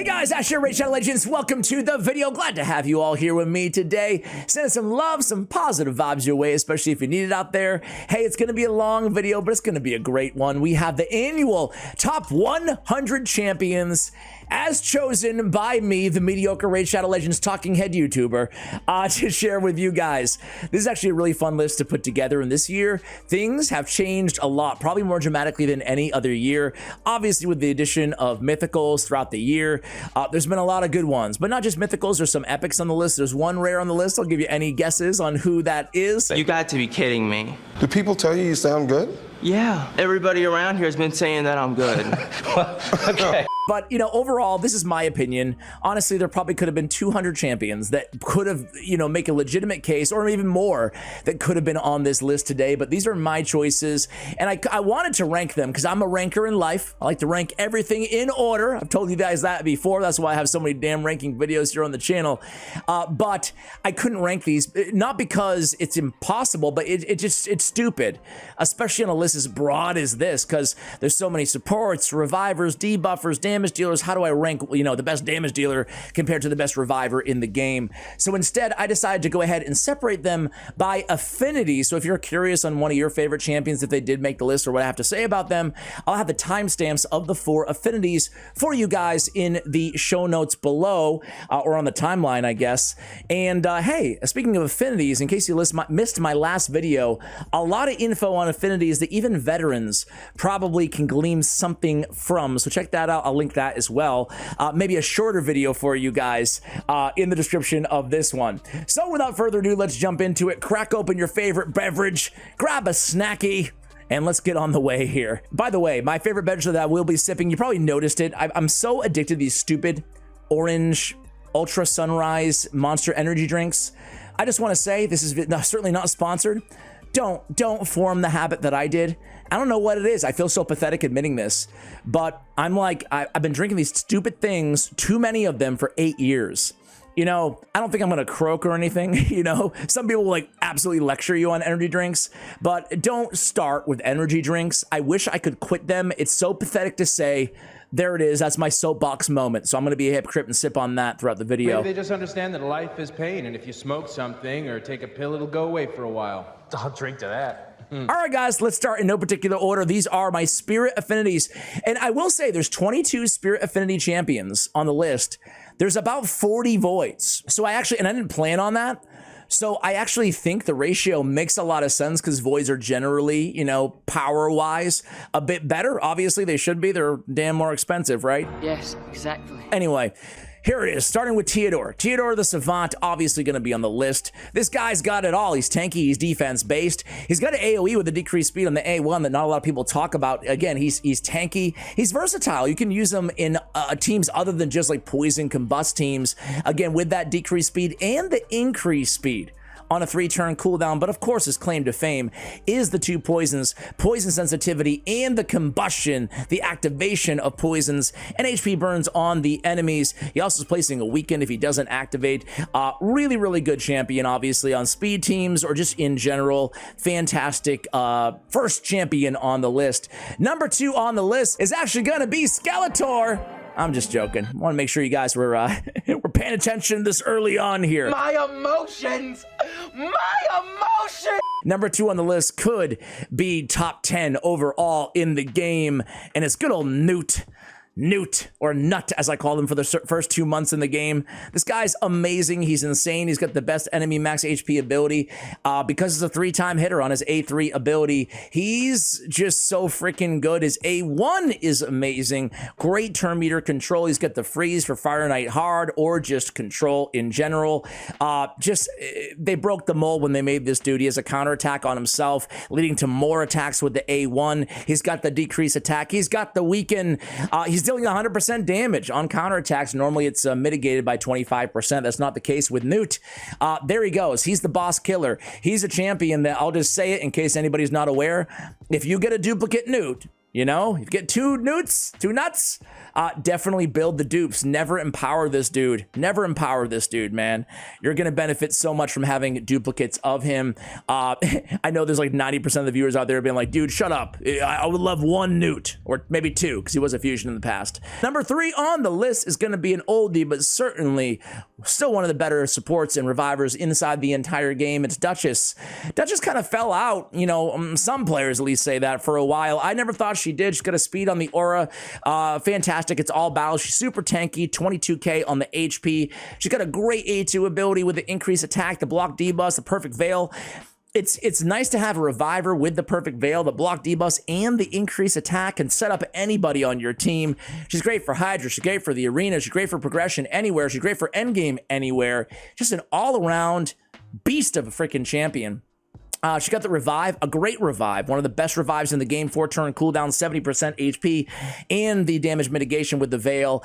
Hey guys, Ash here, Raid Shadow Legends. Welcome to the video. Glad to have you all here with me today. Sending some love, some positive vibes your way, especially if you need it out there. Hey, it's going to be a long video, but it's going to be a great one. We have the annual top 100 champions as chosen by me, the mediocre Raid Shadow Legends talking head YouTuber, to share with you guys. This is actually a really fun list to put together, and this year, things have changed a lot, probably more dramatically than any other year. Obviously, with the addition of Mythicals throughout the year, there's been a lot of good ones, but not just Mythicals, there's some epics on the list. There's one rare on the list. I'll give you any guesses on who that is. You got to be kidding me. Do people tell you sound good? Yeah, everybody around here has been saying that I'm good. Okay. But, you know, overall, this is my opinion. Honestly, there probably could have been 200 champions that could have, you know, make a legitimate case, or even more, that could have been on this list today. But these are my choices, and I wanted to rank them because I'm a ranker in life. I like to rank everything in order. I've told you guys that before. That's why I have so many damn ranking videos here on the channel. But I couldn't rank these, not because it's impossible, but it's stupid, especially on a list as broad as this, because there's so many supports, revivers, debuffers, damage dealers. How do I rank, you know, the best damage dealer compared to the best reviver in the game? So instead, I decided to go ahead and separate them by affinity. So if you're curious on one of your favorite champions, if they did make the list or what I have to say about them, I'll have the timestamps of the 4 affinities for you guys in the show notes below, or on the timeline, I guess. And hey, speaking of affinities, in case you missed my last video, a lot of info on affinities that even veterans probably can glean something from. So check that out. I'll link that as well. Maybe a shorter video for you guys in the description of this one. So without further ado, let's jump into it. Crack open your favorite beverage, grab a snacky, and let's get on the way here. By the way, my favorite beverage that I will be sipping, you probably noticed it. I'm so addicted to these stupid orange Ultra Sunrise Monster energy drinks. I just want to say, this is certainly not sponsored. Don't form the habit that I did. I don't know what it is. I feel so pathetic admitting this, but I'm like, I've been drinking these stupid things, too many of them, for 8 years. You know, I don't think I'm gonna croak or anything, you know? Some people will like absolutely lecture you on energy drinks, but don't start with energy drinks. I wish I could quit them. It's so pathetic to say. There it is. That's my soapbox moment. So I'm going to be a hypocrite and sip on that throughout the video. Maybe they just understand that life is pain, and if you smoke something or take a pill, it'll go away for a while. I'll drink to that. All right, guys, let's start in no particular order. These are my spirit affinities. And I will say there's 22 spirit affinity champions on the list. There's about 40 voids. So I didn't plan on that. So I actually think the ratio makes a lot of sense because voids are generally, you know, power-wise a bit better. Obviously, they should be. They're damn more expensive, right? Yes, exactly. Anyway, here it is, starting with Teodor. Teodor the Savant, obviously going to be on the list. This guy's got it all. He's tanky, he's defense-based. He's got an AoE with a decreased speed on the A1 that not a lot of people talk about. Again, he's tanky. He's versatile. You can use him in teams other than just like poison combust teams. Again, with that decreased speed and the increased speed on a 3-turn cooldown, but of course his claim to fame is the 2 poisons, poison sensitivity, and the combustion, the activation of poisons, and HP burns on the enemies. He also is placing a weaken if he doesn't activate. Really, really good champion, obviously, on speed teams or just in general. Fantastic first champion on the list. Number 2 on the list is actually going to be Skeletor. I'm just joking. I want to make sure you guys were paying attention this early on here. My emotions! My emotions! Number 2 on the list could be top 10 overall in the game, and it's good old Newt, or Nut, as I call him for the first 2 months in the game. This guy's amazing. He's insane. He's got the best enemy max HP ability. Because it's a 3-time hitter on his A3 ability, he's just so freaking good. His A1 is amazing. Great turn meter control. He's got the freeze for Fire Knight hard, or just control in general. They broke the mold when they made this dude. He has a counterattack on himself, leading to more attacks with the A1. He's got the decrease attack. He's got the weaken. He's dealing 100% damage on counterattacks. Normally it's mitigated by 25%. That's not the case with Newt. There he goes. He's the boss killer. He's a champion that, I'll just say it in case anybody's not aware, if you get a duplicate Newt, You know, you get two nuts, definitely build the dupes. Never empower this dude. Never empower this dude, man. You're going to benefit so much from having duplicates of him. I know there's like 90% of the viewers out there being like, dude, shut up. I would love one newt, or maybe two, because he was a fusion in the past. Number 3 on the list is going to be an oldie, but certainly still one of the better supports and revivers inside the entire game. It's Duchess. Duchess kind of fell out, you know, some players at least say that for a while. I never thought she did. She's got a speed on the aura. Fantastic. It's all battles. She's super tanky, 22k on the HP. She's got a great A2 ability with the increased attack, the block debuff, the perfect veil. It's nice to have a reviver with the perfect veil, the block debuff, and the increased attack can set up anybody on your team. She's great for Hydra. She's great for the arena. She's great for progression anywhere. She's great for endgame anywhere. Just an all-around beast of a freaking champion. She got the revive, a great revive, one of the best revives in the game, 4-turn cooldown, 70% HP, and the damage mitigation with the veil.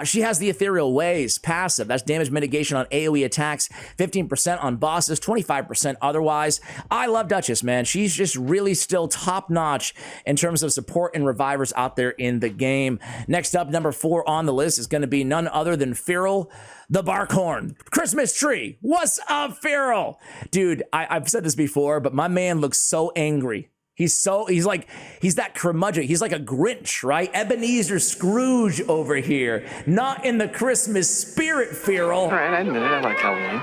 She has the ethereal ways passive. That's damage mitigation on AoE attacks, 15% on bosses, 25% otherwise. I love Duchess, man. She's just really still top-notch in terms of support and revivers out there in the game. Next up, number 4 on the list is going to be none other than Feral the Barkhorn. Christmas tree. What's up, Feral? Dude, I've said this before, but my man looks so angry. He's that curmudgeon. He's like a Grinch, right? Ebenezer Scrooge over here. Not in the Christmas spirit, Feral. All right, I admit it. I like Halloween.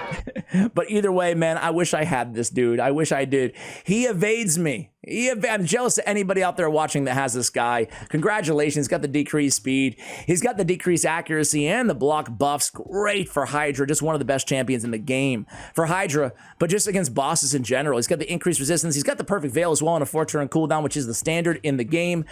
But either way, man, I wish I had this dude. I wish I did. He evades me. I'm jealous of anybody out there watching that has this guy. Congratulations. He's got the decreased speed. He's got the decreased accuracy and the block buffs. Great for Hydra. Just one of the best champions in the game for Hydra, but just against bosses in general. He's got the increased resistance. He's got the perfect veil as well on a 4-turn cooldown, which is the standard in the game.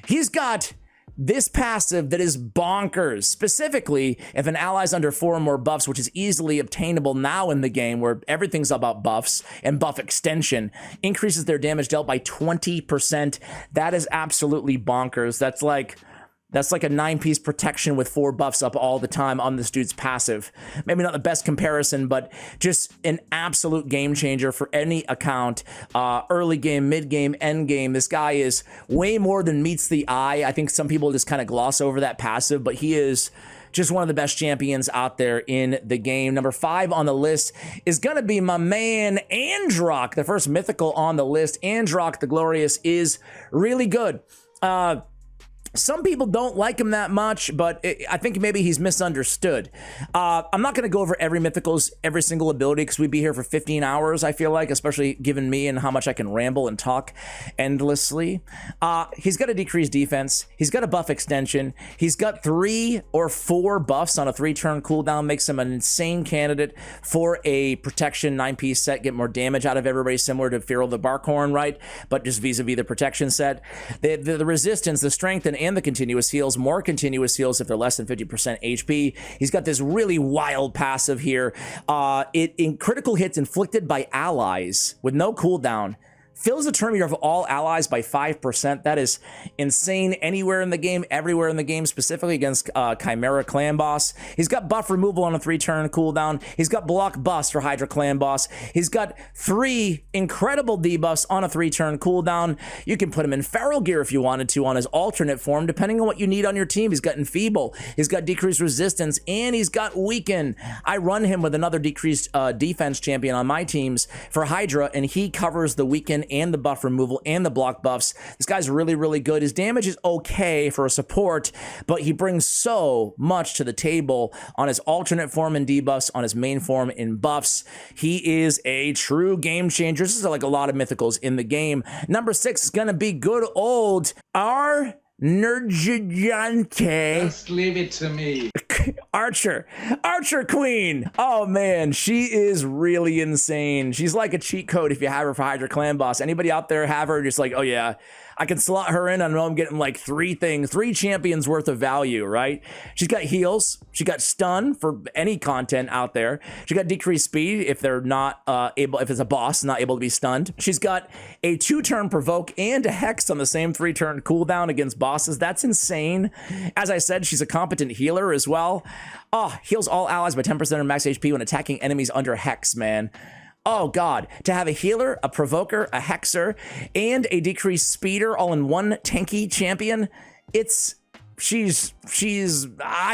He's got this passive that is bonkers, specifically if an ally is under 4 or more buffs, which is easily obtainable now in the game where everything's about buffs and buff extension, increases their damage dealt by 20%. That is absolutely bonkers. That's like a 9-piece protection with 4 buffs up all the time on this dude's passive. Maybe not the best comparison, but just an absolute game changer for any account. Early game, mid game, end game. This guy is way more than meets the eye. I think some people just kind of gloss over that passive, but he is just one of the best champions out there in the game. Number 5 on the list is going to be my man, Androck, the first mythical on the list. Androck the Glorious is really good. Some people don't like him that much, but I think maybe he's misunderstood. I'm not going to go over every mythical's every single ability because we'd be here for 15 hours, I feel like, especially given me and how much I can ramble and talk endlessly. He's got a decreased defense. He's got a buff extension. He's got 3 or 4 buffs on a 3-turn cooldown, makes him an insane candidate for a protection 9-piece set, get more damage out of everybody, similar to Feral the Barkhorn, right? But just vis-a-vis the protection set. The resistance, the strength, and the continuous heals, more continuous heals if they're less than 50% HP. He's got this really wild passive here. In critical hits inflicted by allies with no cooldown, fills the turn meter of all allies by 5%. That is insane anywhere in the game, everywhere in the game, specifically against Chimera Clan Boss. He's got buff removal on a 3-turn cooldown. He's got block bust for Hydra Clan Boss. He's got 3 incredible debuffs on a 3-turn cooldown. You can put him in feral gear if you wanted to on his alternate form, depending on what you need on your team. He's got Enfeeble, he's got decreased resistance, and he's got Weaken. I run him with another decreased defense champion on my teams for Hydra, and he covers the Weaken and the buff removal and the block buffs. This guy's really, really good. His damage is okay for a support, but he brings so much to the table on his alternate form and debuffs, on his main form in buffs. He is a true game changer. This is like a lot of mythicals in the game. Number 6 is going to be good old Nergigante. Just leave it to me. Archer Queen. Oh man, she is really insane. She's like a cheat code if you have her for Hydra Clan Boss. Anybody out there have her just like, oh yeah, I can slot her in. I know I'm getting like 3 champions worth of value, right? She's got heals. She got stun for any content out there. She got decreased speed if they're not if it's a boss not able to be stunned. She's got a 2-turn provoke and a hex on the same 3-turn cooldown against bosses. That's insane. As I said, she's a competent healer as well. Heals all allies by 10% of max HP when attacking enemies under hex, man. Oh God, to have a healer, a provoker, a hexer, and a decreased speeder all in one tanky champion, I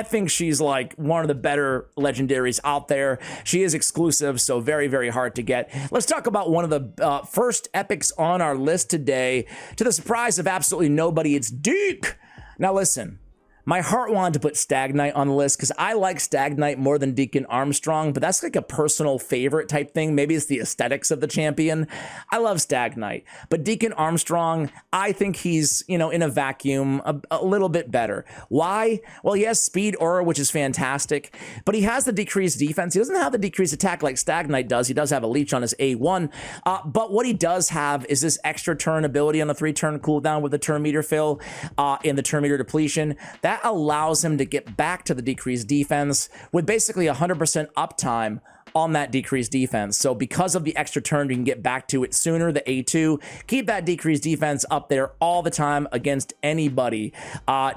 think she's like one of the better legendaries out there. She is exclusive, so very, very hard to get. Let's talk about one of the first epics on our list today. To the surprise of absolutely nobody, it's Deke. Now listen, my heart wanted to put Stag Knight on the list because I like Stag Knight more than Deacon Armstrong, but that's like a personal favorite type thing. Maybe it's the aesthetics of the champion. I love Stag Knight, but Deacon Armstrong, I think he's, you know, in a vacuum, a little bit better. Why? Well, he has speed aura, which is fantastic, but he has the decreased defense. He doesn't have the decreased attack like Stag Knight does. He does have a leech on his A1, but what he does have is this extra turn ability on the 3-turn cooldown with the turn meter fill and the turn meter depletion. That allows him to get back to the decreased defense with basically 100% uptime on that decreased defense. So because of the extra turn, you can get back to it sooner, the A2, keep that decreased defense up there all the time against anybody.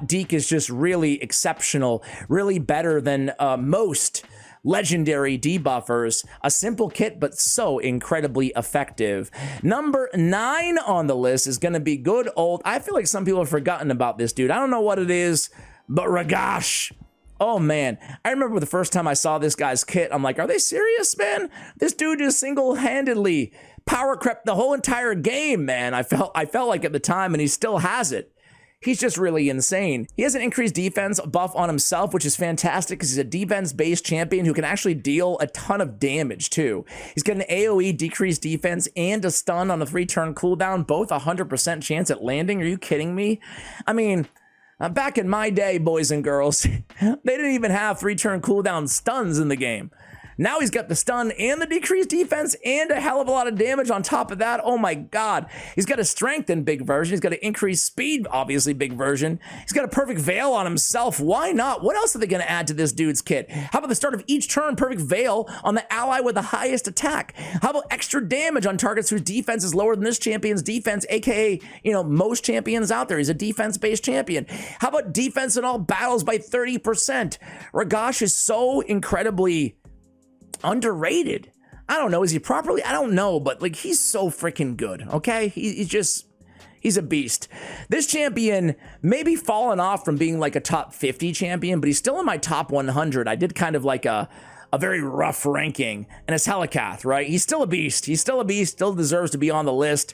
Deke is just really exceptional, really better than most legendary debuffers. A simple kit, but so incredibly effective. Number 9 on the list is going to be good old, I feel like some people have forgotten about this dude. I don't know what it is, but Ragash. Oh man, I remember the first time I saw this guy's kit, I'm like, are they serious, man? This dude just single-handedly power crept the whole entire game, man. I felt like at the time, and he still has it. He's just really insane. He has an increased defense buff on himself, which is fantastic because he's a defense-based champion who can actually deal a ton of damage too. He's got an AoE decreased defense and a stun on a 3-turn cooldown, both 100% chance at landing. Are you kidding me? I mean, back in my day, boys and girls, they didn't even have 3-turn cooldown stuns in the game. Now he's got the stun and the decreased defense and a hell of a lot of damage on top of that. Oh my God. He's got a strength in big version. He's got an increased speed, obviously big version. He's got a perfect veil on himself. Why not? What else are they going to add to this dude's kit? How about the start of each turn, perfect veil on the ally with the highest attack? How about extra damage on targets whose defense is lower than this champion's defense, aka, you know, most champions out there. He's a defense-based champion. How about defense in all battles by 30%? Ragash is so incredibly underrated. I don't know. Is he properly? I don't know, but like he's so freaking good. Okay. He's a beast. This champion may be fallen off from being like a top 50 champion, but he's still in my top 100. I did kind of like a very rough ranking, and it's Helikath, right? He's still a beast. He's still a beast, still deserves to be on the list.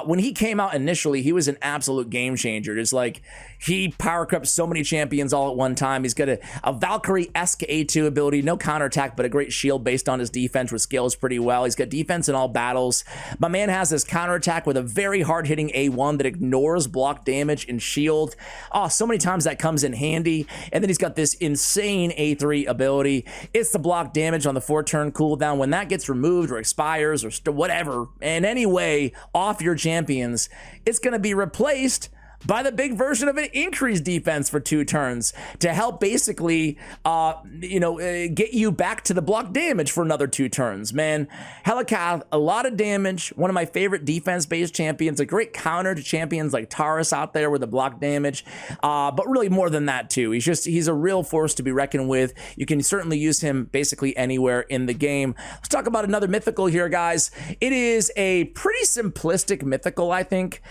When he came out initially, he was an absolute game changer. It's like he power crept so many champions all at one time. He's got a Valkyrie-esque A2 ability, no counterattack, but a great shield based on his defense, which scales pretty well. He's got defense in all battles. My man has this counterattack with a very hard-hitting A1 that ignores block damage and shield. Oh, so many times that comes in handy. And then he's got this insane A3 ability. It's the block damage on the 4-turn cooldown. When that gets removed or expires or whatever, in any way off your champions, it's going to be replaced by the big version of an increased defense for 2 turns to help basically, get you back to the block damage for another 2 turns. Man, Helikath, a lot of damage. One of my favorite defense-based champions. A great counter to champions like Taurus out there with the block damage. But really more than that too. He's a real force to be reckoned with. You can certainly use him basically anywhere in the game. Let's talk about another mythical here, guys. It is a pretty simplistic mythical, I think,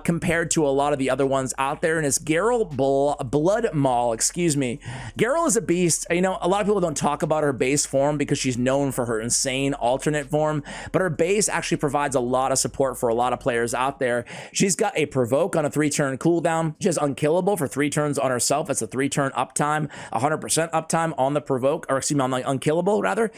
compared to a lot of the other ones out there, and it's Geral Blood Maul, excuse me. Geral is a beast. You know, a lot of people don't talk about her base form because she's known for her insane alternate form, but her base actually provides a lot of support for a lot of players out there. She's got a provoke on a 3-turn cooldown. She has unkillable for 3 turns on herself. That's a 3-turn uptime, 100% uptime on the provoke, or excuse me, on the unkillable rather.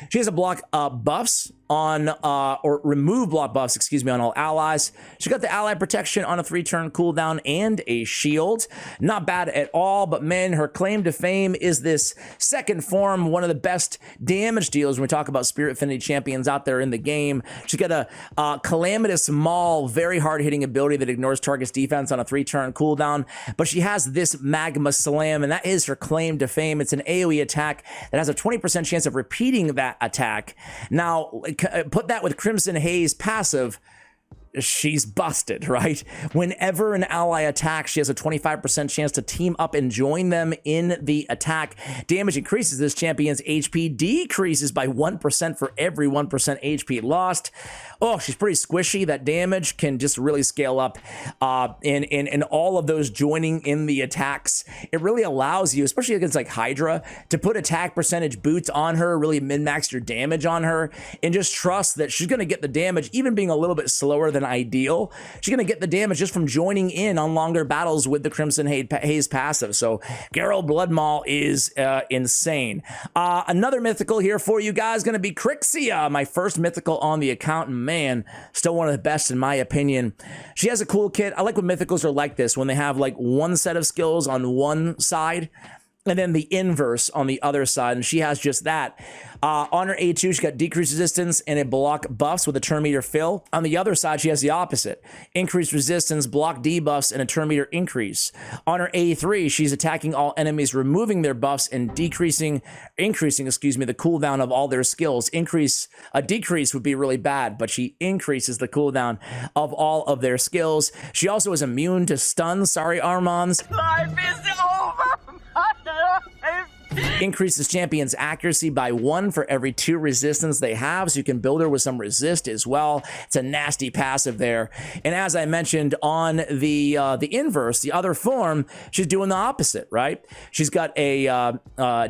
She has a block buffs on, or remove block buffs, excuse me, on all allies. She got the ally protection on a 3-turn cooldown and a shield. Not bad at all, but man, her claim to fame is this second form, one of the best damage deals when we talk about Spirit Affinity champions out there in the game. She's got a Calamitous Maul, very hard-hitting ability that ignores target's defense on a 3-turn cooldown, but she has this Magma Slam, and that is her claim to fame. It's an AoE attack that has a 20% chance of repeating that attack. Now, put that with Crimson Haze passive. she's busted, right? Whenever an ally attacks, she has a 25% chance to team up and join them in the attack. Damage increases. This champion's HP decreases by 1% for every 1% HP lost. Oh, she's pretty squishy. That damage can just really scale up in all of those joining in the attacks. It really allows you, especially against like Hydra, to put attack percentage boots on her, really min-max your damage on her, and just trust that she's going to get the damage, even being a little bit slower than ideal. She's going to get the damage just from joining in on longer battles with the Crimson Haze passive. So Geral Blood Maul is insane. Another mythical here for you guys going to be Crixa, my first mythical on the account. Man, still one of the best in my opinion. She has a cool kit. I like when mythicals are like this, when they have like one set of skills on one side and then the inverse on the other side, and she has just that. On her A2, she's got decreased resistance and a block buffs with a turn meter fill. On the other side, she has the opposite. Increased resistance, block debuffs, and a turn meter increase. On her A3, she's attacking all enemies, removing their buffs and increasing, the cooldown of all their skills. A decrease would be really bad, but she increases the cooldown of all of their skills. She also is immune to stun. Sorry, Armands. Life is over. Increases champion's accuracy by 1 for every 2 resistance they have, so you can build her with some resist as well. It's a nasty passive there. And as I mentioned on the inverse, the other form, she's doing the opposite, right? She's got a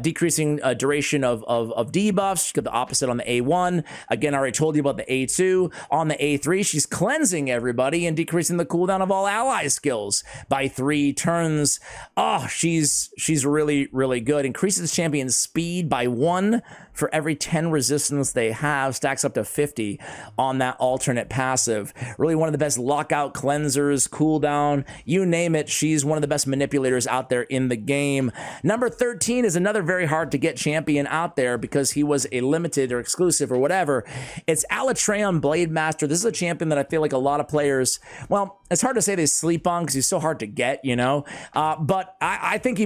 decreasing duration of debuffs. She's got the opposite on the A1. Again, I already told you about the A2. On the A3, she's cleansing everybody and decreasing the cooldown of all ally skills by 3 turns. Oh, she's really, really good. Increases champion's speed by 1 for every 10 resistance they have, stacks up to 50 on that alternate passive. Really one of the best lockout cleansers, cooldown, you name it. She's one of the best manipulators out there in the game. Number 13 is another very hard to get champion out there because he was a limited or exclusive or whatever. It's Alatreon Blademaster. This is a champion that I feel like a lot of players, well, it's hard to say they sleep on because he's so hard to get, you know. But I think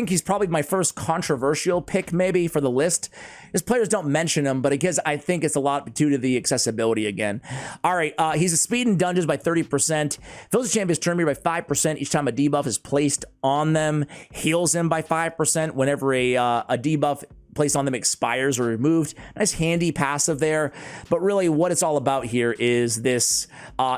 he's probably my first controversial pick maybe for the list. His players don't mention him, but because I think it's a lot due to the accessibility again. All right, he's a speed in dungeons by 30%. Fills the champion's turn meter by 5% each time a debuff is placed on them. Heals him by 5% whenever a debuff placed on them expires or removed. Nice handy passive there. But really what it's all about here is this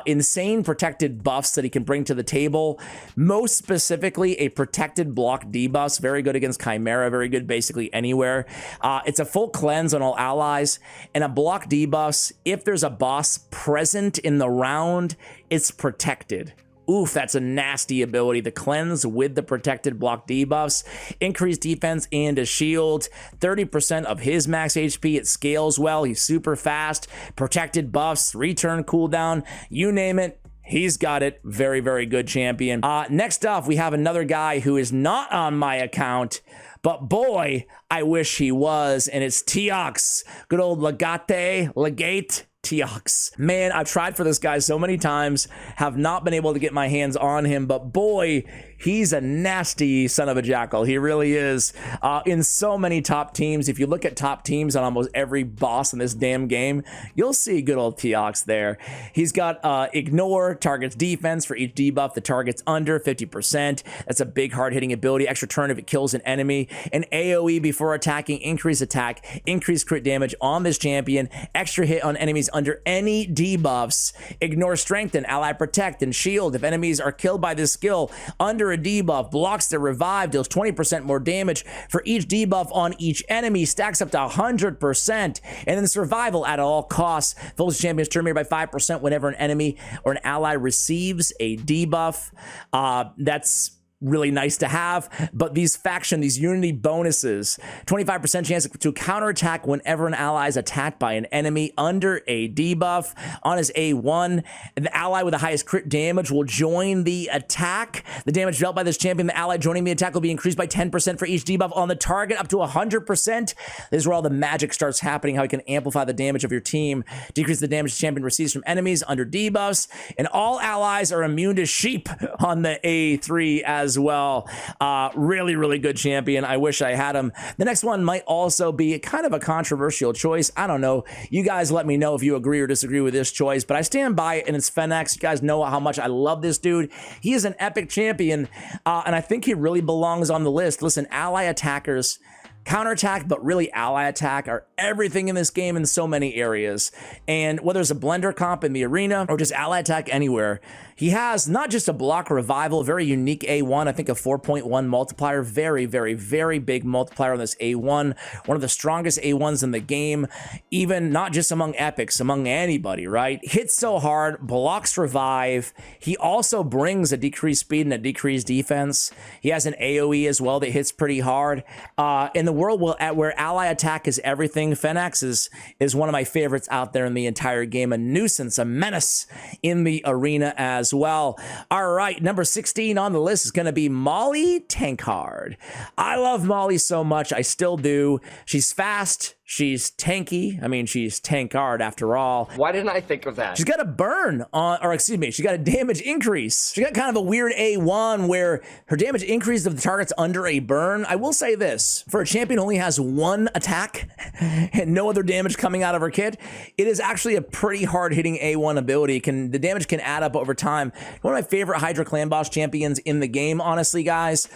insane protected buffs that he can bring to the table. Most specifically, a protected block debuffs. Very good against Chimera. Very good basically anywhere. It's a full cleanse on all allies. And a block debuffs, if there's a boss present in the round, it's protected. Oof, that's a nasty ability. The cleanse with the protected block debuffs, increased defense and a shield, 30% of his max HP. It scales well. He's super fast. Protected buffs, return cooldown, you name it. He's got it. Very, very good champion. Next up, we have another guy who is not on my account, but boy, I wish he was, and it's Teox. Good old Legate. Teox. Man, I've tried for this guy so many times, have not been able to get my hands on him, but boy, he's a nasty son of a jackal. He really is. In so many top teams, if you look at top teams on almost every boss in this damn game, you'll see good old Teox there. He's got ignore, targets defense for each debuff the target's under 50%. That's a big hard-hitting ability. Extra turn if it kills an enemy. An AoE before attacking, increase attack, increase crit damage on this champion. Extra hit on enemies under any debuffs. Ignore strengthen, ally protect, and shield. If enemies are killed by this skill under a debuff, blocks their revive, deals 20% more damage for each debuff on each enemy, stacks up to 100%. And then survival at all costs. Fills the champion's turn meter by 5% whenever an enemy or an ally receives a debuff. That's really nice to have, but these unity bonuses, 25% chance to counterattack whenever an ally is attacked by an enemy under a debuff. On his A1, the ally with the highest crit damage will join the attack. The damage dealt by this champion, the ally joining the attack, will be increased by 10% for each debuff on the target, up to 100%. This is where all the magic starts happening, how you can amplify the damage of your team, decrease the damage the champion receives from enemies under debuffs, and all allies are immune to sheep on the A3 as as well. Really, really good champion. I wish I had him. The next one might also be kind of a controversial choice. I don't know. You guys let me know if you agree or disagree with this choice, but I stand by it, and it's Fenix. You guys know how much I love this dude. He is an epic champion, and I think he really belongs on the list. Listen, ally attackers, counterattack, but really ally attack are everything in this game in so many areas. And whether it's a blender comp in the arena or just ally attack anywhere, he has not just a block revival, very unique A1, I think a 4.1 multiplier, very, very, very big multiplier on this A1, one of the strongest A1s in the game, even not just among epics, among anybody, right? Hits so hard, blocks revive. He also brings a decreased speed and a decreased defense. He has an AoE as well that hits pretty hard. In the world where ally attack is everything, Fenix is one of my favorites out there in the entire game. A nuisance, a menace in the arena as well. All right, number 16 on the list is going to be Molly Tankard. I love Molly so much. I still do. She's fast. She's tanky. I mean, she's Tankard after all. Why didn't I think of that? She's got a burn on, or excuse me, she got a damage increase. She got kind of a weird A1 where her damage increase if the target's under a burn. I will say this, for a champion who only has one attack and no other damage coming out of her kit, it is actually a pretty hard hitting A1 ability. The damage can add up over time. One of my favorite Hydra Clan Boss champions in the game, honestly, guys.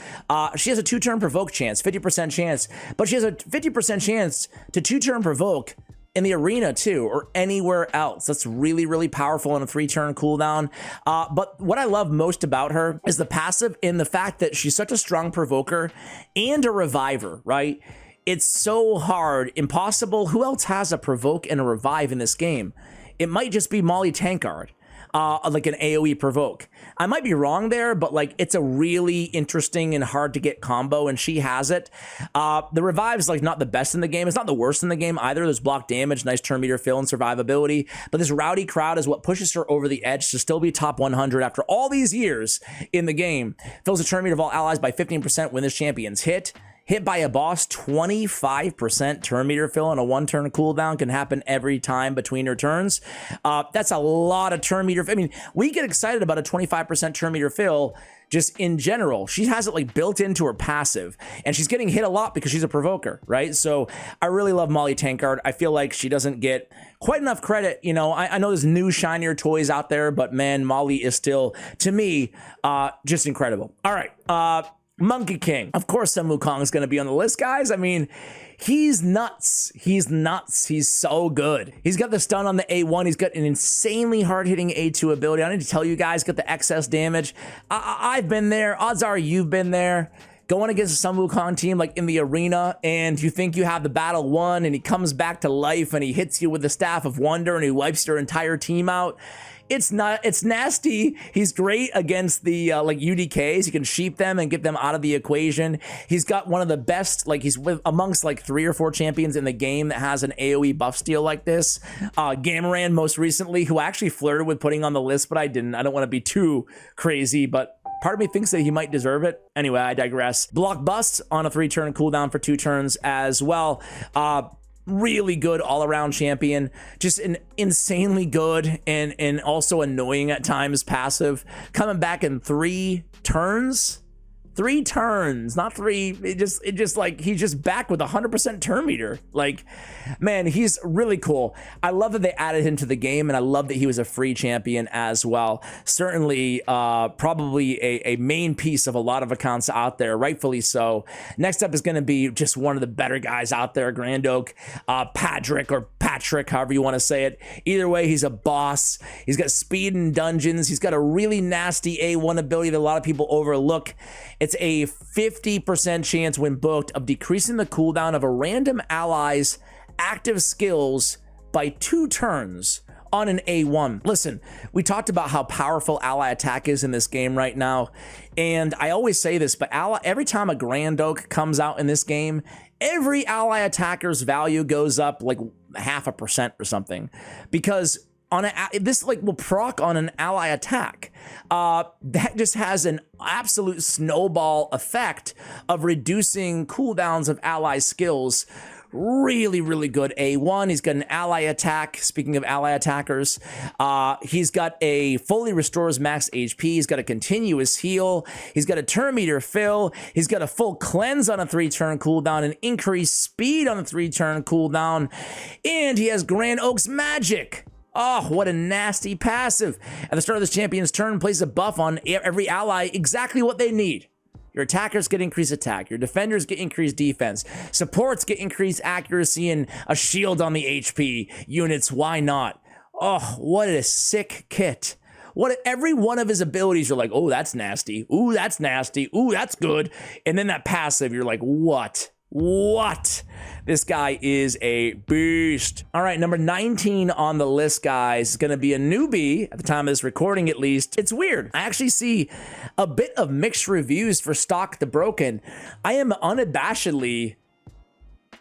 She has a 2-turn provoke chance, 50% chance, but she has a 50% chance to 2-turn provoke in the arena too, or anywhere else. That's really, really powerful on a 3-turn cooldown. But what I love most about her is the passive, in the fact that she's such a strong provoker and a reviver, right? It's so hard, impossible. Who else has a provoke and a revive in this game? It might just be Molly Tankard. Like an AoE provoke. I might be wrong there, but like it's a really interesting and hard to get combo, and she has it. The revive is like not the best in the game. It's not the worst in the game either. There's block damage, nice turn meter fill, and survivability. But this rowdy crowd is what pushes her over the edge to still be top 100 after all these years in the game. Fills the turn meter of all allies by 15% when this champion's hit. Hit by a boss, 25% turn meter fill on a 1-turn cooldown can happen every time between her turns. That's a lot of turn meter. I mean, we get excited about a 25% turn meter fill just in general. She has it like built into her passive, and she's getting hit a lot because she's a provoker, right? So I really love Molly Tankard. I feel like she doesn't get quite enough credit. You know, I know there's new, shinier toys out there, but man, Molly is still, to me, just incredible. All right, Monkey King. Of course, Sun Wukong is going to be on the list, guys. I mean, he's nuts. He's nuts. He's so good. He's got the stun on the A1. He's got an insanely hard-hitting A2 ability. I need to tell you guys, got the excess damage. I've been there. Odds are you've been there. Going against a Sun Wukong team like in the arena, and you think you have the battle won, and he comes back to life, and he hits you with the Staff of Wonder, and he wipes your entire team out. It's nasty. He's great against the like UDKs. He can sheep them and get them out of the equation. He's got one of the best, like he's amongst like 3 or 4 champions in the game that has an AoE buff steal like this. Gamaran most recently, who I actually flirted with putting on the list, but I didn't. I don't want to be too crazy, but part of me thinks that he might deserve it. Anyway, I digress. Block Bust on a 3-turn cooldown for 2 turns as well. Really good all-around champion, just an insanely good and also annoying at times passive, coming back in 3 turns. 3 turns, not 3. It just like he's just back with 100% turn meter. Like, man, he's really cool. I love that they added him to the game, and I love that he was a free champion as well. Certainly, probably a main piece of a lot of accounts out there, rightfully so. Next up is going to be just one of the better guys out there, Grand Oak, Patrick, however you want to say it. Either way, he's a boss. He's got speed in dungeons. He's got a really nasty A1 ability that a lot of people overlook. It's a 50% chance when booked of decreasing the cooldown of a random ally's active skills by 2 turns on an A1. Listen, we talked about how powerful ally attack is in this game right now, and I always say this, but every time a Grand Oak comes out in this game, every ally attacker's value goes up like 0.5% or something, because this like will proc on an ally attack. That just has an absolute snowball effect of reducing cooldowns of ally skills Really, really good A1. He's got an ally attack. Speaking of ally attackers, he's got a fully restores max HP. He's got a continuous heal. He's got a turn meter fill. He's got a full cleanse on a 3-turn cooldown, an increased speed on a 3-turn cooldown, and he has Grand Oak's magic. Oh, what a nasty passive. At the start of this champion's turn, place a buff on every ally, exactly what they need. Your attackers get increased attack. Your defenders get increased defense. Supports get increased accuracy and a shield on the HP units. Why not? Oh, what a sick kit. Every one of his abilities, you're like, oh, that's nasty. Ooh, that's nasty. Ooh, that's good. And then that passive, you're like, what? What? This guy is a beast. All right, number 19 on the list, guys, is going to be a newbie at the time of this recording, at least. It's weird. I actually see a bit of mixed reviews for Stock the Broken. I am unabashedly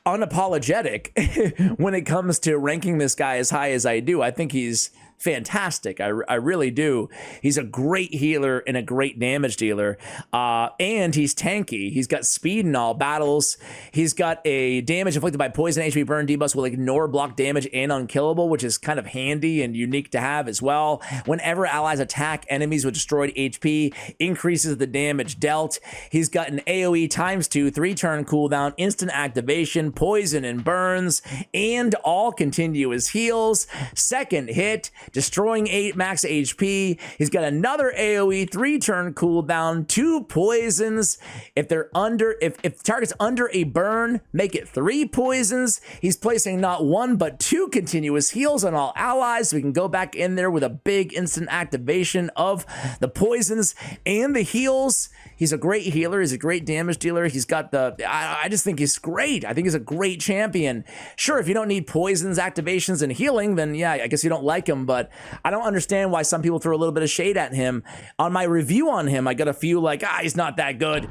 unapologetic when it comes to ranking this guy as high as I do. I think he's fantastic. I really do. He's a great healer and a great damage dealer. And he's tanky. He's got speed in all battles. He's got a damage inflicted by poison, HP burn debuffs will ignore block damage and unkillable, which is kind of handy and unique to have as well. Whenever allies attack enemies with destroyed HP, increases the damage dealt. He's got an AoE ×2, 3-turn cooldown, instant activation, poison and burns, and all continuous heals. Second hit, destroying 8 max HP. He's got another AoE 3-turn cooldown, 2 poisons. If the target's under a burn, make it 3 poisons. He's placing not 1 but 2 continuous heals on all allies, so we can go back in there with a big instant activation of the poisons and the heals. He's a great healer. He's a great damage dealer. He's got I just think he's great. I think he's a great champion. Sure, if you don't need poisons, activations, and healing, then yeah, I guess you don't like him, but I don't understand why some people throw a little bit of shade at him. On my review on him, I got a few like, he's not that good.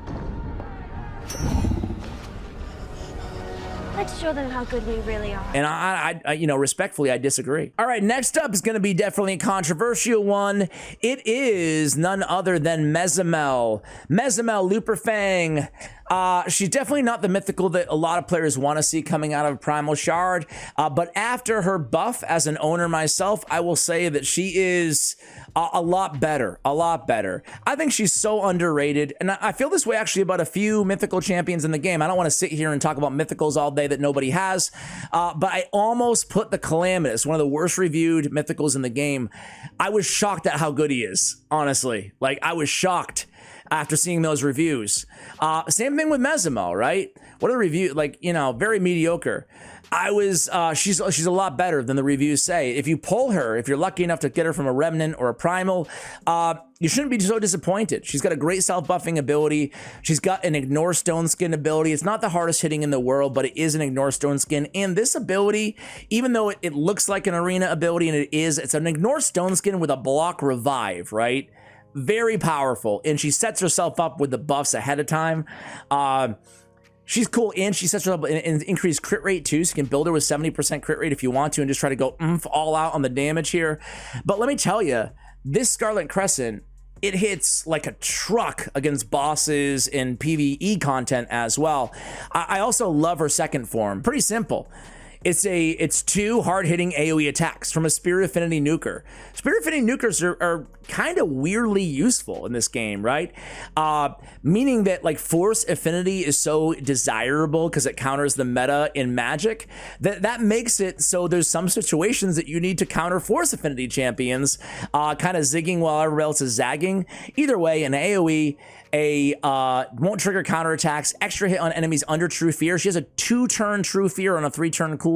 Let's show them how good we really are. And I respectfully, I disagree. All right, next up is going to be definitely a controversial one. It is none other than Mezimel. Mezimel, Looper Fang. She's definitely not the mythical that a lot of players want to see coming out of Primal Shard. But after her buff as an owner myself, I will say that she is a lot better, a lot better. I think she's so underrated. And I feel this way actually about a few mythical champions in the game. I don't want to sit here and talk about mythicals all day that nobody has. But I almost put the Calamitous, one of the worst reviewed mythicals in the game. I was shocked at how good he is, honestly. Like, I was shocked after seeing those reviews. Same thing with Mezimel, right? What are the reviews? Like, very mediocre. She's a lot better than the reviews say. If you pull her, if you're lucky enough to get her from a Remnant or a Primal, you shouldn't be so disappointed. She's got a great self-buffing ability. She's got an Ignore Stone Skin ability. It's not the hardest hitting in the world, but it is an Ignore Stone Skin. And this ability, even though it looks like an arena ability, and it's an Ignore Stone Skin with a block revive, right? Very powerful. And she sets herself up with the buffs ahead of time. She's cool, and she sets her up an increased crit rate too, so you can build her with 70% crit rate if you want to and just try to go all out on the damage here. But let me tell you, this Scarlet Crescent, it hits like a truck against bosses in PvE content as well. I also love her second form. Pretty simple. It's 2 hard-hitting AoE attacks from a Spirit Affinity Nuker. Spirit Affinity Nukers are kind of weirdly useful in this game, right? Meaning that like Force Affinity is so desirable because it counters the meta in Magic that makes it so there's some situations that you need to counter Force Affinity champions, kind of zigging while everybody else is zagging. Either way, an AoE, won't trigger counterattacks, extra hit on enemies under True Fear. She has a 2-turn True Fear on a 3-turn cooldown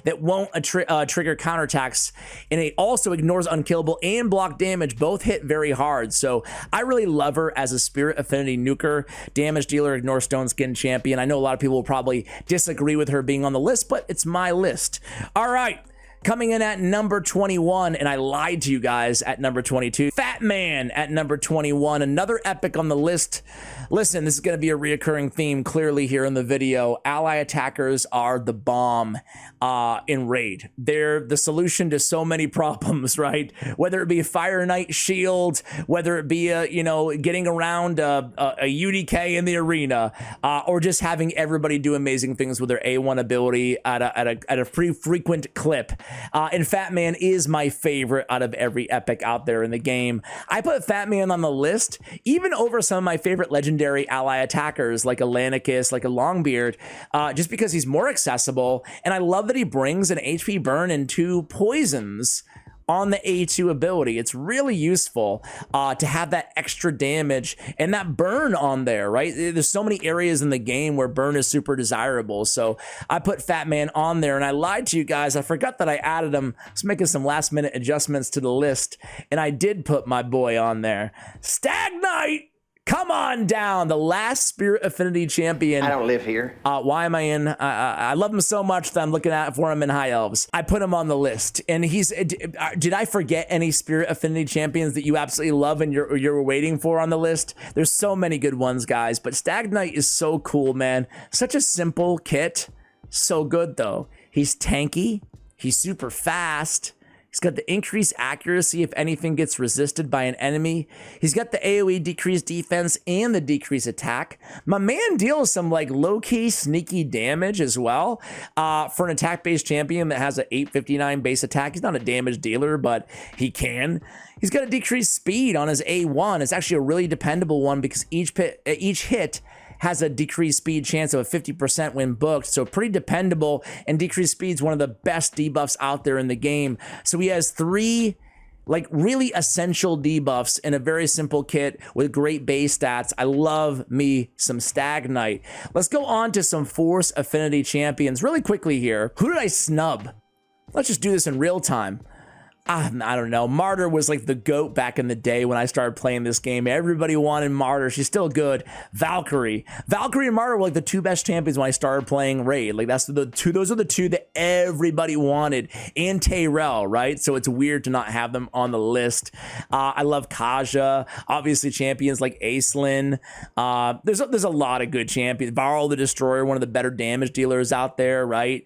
that won't trigger counterattacks, and it also ignores unkillable and block damage. Both hit very hard, so I really love her as a Spirit Affinity Nuker, damage dealer, Ignore Stone Skin champion. I know a lot of people will probably disagree with her being on the list, but it's my list. All right. Coming in at number 21, and I lied to you guys at number 22, Fatman at number 21, another epic on the list. Listen, this is going to be a reoccurring theme clearly here in the video. Ally attackers are the bomb in Raid. They're the solution to so many problems, right? Whether it be a Fire Knight shield, whether it be getting around a UDK in the arena, or just having everybody do amazing things with their A1 ability at a pretty frequent clip. And Fatman is my favorite out of every epic out there in the game. I put Fatman on the list, even over some of my favorite legendary ally attackers like a Lanicus, like a Longbeard, just because he's more accessible. And I love that he brings an HP burn and 2 poisons on the A2 ability. It's really useful to have that extra damage and that burn on there, right? There's so many areas in the game where burn is super desirable. So I put Fatman on there, and I lied to you guys. I forgot that I added him. I was making some last minute adjustments to the list, and I did put my boy on there. Stag Knight! Come on down, the last Spirit Affinity champion. I don't live here. Why am I in? I love him so much that I'm looking at for him in High Elves. I put him on the list, and he's. Did I forget any Spirit Affinity champions that you absolutely love and you're waiting for on the list? There's so many good ones, guys. But Stag Knight is so cool, man. Such a simple kit, so good though. He's tanky. He's super fast. He's got the increased accuracy if anything gets resisted by an enemy. He's got the AoE decreased defense and the decreased attack. My man deals some like low-key sneaky damage as well. For an attack-based champion that has an 859 base attack, he's not a damage dealer, but he can. He's got a decreased speed on his A1. It's actually a really dependable one because each hit has a decreased speed chance of a 50% when booked, so pretty dependable, and decreased speed is one of the best debuffs out there in the game. So he has 3 like really essential debuffs in a very simple kit with great base stats. I love me some Stag Knight. Let's go on to some Force Affinity champions really quickly here. Who did I snub? Let's just do this in real time. I don't know. Martyr was like the GOAT back in the day when I started playing this game. Everybody wanted Martyr. She's still good. Valkyrie and Martyr were like the 2 best champions when I started playing Raid. Like those are the two that everybody wanted. And Teodor, right? So it's weird to not have them on the list. I love Kaja. Obviously champions like Aislinn. There's a lot of good champions. Varl the Destroyer, one of the better damage dealers out there, right?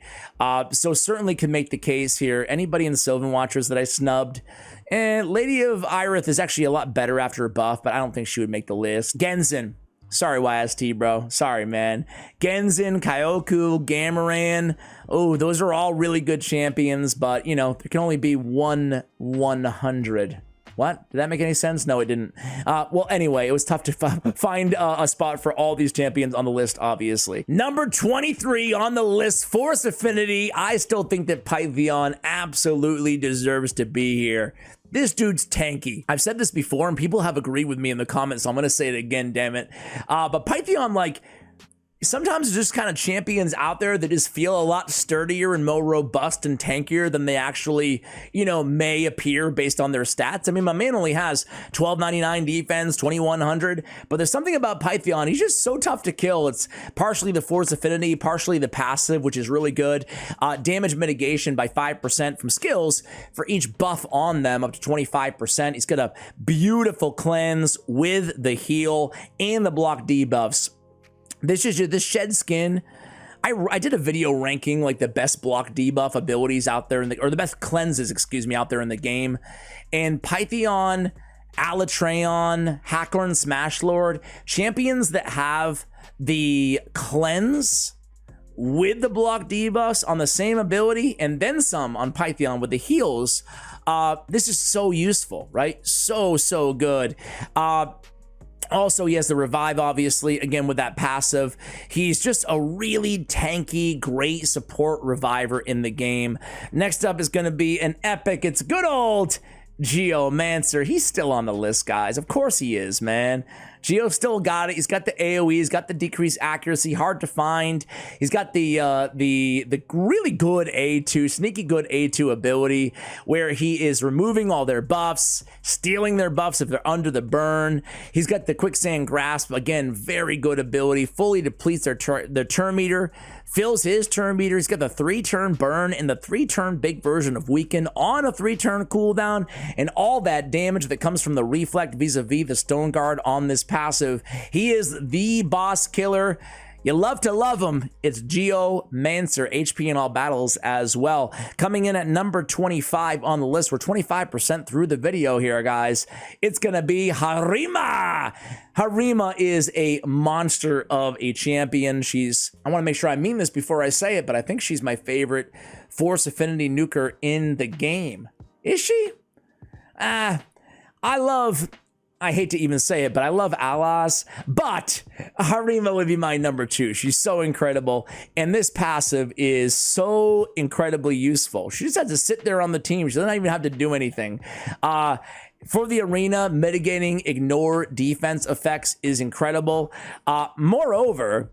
So certainly can make the case here. Anybody in the Sylvan Watchers that I snubbed. And Lady of Irith is actually a lot better after a buff, but I don't think she would make the list. Genzen. Sorry, YST, bro. Sorry, man. Genzen, Kyoku, Gamaran. Oh, those are all really good champions, but, you know, there can only be 100. What? Did that make any sense? No, it didn't. Well, anyway, it was tough to find a spot for all these champions on the list, obviously. Number 23 on the list, Force Affinity. I still think that Pythion absolutely deserves to be here. This dude's tanky. I've said this before, and people have agreed with me in the comments, so I'm going to say it again, damn it. But Pythion, like, sometimes there's just kind of champions out there that just feel a lot sturdier and more robust and tankier than they actually, you know, may appear based on their stats. I mean, my man only has 1299 defense, 2100, but there's something about Pythion. He's just so tough to kill. It's partially the Force Affinity, partially the passive, which is really good. Damage mitigation by 5% from skills for each buff on them, up to 25%. He's got a beautiful cleanse with the heal and the block debuffs. This shed skin. I did a video ranking like the best block debuff abilities out there or the best cleanses, excuse me, out there in the game. And Pythion, Alatreon, Hackler, Smashlord, champions that have the cleanse with the block debuffs on the same ability and then some on Pythion with the heals. This is so useful, right? So good. Also, he has the revive, obviously, again, with that passive. He's just a really tanky, great support reviver in the game. Next up is going to be an epic. It's good old Geomancer, he's still on the list, guys. Of course he is, man. Geo still got it. He's got the AoE. He's got the decreased accuracy, hard to find. He's got the really good A2, sneaky good A2 ability where he is removing all their buffs, stealing their buffs if they're under the burn. He's got the quicksand grasp, again, very good ability. Fully depletes their turn meter, fills his turn meter. He's got the 3-turn burn and the 3-turn big version of weaken on a 3-turn cooldown, and all that damage that comes from the reflect vis-a-vis the stone guard on this passive. He is the boss killer. You love to love him. It's Geomancer, HP in all battles as well. Coming in at number 25 on the list. We're 25% through the video here, guys. It's going to be Harima. Harima is a monster of a champion. I want to make sure I mean this before I say it, but I think she's my favorite Force Affinity nuker in the game. Is she? I hate to even say it, but I love allas, but Harima would be my number 2. She's so incredible, and this passive is so incredibly useful. She just has to sit there on the team. She doesn't even have to do anything. For the arena, mitigating ignore defense effects is incredible. Moreover,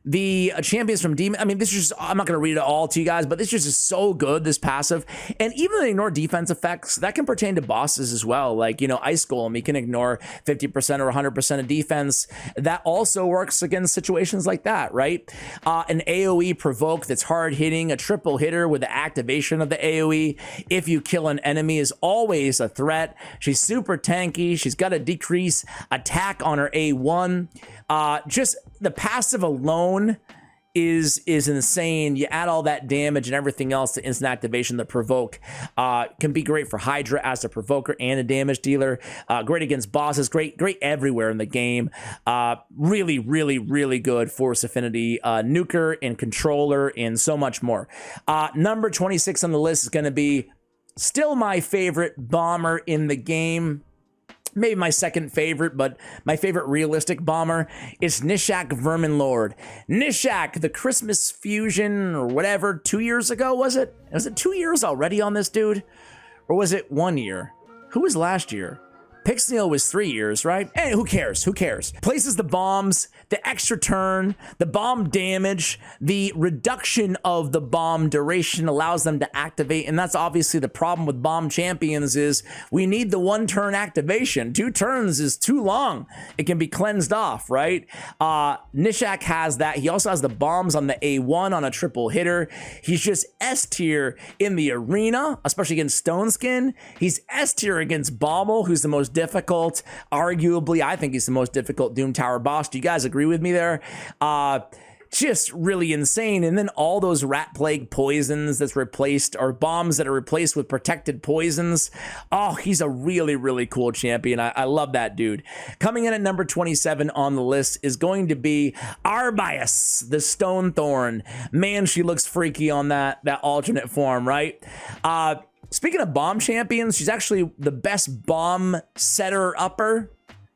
the champions from Demon, I mean, this is just, I'm not going to read it all to you guys, but this is just so good, this passive. And even the ignore defense effects, that can pertain to bosses as well. Like, you know, Ice Golem, he can ignore 50% or 100% of defense. That also works against situations like that, right? An AoE provoke that's hard hitting, a triple hitter with the activation of the AoE. If you kill an enemy is always a threat. She's super tanky. She's got a decrease attack on her A1. Just the passive alone is insane. You add all that damage and everything else to instant activation. The provoke can be great for Hydra as a provoker and a damage dealer. Great against bosses. Great everywhere in the game. Really, really, really good Force Affinity nuker and controller and so much more. Number 26 on the list is going to be still my favorite bomber in the game. Maybe my second favorite, but my favorite realistic bomber is Nishak Verminlord. Nishak, the Christmas fusion or whatever, 2 years ago, was it? Was it 2 years already on this dude? Or was it 1 year? Who was last year? Pixneal was 3 years, right? Hey, who cares? Who cares? Places the bombs, the extra turn, the bomb damage, the reduction of the bomb duration allows them to activate. And that's obviously the problem with bomb champions is we need the 1-turn activation. 2 turns is too long. It can be cleansed off, right? Nishak has that. He also has the bombs on the A1 on a triple hitter. He's just S tier in the arena, especially against Stoneskin. He's S tier against Bommel, who's the most difficult, arguably, I think he's the most difficult Doom Tower boss. Do you guys agree with me there? Just really insane. And then all those rat plague poisons that's replaced, or bombs that are replaced with protected poisons. Oh, he's a really, really cool champion. I love that dude. Coming in at number 27 on the list is going to be Arbas, the Stone Thorn. Man, she looks freaky on that alternate form, right? Speaking of bomb champions, she's actually the best bomb setter upper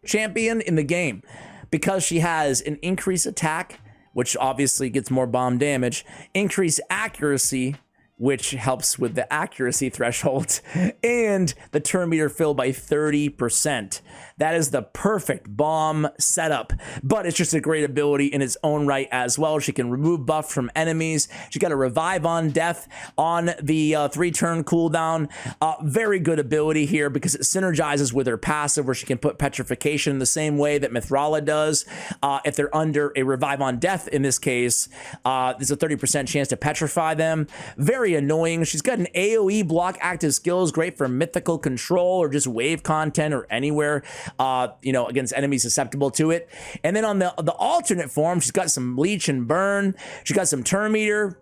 champion in the game because she has an increased attack, which obviously gets more bomb damage, increased accuracy, which helps with the accuracy threshold, and the turn meter filled by 30%. That is the perfect bomb setup, but it's just a great ability in its own right as well. She can remove buff from enemies. She got a revive on death on the 3-turn cooldown. Very good ability here because it synergizes with her passive where she can put petrification the same way that Mithrala does. If they're under a revive on death in this case, there's a 30% chance to petrify them. Very annoying. She's got an AoE block active skills, great for mythical control or just wave content or anywhere, you know, against enemies susceptible to it. And then on the alternate form, she's got some leech and burn. She's got some turn meter,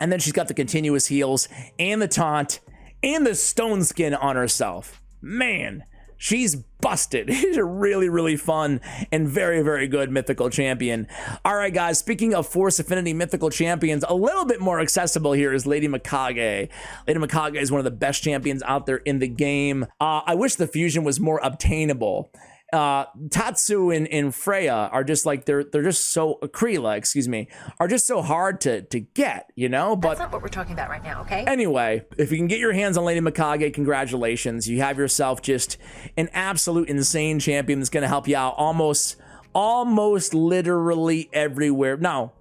and then she's got the continuous heals and the taunt and the stone skin on herself. Man, she's busted. She's a really, really fun and very, very good mythical champion. All right, guys, speaking of Force Affinity mythical champions, a little bit more accessible here is Lady Mikage. Lady Mikage is one of the best champions out there in the game. I wish the fusion was more obtainable. Tatsu and Freya are just like they're just so Krila, excuse me, are just so hard to get, you know. But that's not what we're talking about right now, okay? Anyway, if you can get your hands on Lady Mikage, congratulations. You have yourself just an absolute insane champion that's going to help you out almost literally everywhere. No,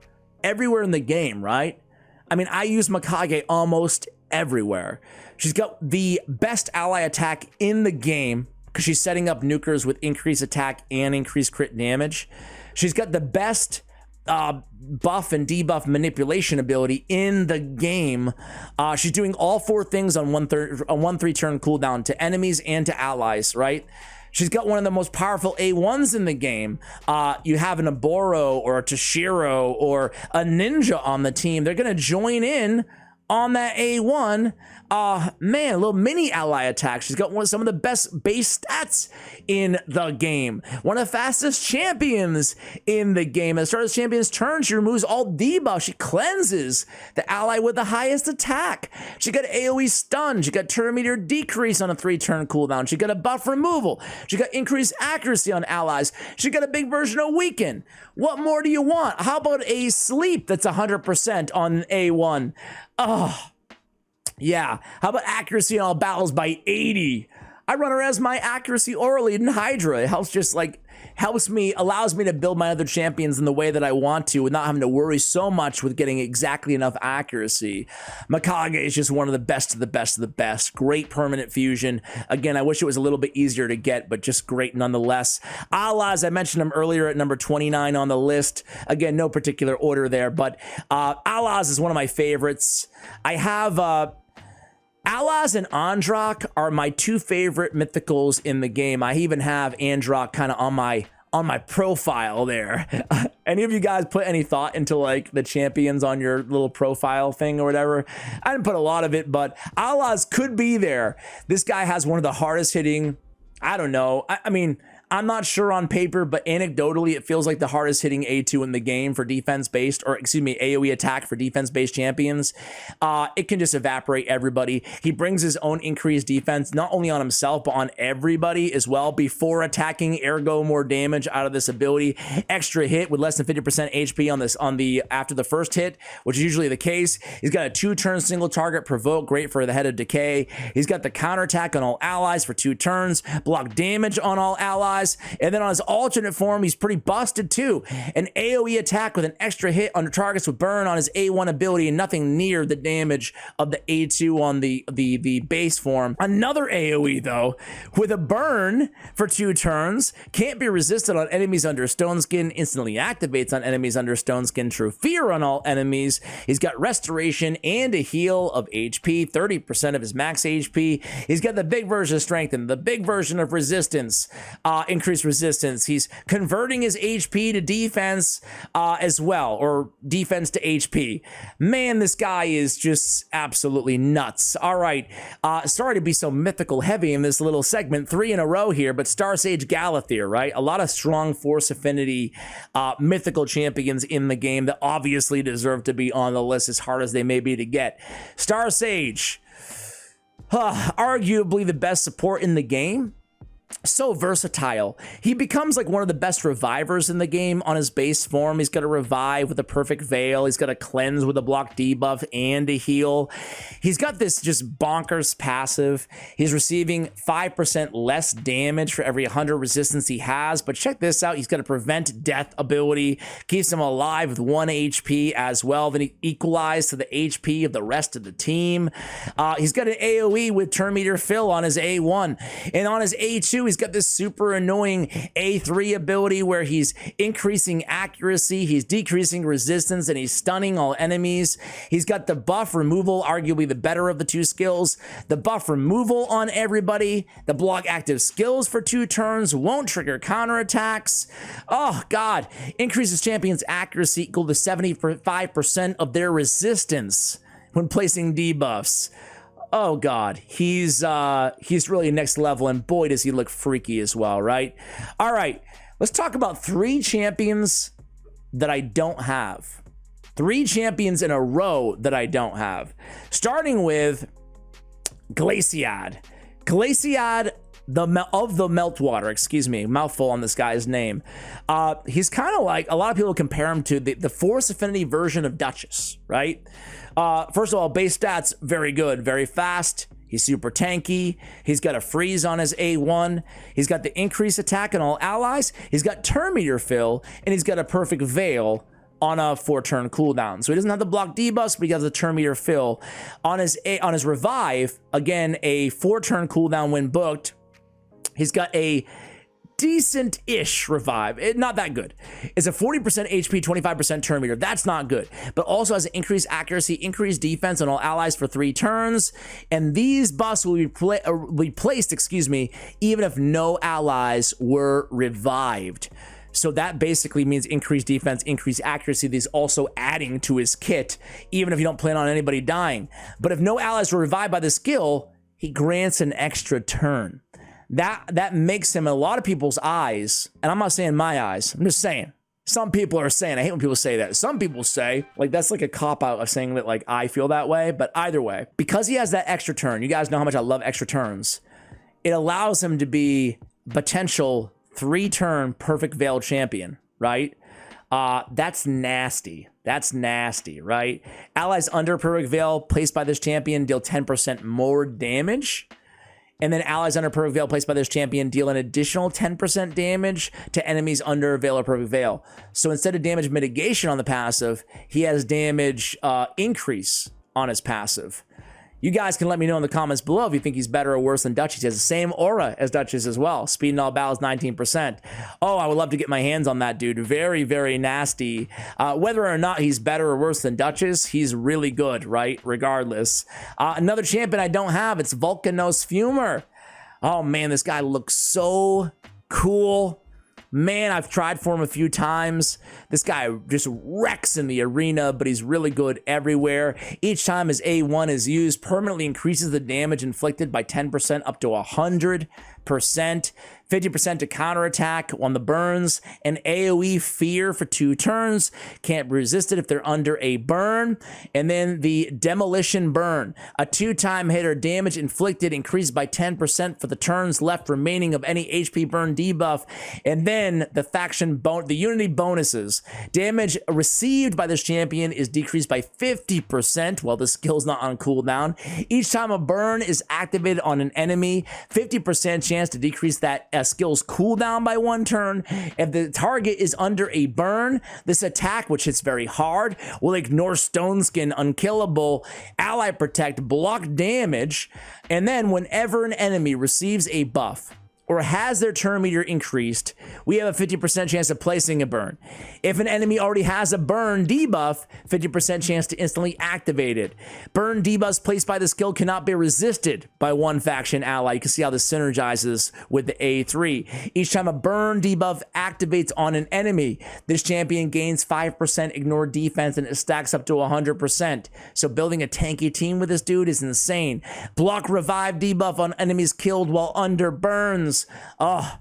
everywhere in the game, right? I mean, I use Mikage almost everywhere. She's got the best ally attack in the game because she's setting up nukers with increased attack and increased crit damage. She's got the best buff and debuff manipulation ability in the game. She's doing all 4 things on 1/3 turn cooldown to enemies and to allies, right? She's got one of the most powerful A1s in the game. You have an Oboro or a Toshiro or a Ninja on the team. They're going to join in on that A1. Man, a little mini ally attack. She's got some of the best base stats in the game. One of the fastest champions in the game. At the start of the champion's turn, she removes all debuff. She cleanses the ally with the highest attack. She got AoE stun. She got turn meter decrease on a 3-turn cooldown. She got a buff removal. She got increased accuracy on allies. She got a big version of weaken. What more do you want? How about a sleep that's 100% on A1? Oh, yeah. How about accuracy on all battles by 80? I run her as my accuracy orally in Hydra. It allows me to build my other champions in the way that I want to without having to worry so much with getting exactly enough accuracy. Mikage is just one of the best of the best of the best. Great permanent fusion. Again, I wish it was a little bit easier to get, but just great nonetheless. Allas, I mentioned him earlier at number 29 on the list. Again, no particular order there, but Allas is one of my favorites. I have Allas and Androck are my 2 favorite mythicals in the game. I even have Androck kind of on my profile there. Any of you guys put any thought into like the champions on your little profile thing or whatever? I didn't put a lot of it, but Allas could be there. This guy has one of the hardest hitting, I don't know. I mean, I'm not sure on paper, but anecdotally, it feels like the hardest hitting A2 in the game for defense-based, or excuse me, AoE attack for defense-based champions. It can just evaporate everybody. He brings his own increased defense, not only on himself, but on everybody as well before attacking, ergo more damage out of this ability. Extra hit with less than 50% HP after the first hit, which is usually the case. He's got a 2-turn single target provoke, great for the Head of Decay. He's got the counterattack on all allies for 2 turns, block damage on all allies. And then on his alternate form, he's pretty busted too. An AoE attack with an extra hit on targets with burn on his A1 ability and nothing near the damage of the A2 on the base form. Another AoE though, with a burn for 2 turns, can't be resisted on enemies under Stone Skin, instantly activates on enemies under Stone Skin, true fear on all enemies. He's got restoration and a heal of HP, 30% of his max HP. He's got the big version of strengthen, the big version of resistance, increased resistance. He's converting his HP to defense as well, or defense to HP. Man, this guy is just absolutely nuts. All right, sorry to be so mythical heavy in this little segment, 3 in a row here, but starsage Galathir, right? A lot of strong force affinity mythical champions in the game that obviously deserve to be on the list, as hard as they may be to get. Starsage, arguably the best support in the game. So versatile. He becomes like one of the best revivers in the game on his base form. He's got a revive with a perfect veil. He's got a cleanse with a block debuff and a heal. He's got this just bonkers passive. He's receiving 5% less damage for every 100 resistance he has. But check this out. He's got a prevent death ability. Keeps him alive with 1 HP as well. Then he equalizes to the HP of the rest of the team. He's got an AoE with turn meter fill on his A1. And on his A2, he's got this super annoying A3 ability where he's increasing accuracy, he's decreasing resistance, and he's stunning all enemies. He's got the buff removal, arguably the better of the 2 skills. The buff removal on everybody, the block active skills for 2 turns, won't trigger counterattacks. Oh God, increases champions' accuracy equal to 75% of their resistance when placing debuffs. Oh God, he's really next level, and boy does he look freaky as well, right? All right, let's talk about 3 champions that I don't have. 3 champions in a row that I don't have. Starting with Glaciad. Glaciad the Meltwater, excuse me, mouthful on this guy's name. He's kind of like, a lot of people compare him to the Force Affinity version of Duchess, right? First of all, base stats, very good, very fast. He's super tanky. He's got a freeze on his A1. He's got the increased attack on all allies. He's got turn meter fill, and he's got a perfect veil on a 4-turn cooldown. So he doesn't have the block debuffs, but he has the turn meter fill. On his revive, again, a 4-turn cooldown when booked. He's got a decent-ish revive. Not that good. It's a 40% HP, 25% turn meter. That's not good. But also has an increased accuracy, increased defense on all allies for 3 turns. And these buffs will be replaced, excuse me, even if no allies were revived. So that basically means increased defense, increased accuracy. These also adding to his kit, even if you don't plan on anybody dying. But if no allies were revived by the skill, he grants an extra turn. That makes him, in a lot of people's eyes, and I'm not saying my eyes, I'm just saying, some people are saying, I hate when people say that. Some people say, like, that's like a cop-out of saying that, like, I feel that way. But either way, because he has that extra turn, you guys know how much I love extra turns, it allows him to be potential 3-turn perfect veil champion, right? That's nasty. That's nasty, right? Allies under perfect veil placed by this champion deal 10% more damage. And then allies under perfect veil placed by this champion deal an additional 10% damage to enemies under veil or perfect veil. So instead of damage mitigation on the passive, he has damage increase on his passive. You guys can let me know in the comments below if you think he's better or worse than Duchess. He has the same aura as Duchess as well. Speed in all battles, 19%. Oh, I would love to get my hands on that dude. Very, very nasty. Whether or not he's better or worse than Duchess, he's really good, right? Regardless. Another champion I don't have, it's vulcanos Fumer. Oh man, this guy looks so cool. Man, I've tried for him a few times. This guy just wrecks in the arena, but he's really good everywhere. Each time his A1 is used, permanently increases the damage inflicted by 10% up to 100%. 50% to counterattack on the burns, and AoE fear for 2 turns. Can't be resisted if they're under a burn. And then the demolition burn, a 2-time hit or damage inflicted increased by 10% for the turns left remaining of any HP burn debuff. And then the the unity bonuses. Damage received by this champion is decreased by 50% while the skill's not on cooldown. Each time a burn is activated on an enemy, 50% chance to decrease that skill's cooldown by 1 turn. If the target is under a burn, this attack, which hits very hard, will ignore Stone Skin, Unkillable, Ally Protect, block damage, and then whenever an enemy receives a buff or has their turn meter increased, we have a 50% chance of placing a burn. If an enemy already has a burn debuff, 50% chance to instantly activate it. Burn debuffs placed by the skill cannot be resisted by one faction ally. You can see how this synergizes with the A3. Each time a burn debuff activates on an enemy, this champion gains 5% ignore defense and it stacks up to 100%. So building a tanky team with this dude is insane. Block revive debuff on enemies killed while under burns. Oh,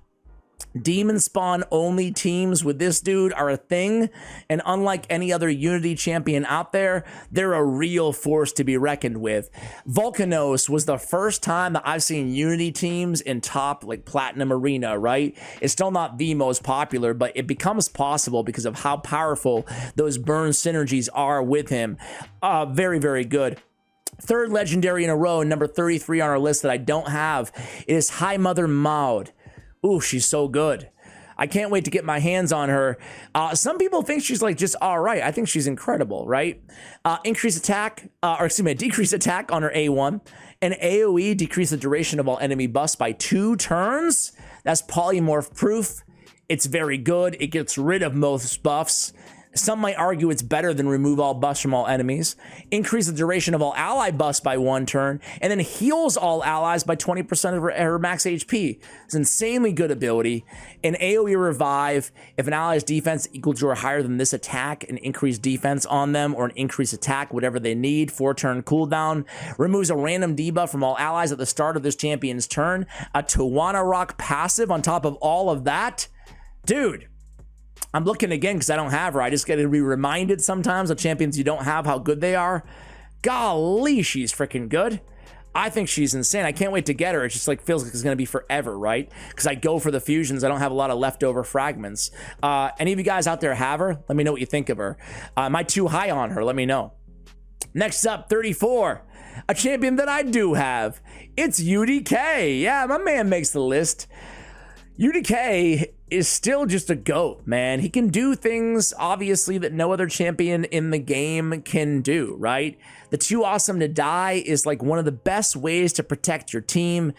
demon spawn only teams with this dude are a thing, and unlike any other Unity champion out there, they're a real force to be reckoned with. Vulcanos was the first time that I've seen Unity teams in top like Platinum Arena, right? It's still not the most popular, but it becomes possible because of how powerful those burn synergies are with him. Very, very good. Third legendary in a row, number 33 on our list that I don't have, is High Mother Maud. Ooh, she's so good. I can't wait to get my hands on her. Some people think she's like just all right. I think she's incredible, right? Decrease attack on her A1. And AoE, decrease the duration of all enemy buffs by 2 turns. That's polymorph proof. It's very good. It gets rid of most buffs. Some might argue it's better than remove all buffs from all enemies, increase the duration of all ally buffs by 1 turn, and then heals all allies by 20% of her max HP. It's an insanely good ability. An AoE revive, if an ally's defense equal to or higher than this attack, an increased defense on them or an increased attack, whatever they need, 4-turn cooldown, removes a random debuff from all allies at the start of this champion's turn, a Tawana Rock passive on top of all of that. Dude, I'm looking again because I don't have her. I just get to be reminded sometimes of champions you don't have how good they are. Golly, she's freaking good. I think she's insane. I can't wait to get her. It just like feels like it's going to be forever, right? Because I go for the fusions. I don't have a lot of leftover fragments. Any of you guys out there have her? Let me know what you think of her. Am I too high on her? Let me know. Next up, 34. A champion that I do have. It's UDK. Yeah, my man makes the list. UDK is still just a GOAT, man. He can do things, obviously, that no other champion in the game can do, right? The too awesome to die is like one of the best ways to protect your team.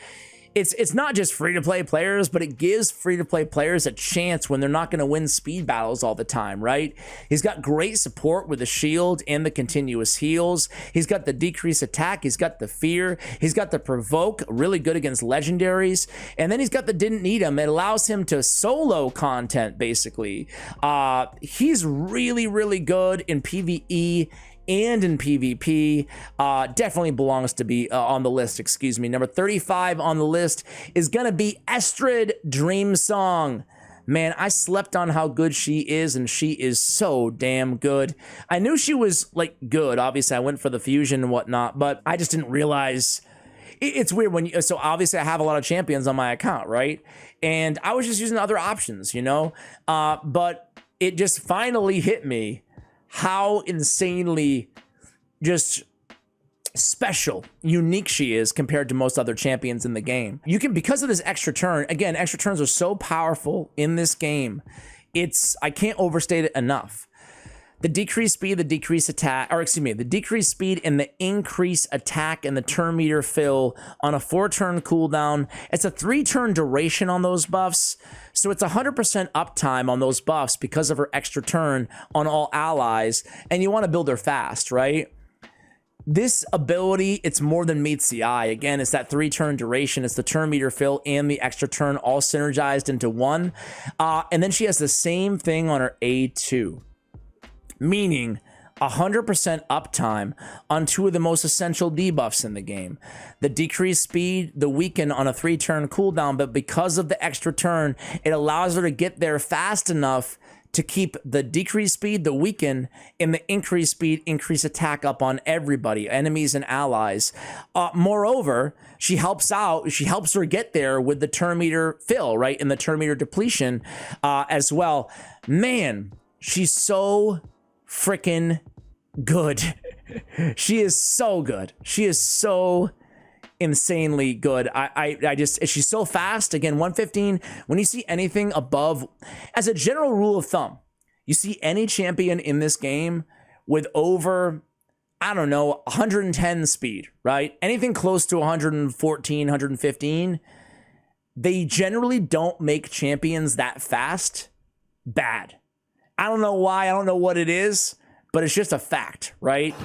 It's not just free-to-play players, but it gives free-to-play players a chance when they're not going to win speed battles all the time, right? He's got great support with the shield and the continuous heals. He's got the decrease attack. He's got the fear. He's got the provoke, really good against legendaries. And then he's got the didn't need him. It allows him to solo content, basically. He's really, really good in PvE and in PvP. Definitely belongs to be on the list, excuse me. Number 35 on the list is gonna be ESTD Dream Song. Man, I slept on how good she is, and she is so damn good. I knew she was like good. Obviously, I went for the fusion and whatnot, but I just didn't realize. It's weird when you, so obviously I have a lot of champions on my account, right? And I was just using other options, you know? But it just finally hit me how insanely just special, unique she is compared to most other champions in the game. You can, because of this extra turn, again, extra turns are so powerful in this game. I can't overstate it enough. The decreased speed, the decreased attack, or excuse me, the decreased speed and the increased attack and the turn meter fill on a 4-turn cooldown. It's a 3-turn duration on those buffs. So it's 100% uptime on those buffs because of her extra turn on all allies. And you want to build her fast, right? This ability, it's more than meets the eye. Again, it's that 3-turn duration. It's the turn meter fill and the extra turn all synergized into one. And then she has the same thing on her A2. Meaning 100% uptime on 2 of the most essential debuffs in the game. The decreased speed, the weaken on a 3-turn cooldown, but because of the extra turn, it allows her to get there fast enough to keep the decreased speed, the weaken, and the increased speed, increased attack up on everybody, enemies and allies. Moreover, she helps her get there with the turn meter fill, right? And the turn meter depletion as well. Man, she's so freaking good. She is so good. She is so insanely good. I just, she's so fast. Again, 115. When you see anything above, as a general rule of thumb, you see any champion in this game with over, I don't know, 110 speed, right? Anything close to 114, 115, they generally don't make champions that fast bad. I don't know why, I don't know what it is, but it's just a fact, right?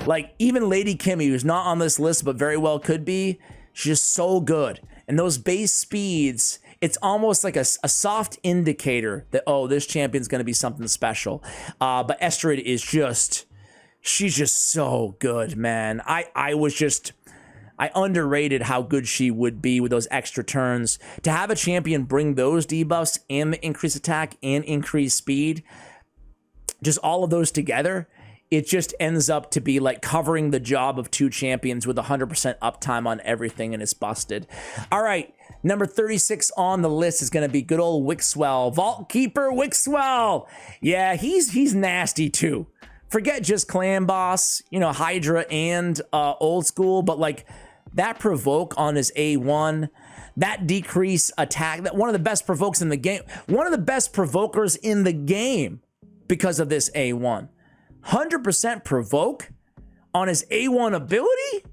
Like, even Lady Kimmy, who's not on this list, but very well could be, she's just so good. And those base speeds, it's almost like a soft indicator that, oh, this champion's going to be something special. But ESTD is just, she's just so good, man. I underrated how good she would be with those extra turns. To have a champion bring those debuffs and the increased attack and increased speed, just all of those together, it just ends up to be like covering the job of 2 champions with 100% uptime on everything, and it's busted. All right, number 36 on the list is going to be good old Wixell. Vault Keeper Wixell. Yeah, he's nasty too. Forget just clan boss, you know, Hydra and old school, but like that provoke on his A1, that decrease attack, that one of the best provokes in the game, one of the best provokers in the game because of this A1. 100% provoke on his A1 ability?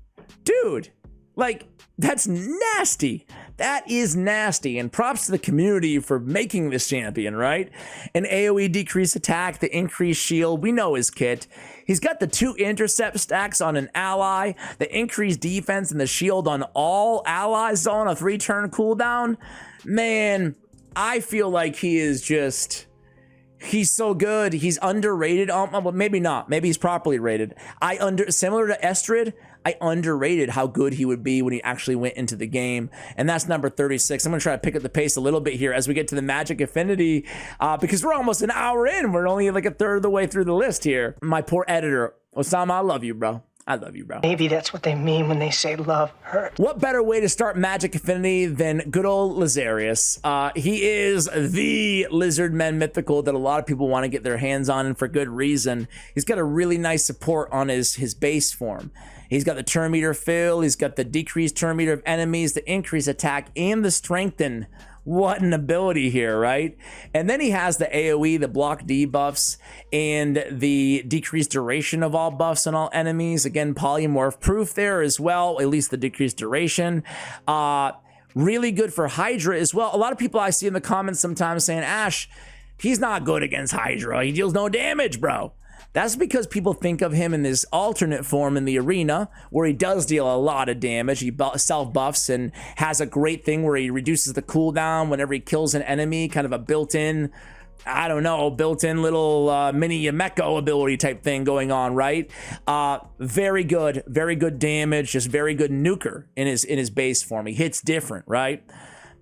Dude, like, that's nasty. That is nasty. And props to the community for making this champion, right? An AoE decrease attack, the increased shield. We know his kit. He's got the 2 intercept stacks on an ally, the increased defense and the shield on all allies on a 3-turn cooldown. Man, I feel like he is just... he's so good. He's underrated. Well, maybe not. Maybe he's properly rated. Similar to ESTD, I underrated how good he would be when he actually went into the game. And that's number 36. I'm going to try to pick up the pace a little bit here as we get to the Magic Affinity because we're almost an hour in. We're only like a third of the way through the list here. My poor editor, Osama, I love you, bro. I love you, bro. Maybe that's what they mean when they say love hurts. What better way to start Magic Affinity than good old Lazarius? He is the Lizardmen mythical that a lot of people want to get their hands on, and for good reason. He's got a really nice support on his base form. He's got the turn meter fill, he's got the decreased turn meter of enemies, the increased attack, and the strengthen. What an ability here, right? And then he has the AoE, the block debuffs, and the decreased duration of all buffs on all enemies. Again, polymorph proof there as well, at least the decreased duration. Really good for Hydra as well. A lot of people I see in the comments sometimes saying, Ash, he's not good against Hydra. He deals no damage, bro. That's because people think of him in this alternate form in the arena where he does deal a lot of damage. He self-buffs and has a great thing where he reduces the cooldown whenever he kills an enemy, kind of a built-in, I don't know, built-in little mini Yameko ability type thing going on, right? Very good damage, just very good nuker in his base form. He hits different, right?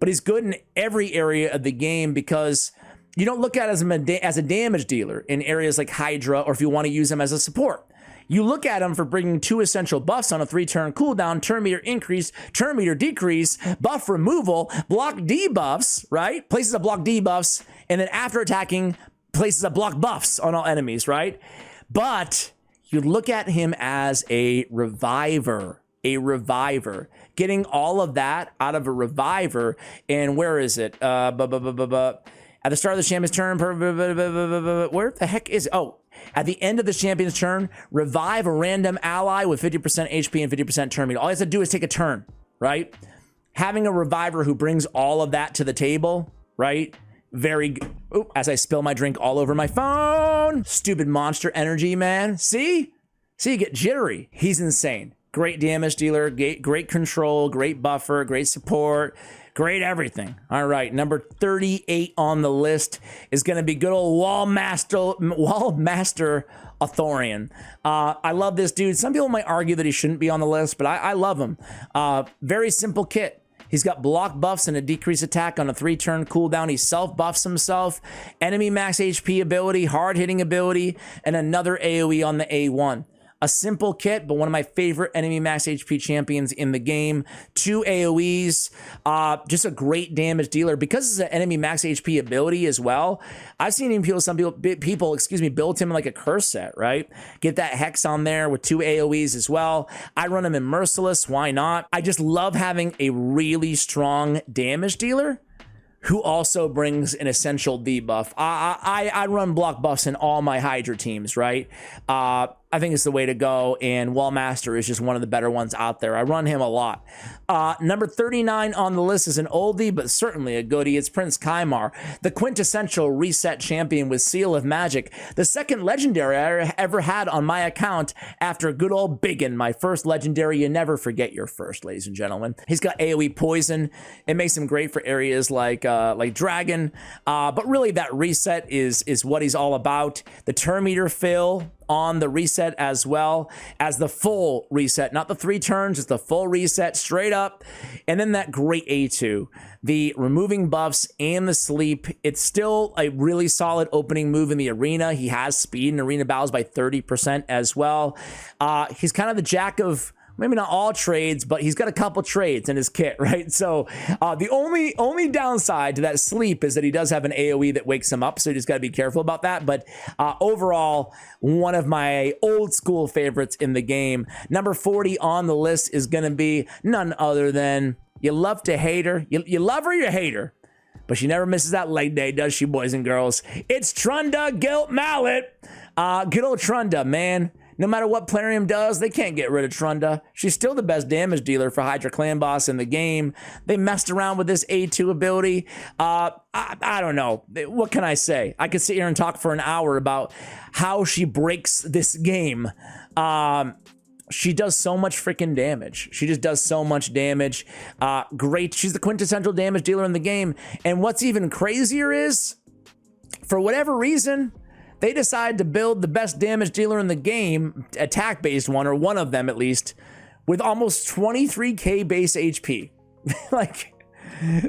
But he's good in every area of the game because you don't look at him as a damage dealer in areas like Hydra, or if you want to use him as a support. You look at him for bringing 2 essential buffs on a 3-turn cooldown, turn meter increase, turn meter decrease, buff removal, block debuffs, right? Places a block debuffs, and then after attacking, places a block buffs on all enemies, right? But you look at him as a reviver. Getting all of that out of a reviver, and where is it? At the start of the champion's turn, where the heck is it? Oh, at the end of the champion's turn, revive a random ally with 50% HP and 50% turn meter. All he has to do is take a turn, right? Having a reviver who brings all of that to the table, right? Very good. Oop, as I spill my drink all over my phone. Stupid monster energy, man. See, you get jittery. He's insane. Great damage dealer, great control, great buffer, great support. Great everything. All right, number 38 on the list is going to be good old Wallmaster Athorian. I love this dude. Some people might argue that he shouldn't be on the list, but I love him. Very simple kit. He's got block buffs and a decreased attack on a 3-turn cooldown. He self-buffs himself. Enemy max HP ability, hard-hitting ability, and another AoE on the A1. A simple kit, but one of my favorite enemy max HP champions in the game. 2 AoEs, just a great damage dealer. Because it's an enemy max HP ability as well, I've seen some people build him like a curse set, right? Get that Hex on there with 2 AoEs as well. I run him in Merciless, why not? I just love having a really strong damage dealer who also brings an essential debuff. I run block buffs in all my Hydra teams, right? I think it's the way to go, and Wallmaster is just one of the better ones out there. I run him a lot. Number 39 on the list is an oldie, but certainly a goodie. It's Prince Kimar, the quintessential reset champion with Seal of Magic, the second legendary I ever had on my account after good old Biggin, my first legendary. You never forget your first, ladies and gentlemen. He's got AoE poison. It makes him great for areas like Dragon, but really that reset is what he's all about. The turn meter fill on the reset as well as the full reset, not the 3 turns, it's the full reset straight up. And then that great A2, the removing buffs and the sleep. It's still a really solid opening move in the arena. He has speed in arena battles by 30% as well. He's kind of the jack of maybe not all trades, but he's got a couple trades in his kit, right? So the only downside to that sleep is that he does have an AoE that wakes him up, so you just got to be careful about that. But overall, one of my old school favorites in the game. Number 40 on the list is going to be none other than, you love to hate her. You love her, you hate her. But she never misses that leg day, does she, boys and girls? It's Trunda Gilt Mallet. Good old Trunda, man. No matter what Plarium does, they can't get rid of Trunda. She's still the best damage dealer for Hydra Clan Boss in the game. They messed around with this A2 ability. I don't know. What can I say? I could sit here and talk for an hour about how she breaks this game. She does so much freaking damage. She just does so much damage. Great. She's the quintessential damage dealer in the game. And what's even crazier is, for whatever reason, they decide to build the best damage dealer in the game, attack-based one, or one of them at least, with almost 23k base HP. Like,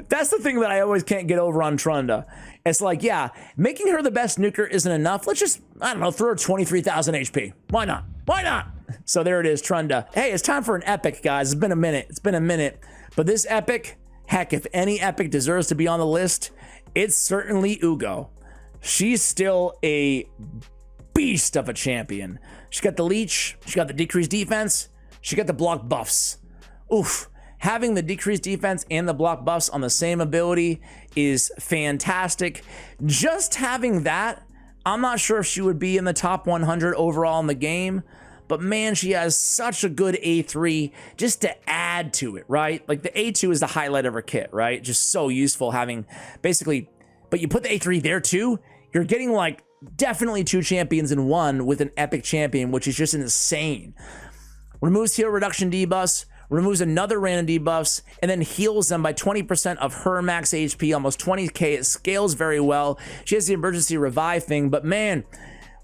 that's the thing that I always can't get over on Trunda. It's like, yeah, making her the best nuker isn't enough. Let's just, I don't know, throw her 23,000 HP. Why not? Why not? So there it is, Trunda. Hey, it's time for an epic, guys. It's been a minute. But this epic, heck, if any epic deserves to be on the list, it's certainly Ugo. She's still a beast of a champion. She got the leech, she got the decreased defense, she got the block buffs. Oof. Having the decreased defense and the block buffs on the same ability is fantastic. Just having that, I'm not sure if she would be in the top 100 overall in the game, but man, she has such a good A3 just to add to it, right? Like the A2 is the highlight of her kit, right? Just so useful having basically, but you put the A3 there too, you're getting like definitely 2 champions in one with an epic champion, which is just insane. Removes heal reduction debuffs, removes another random debuffs, and then heals them by 20% of her max HP, almost 20k. It scales very well. She has the emergency revive thing, but man,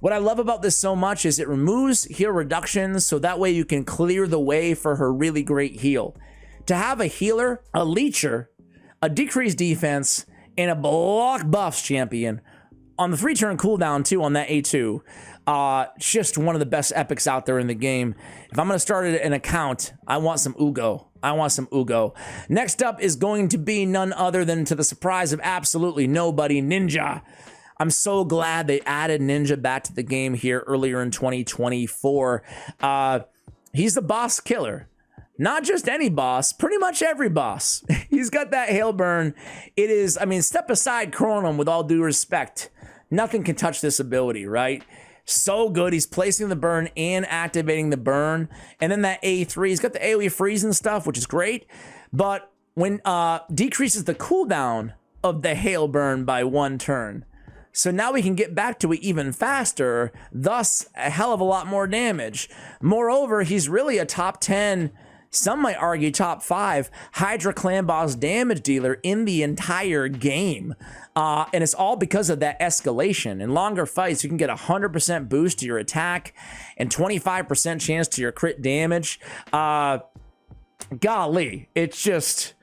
what I love about this so much is it removes heal reductions, so that way you can clear the way for her really great heal. To have a healer, a leecher, a decreased defense, and a block buffs champion on the 3-turn cooldown too on that A2, just one of the best epics out there in the game. If I'm gonna start an account, I want some Ugo. Next up is going to be none other than, to the surprise of absolutely nobody, Ninja. I'm so glad they added Ninja back to the game here earlier in 2024. He's the boss killer. Not just any boss, pretty much every boss. He's got that hail burn. It is, I mean, step aside Chronom with all due respect. Nothing can touch this ability, right? So good. He's placing the burn and activating the burn. And then that A3, he's got the AoE freeze and stuff, which is great. But when decreases the cooldown of the hail burn by 1 turn. So now we can get back to it even faster, thus a hell of a lot more damage. Moreover, he's really a top 10, some might argue top 5 Hydra clan boss damage dealer in the entire game. And it's all because of that escalation. In longer fights, you can get 100% boost to your attack and 25% chance to your crit damage. Golly, it's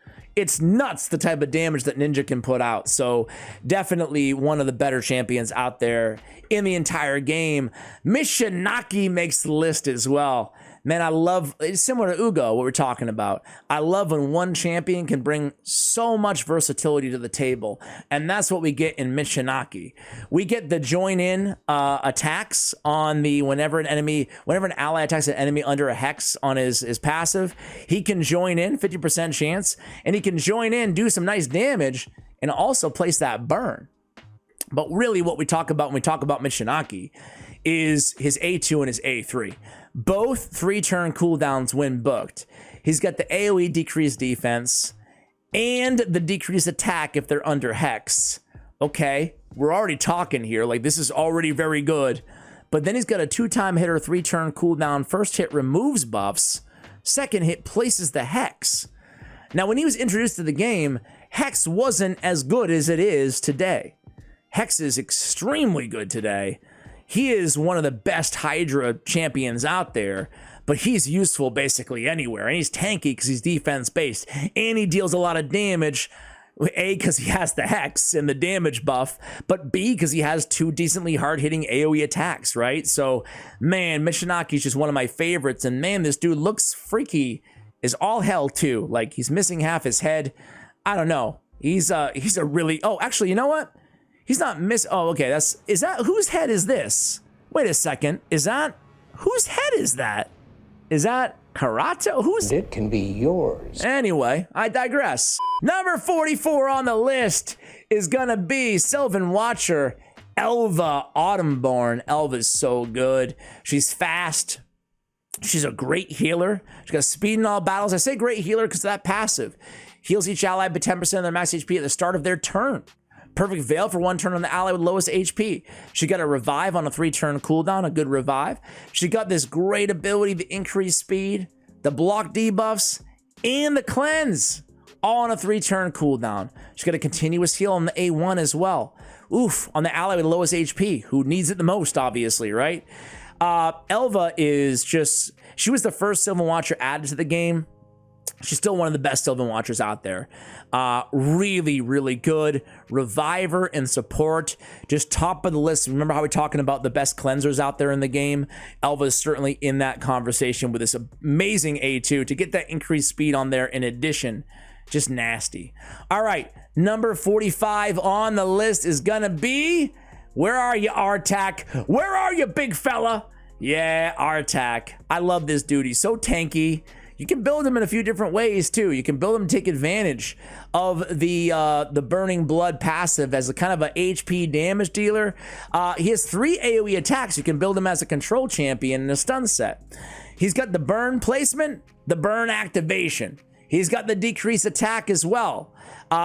nuts the type of damage that Ninja can put out. So definitely one of the better champions out there in the entire game. Mishinaki makes the list as well. Man, I love, it's similar to Ugo, what we're talking about. I love when one champion can bring so much versatility to the table. And that's what we get in Mishinaki. We get the join in attacks on the, whenever an ally attacks an enemy under a hex on his passive, he can join in, 50% chance, and he can join in, do some nice damage, and also place that burn. But really what we talk about when we talk about Mishinaki is his A2 and his A3. Both 3-turn cooldowns when booked. He's got the AoE decreased defense and the decreased attack if they're under hex. Okay, we're already talking here. Like, this is already very good. But then he's got a 2-time hitter, 3-turn cooldown. First hit removes buffs. Second hit places the hex. Now, when he was introduced to the game, hex wasn't as good as it is today. Hex is extremely good today. He is one of the best Hydra champions out there, but he's useful basically anywhere. And he's tanky because he's defense-based. And he deals a lot of damage, A, because he has the Hex and the damage buff, but B, because he has 2 decently hard-hitting AoE attacks, right? So, man, Mishinaki's just one of my favorites. And, man, this dude looks freaky as all hell, too. Like, he's missing half his head. I don't know. He's a really... Oh, actually, you know what? He's not oh, okay, is that, whose head is this? Wait a second, whose head is that? Is that Karato? It can be yours. Anyway, I digress. Number 44 on the list is gonna be Sylvan Watcher, Elva Autumnborn. Elva's so good. She's fast. She's a great healer. She's got speed in all battles. I say great healer because of that passive. Heals each ally by 10% of their max HP at the start of their turn. Perfect veil for 1 turn on the ally with lowest HP. She got a revive on a 3-turn cooldown, a good revive. She got this great ability, the increased speed, the block debuffs, and the cleanse, all on a 3-turn cooldown. She's got a continuous heal on the A1 as well. Oof, on the ally with the lowest HP, who needs it the most, obviously, right? Elva is just, she was the first Sylvan Watcher added to the game. She's still one of the best Sylvan Watchers out there. Really, really good. Reviver and support, just top of the list. Remember how we're talking about the best cleansers out there in the game? Elva's certainly in that conversation with this amazing A2 to get that increased speed on there in addition. Just nasty. All right, number 45 on the list is gonna be, where are you, Artak? Where are you, big fella? Yeah, Artak. I love this dude. He's so tanky. You can build him in a few different ways too. You can build him to take advantage of the Burning Blood passive as a kind of a HP damage dealer. He has 3 AoE attacks. You can build him as a control champion in a stun set. He's got the burn placement, the burn activation. He's got the decrease attack as well.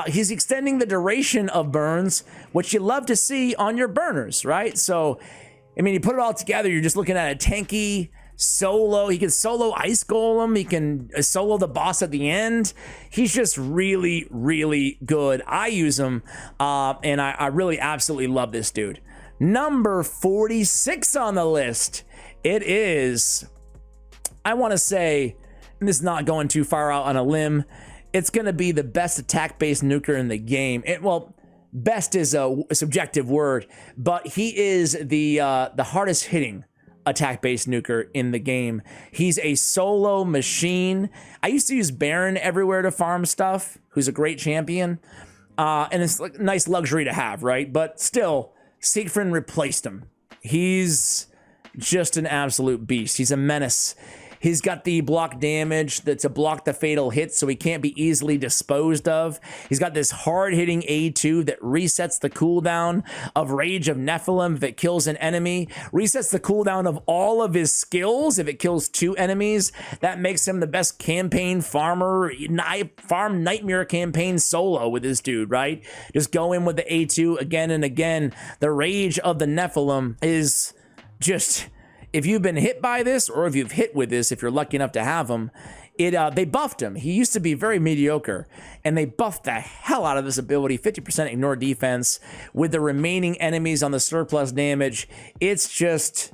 He's extending the duration of burns, which you love to see on your burners, right? So, I mean, you put it all together, you're just looking at a tanky solo. He can solo Ice Golem. He can solo the boss at the end. He's just really, really good. I use him, and I really absolutely love this dude. Number 46 on the list. It is, I want to say, and this is not going too far out on a limb, it's going to be the best attack-based nuker in the game. Well, best is a subjective word, but he is the hardest hitting attack-based nuker in the game. He's a solo machine. I used to use Baron everywhere to farm stuff, who's a great champion, and it's like a nice luxury to have, right? But still, Siegfried replaced him. He's just an absolute beast. He's a menace. He's got the block damage that's a block the fatal hit, so he can't be easily disposed of. He's got this hard-hitting A2 that resets the cooldown of Rage of Nephilim if it kills an enemy, resets the cooldown of all of his skills if it kills 2 enemies. That makes him the best campaign farmer, farm Nightmare campaign solo with this dude, right? Just go in with the A2 again and again. The Rage of the Nephilim is just... If you've been hit by this, or if you've hit with this, if you're lucky enough to have him, they buffed him. He used to be very mediocre, and they buffed the hell out of this ability. 50% ignore defense with the remaining enemies on the surplus damage. It's just,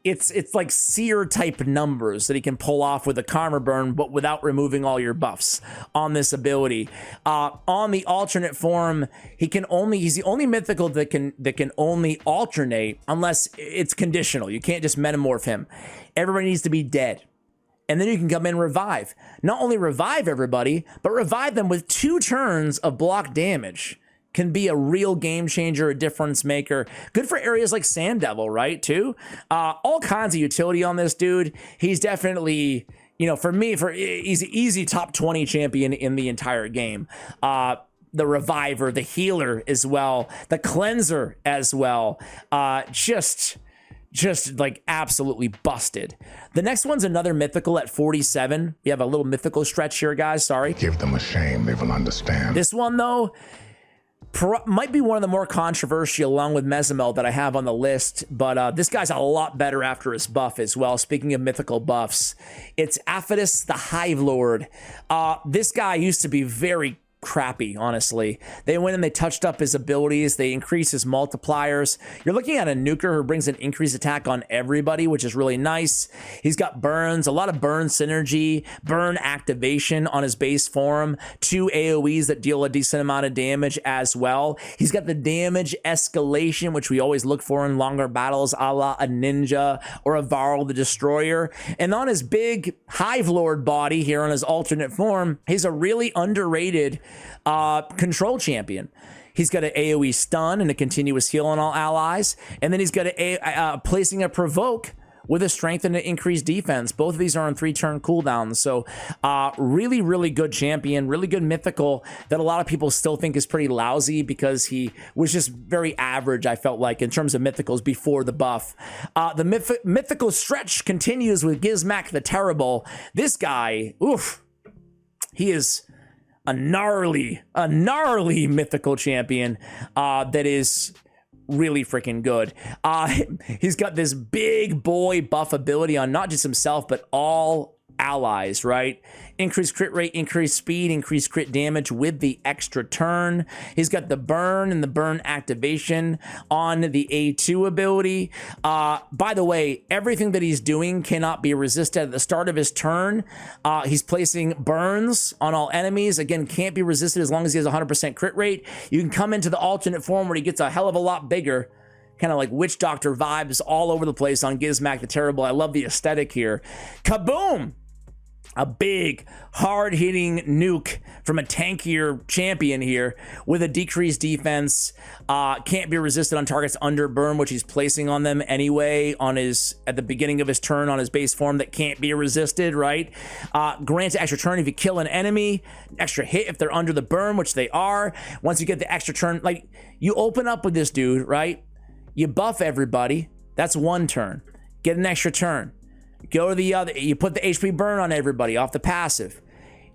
it's like seer type numbers that he can pull off with a karma burn, but without removing all your buffs on this ability. On the alternate form, he's the only mythical that can only alternate unless it's conditional. You can't just metamorph him. Everybody needs to be dead. And then you can come in and revive. Not only revive everybody, but revive them with 2 turns of block damage. Can be a real game changer, a difference maker. Good for areas like Sand Devil, right, too? All kinds of utility on this dude. He's definitely, you know, for me, he's an easy top 20 champion in the entire game. The Reviver, the Healer as well, the Cleanser as well. Just like absolutely busted. The next one's another mythical at 47. We have a little mythical stretch here, guys. Sorry. Give them a shame, they will understand. This one, though, might be one of the more controversial along with Mezimel that I have on the list, but this guy's a lot better after his buff as well. Speaking of mythical buffs, it's Aphidus the Hive Lord. This guy used to be very crappy, honestly. They went and they touched up his abilities. They increased his multipliers. You're looking at a nuker who brings an increased attack on everybody, which is really nice. He's got burns, a lot of burn synergy, burn activation on his base form, 2 AoEs that deal a decent amount of damage as well. He's got the damage escalation, which we always look for in longer battles, a la a ninja or a Varl the Destroyer. And on his big Hive Lord body here on his alternate form, he's a really underrated control champion. He's got an AoE stun and a continuous heal on all allies, and then he's got placing a provoke with a strength and an increased defense. Both of these are on 3-turn cooldowns, so really, really good champion, really good mythical that a lot of people still think is pretty lousy because he was just very average, I felt like, in terms of mythicals before the buff. The mythical stretch continues with Gizmak the Terrible. This guy, oof, he is a gnarly mythical champion that is really freaking good. He's got this big boy buff ability on not just himself, but all allies, right? Increased crit rate, increased speed, increased crit damage with the extra turn. He's got the burn and the burn activation on the A2 ability. By the way, everything that he's doing cannot be resisted at the start of his turn. He's placing burns on all enemies. Again, can't be resisted as long as he has 100% crit rate. You can come into the alternate form where he gets a hell of a lot bigger. Kind of like Witch Doctor vibes all over the place on Gizmak the Terrible. I love the aesthetic here. Kaboom! A big, hard-hitting nuke from a tankier champion here with a decreased defense. Can't be resisted on targets under burn, which he's placing on them anyway at the beginning of his turn on his base form that can't be resisted, right? Grants extra turn if you kill an enemy. Extra hit if they're under the burn, which they are. Once you get the extra turn, like, you open up with this dude, right? You buff everybody. That's one turn. Get an extra turn. Go to the other. You put the HP burn on everybody off the passive.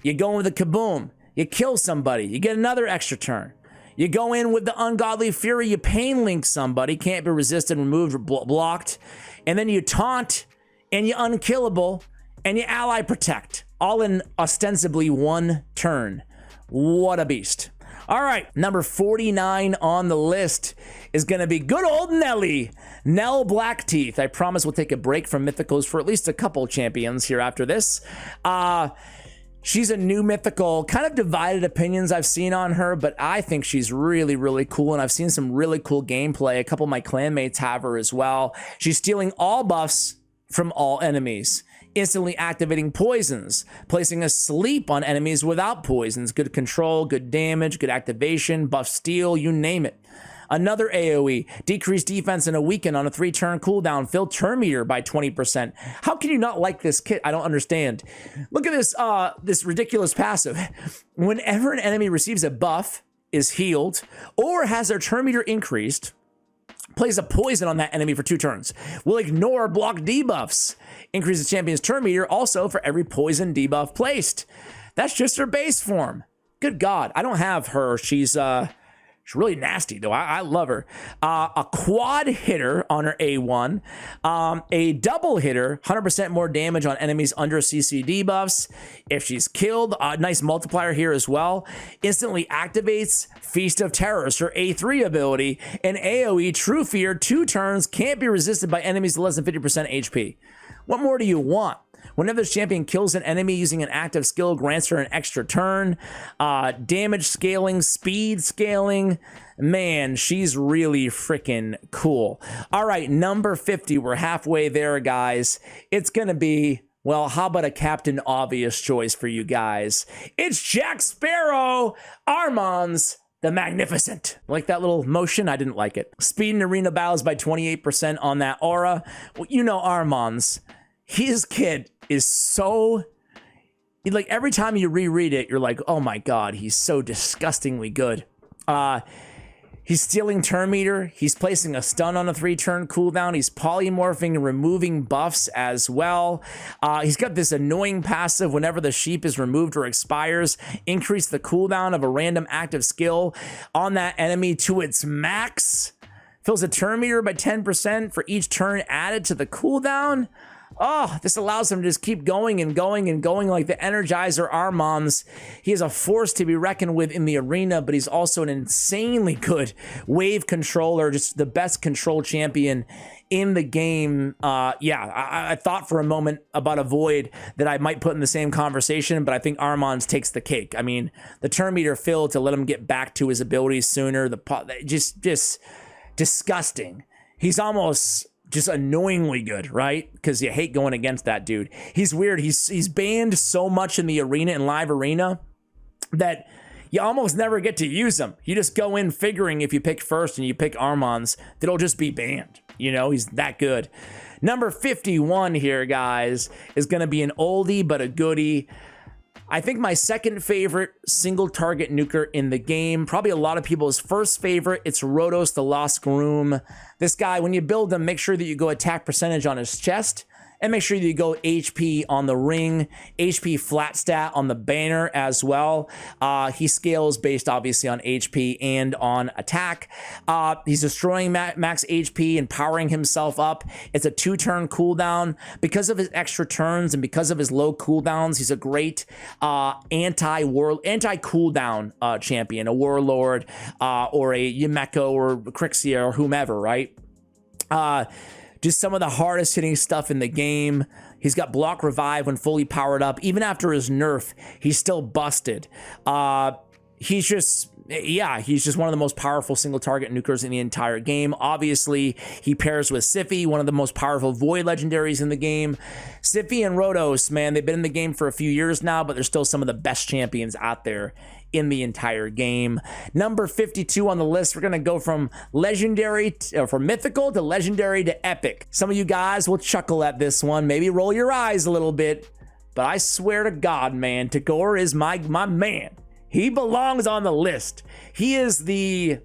You go in with the kaboom. You kill somebody. You get another extra turn. You go in with the ungodly fury. You pain link somebody. Can't be resisted, removed, or blocked. And then you taunt and you unkillable and you ally protect. All in ostensibly one turn. What a beast. All right, number 49 on the list is going to be good old Nelly, Nell Blackteeth. I promise we'll take a break from Mythicals for at least a couple champions here after this. She's a new Mythical, kind of divided opinions I've seen on her, but I think she's really, really cool, and I've seen some really cool gameplay. A couple of my clanmates have her as well. She's stealing all buffs from all enemies. Instantly activating poisons, placing a sleep on enemies without poisons. Good control, good damage, good activation, buff steal, you name it. Another AoE, decreased defense and a weaken on a 3-turn cooldown, fill turn meter by 20%. How can you not like this kit? I don't understand. Look at this, this ridiculous passive. Whenever an enemy receives a buff, is healed, or has their turn meter increased, place a poison on that enemy for 2 turns. Will ignore block debuffs. Increase the champion's turn meter also for every poison debuff placed. That's just her base form. Good God, I don't have her. She's really nasty though. I love her. A quad hitter on her A1. A double hitter, 100% more damage on enemies under CC debuffs. If she's killed, a nice multiplier here as well. Instantly activates Feast of Terrors, her A3 ability. And AoE, True Fear, 2 turns, can't be resisted by enemies less than 50% HP. What more do you want? Whenever this champion kills an enemy using an active skill, grants her an extra turn. Damage scaling, speed scaling. Man, she's really freaking cool. All right, number 50. We're halfway there, guys. It's going to be, well, how about a Captain Obvious choice for you guys? It's Jack Sparrow, Armand's the Magnificent. Like that little motion? I didn't like it. Speed in arena battles by 28% on that aura. Well, you know Armand's. His kid is so, like, every time you reread it, you're like, oh my God, he's so disgustingly good. He's stealing turn meter. He's placing a stun on a 3-turn cooldown. He's polymorphing and removing buffs as well. He's got this annoying passive whenever the sheep is removed or expires. Increase the cooldown of a random active skill on that enemy to its max. Fills a turn meter by 10% for each turn added to the cooldown. Oh, this allows him to just keep going and going and going like the Energizer Armands. He is a force to be reckoned with in the arena, but he's also an insanely good wave controller, just the best control champion in the game. I thought for a moment about a Void that I might put in the same conversation, but I think Armands takes the cake. I mean, the turn meter filled to let him get back to his abilities sooner. Just disgusting. He's almost just annoyingly good, right? Because you hate going against that dude. He's weird. He's banned so much in the arena and live arena that you almost never get to use him. You just go in figuring if you pick first and you pick Armands, that it'll just be banned. You know, he's that good. Number 51 here, guys, is going to be an oldie but a goodie. I think my second favorite single target nuker in the game, probably a lot of people's first favorite, it's Rotos the Lost Groom. This guy, when you build him, make sure that you go attack percentage on his chest And make sure you go HP on the ring, HP flat stat on the banner as well. He scales based obviously on HP and on attack. He's destroying max HP and powering himself up. It's a 2-turn cooldown. Because of his extra turns and because of his low cooldowns, he's a great anti-cooldown champion, a warlord or a Yumeko or Crixa or whomever, right? Just some of the hardest hitting stuff in the game. He's got block revive when fully powered up. Even after his nerf, he's still busted. He's just one of the most powerful single target nukers in the entire game. Obviously, he pairs with Siphi, one of the most powerful void legendaries in the game. Siphi and Rotos, man, they've been in the game for a few years now, but they're still some of the best champions out there in the entire game. Number 52 on the list, we're gonna go from from mythical to legendary to epic. Some of you guys will chuckle at this one, maybe roll your eyes a little bit, but I swear to God, man, Teodor is my man. He belongs on the list. I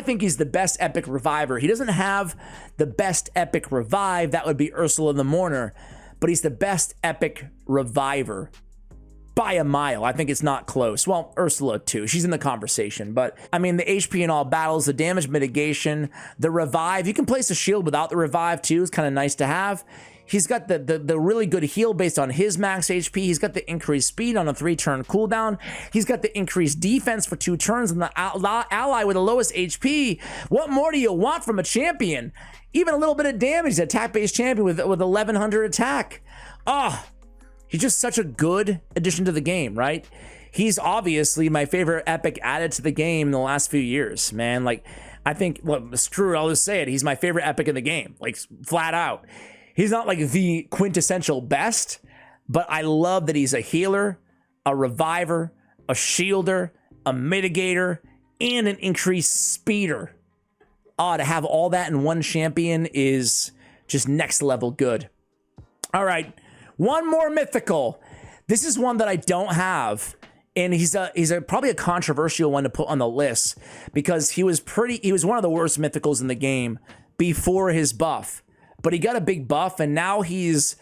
think he's the best epic reviver. He doesn't have the best epic revive, that would be Ursula the Mourner, but he's the best epic reviver by a mile. I think it's not close. Well, Ursula too, she's in the conversation, but I mean, the HP in all battles, the damage mitigation, the revive, you can place a shield without the revive too, it's kind of nice to have. He's got the really good heal based on his max HP. He's got the increased speed on a 3-turn cooldown. He's got the increased defense for 2 turns and the ally with the lowest HP. What more do you want from a champion? Even a little bit of damage, attack-based champion with 1100 attack. He's just such a good addition to the game, right? He's obviously my favorite epic added to the game in the last few years, man. Like, I think, well, screw it, I'll just say it. He's my favorite epic in the game, like flat out. He's not like the quintessential best, but I love that he's a healer, a reviver, a shielder, a mitigator, and an increased speeder. To have all that in one champion is just next level good. All right, one more mythical. This is one that I don't have, and he's probably a controversial one to put on the list because he was one of the worst mythicals in the game before his buff. But he got a big buff, and now he's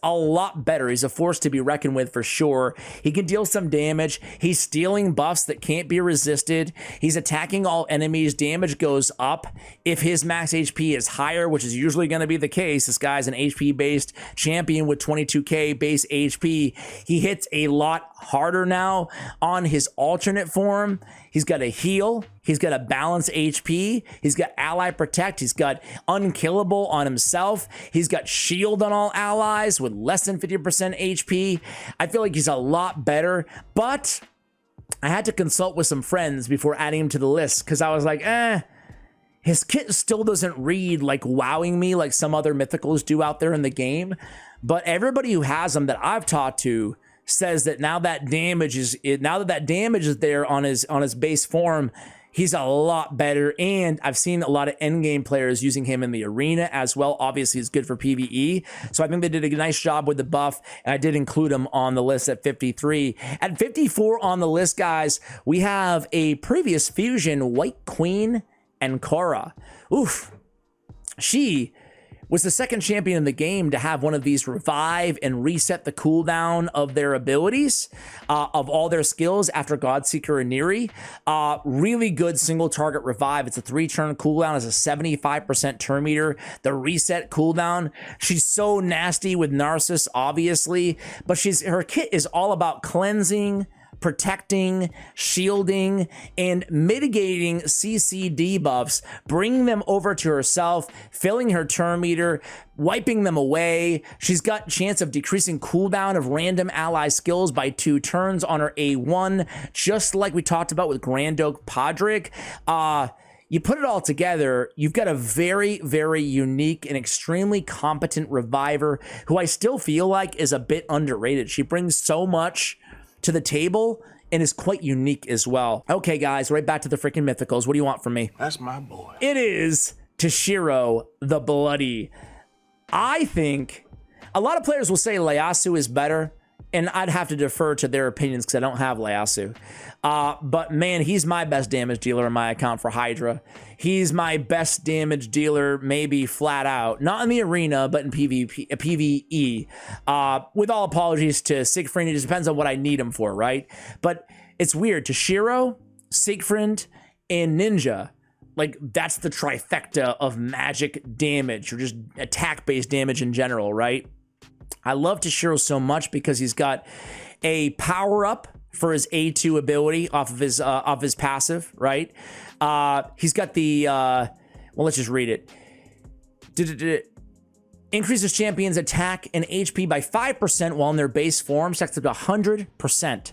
a lot better. He's a force to be reckoned with for sure. He can deal some damage. He's stealing buffs that can't be resisted. He's attacking all enemies. Damage goes up if his max HP is higher, which is usually going to be the case. This guy's an HP-based champion with 22k base HP. He hits a lot harder now on his alternate form. He's got a heal. He's got a balance HP. He's got ally protect. He's got unkillable on himself. He's got shield on all allies with less than 50% HP. I feel like he's a lot better, but I had to consult with some friends before adding him to the list because I was like, his kit still doesn't read like wowing me like some other mythicals do out there in the game. But everybody who has him that I've talked to says that now that damage is there on his base form, he's a lot better. And I've seen a lot of endgame players using him in the arena as well. Obviously, it's good for PvE. So I think they did a nice job with the buff, and I did include him on the list at 53. At 54 on the list, guys, we have a previous fusion, White Queen and Korra. Oof. She was the second champion in the game to have one of these revive and reset the cooldown of their abilities, of all their skills after Godseeker and Neri. Really good single target revive. It's a 3-turn cooldown. It's a 75% turn meter. The reset cooldown. She's so nasty with Narcissus, obviously, but her kit is all about cleansing, protecting, shielding, and mitigating CC debuffs, bringing them over to herself, filling her turn meter, wiping them away. She's got chance of decreasing cooldown of random ally skills by 2 turns on her A1, just like we talked about with Grand Oak Podrick. You put it all together, you've got a very, very unique and extremely competent reviver who I still feel like is a bit underrated. She brings so much to the table and is quite unique as well. Okay, guys, right back to the freaking mythicals. What do you want from me? That's my boy. It is Toshiro the Bloody. I think a lot of players will say Ieyasu is better, and I'd have to defer to their opinions because I don't have Ieyasu. But man, he's my best damage dealer in my account for Hydra. He's my best damage dealer, maybe flat out. Not in the arena, but in PvE. With all apologies to Siegfried, it just depends on what I need him for, right? But it's weird. Toshiro, Siegfried, and Ninja, like that's the trifecta of magic damage, or just attack-based damage in general, right? I love Toshiro so much because he's got a power-up for his A2 ability off of his passive, right? He's got the, well, let's just read it. Increases champions' attack and HP by 5% while in their base form, stacks up to 100%.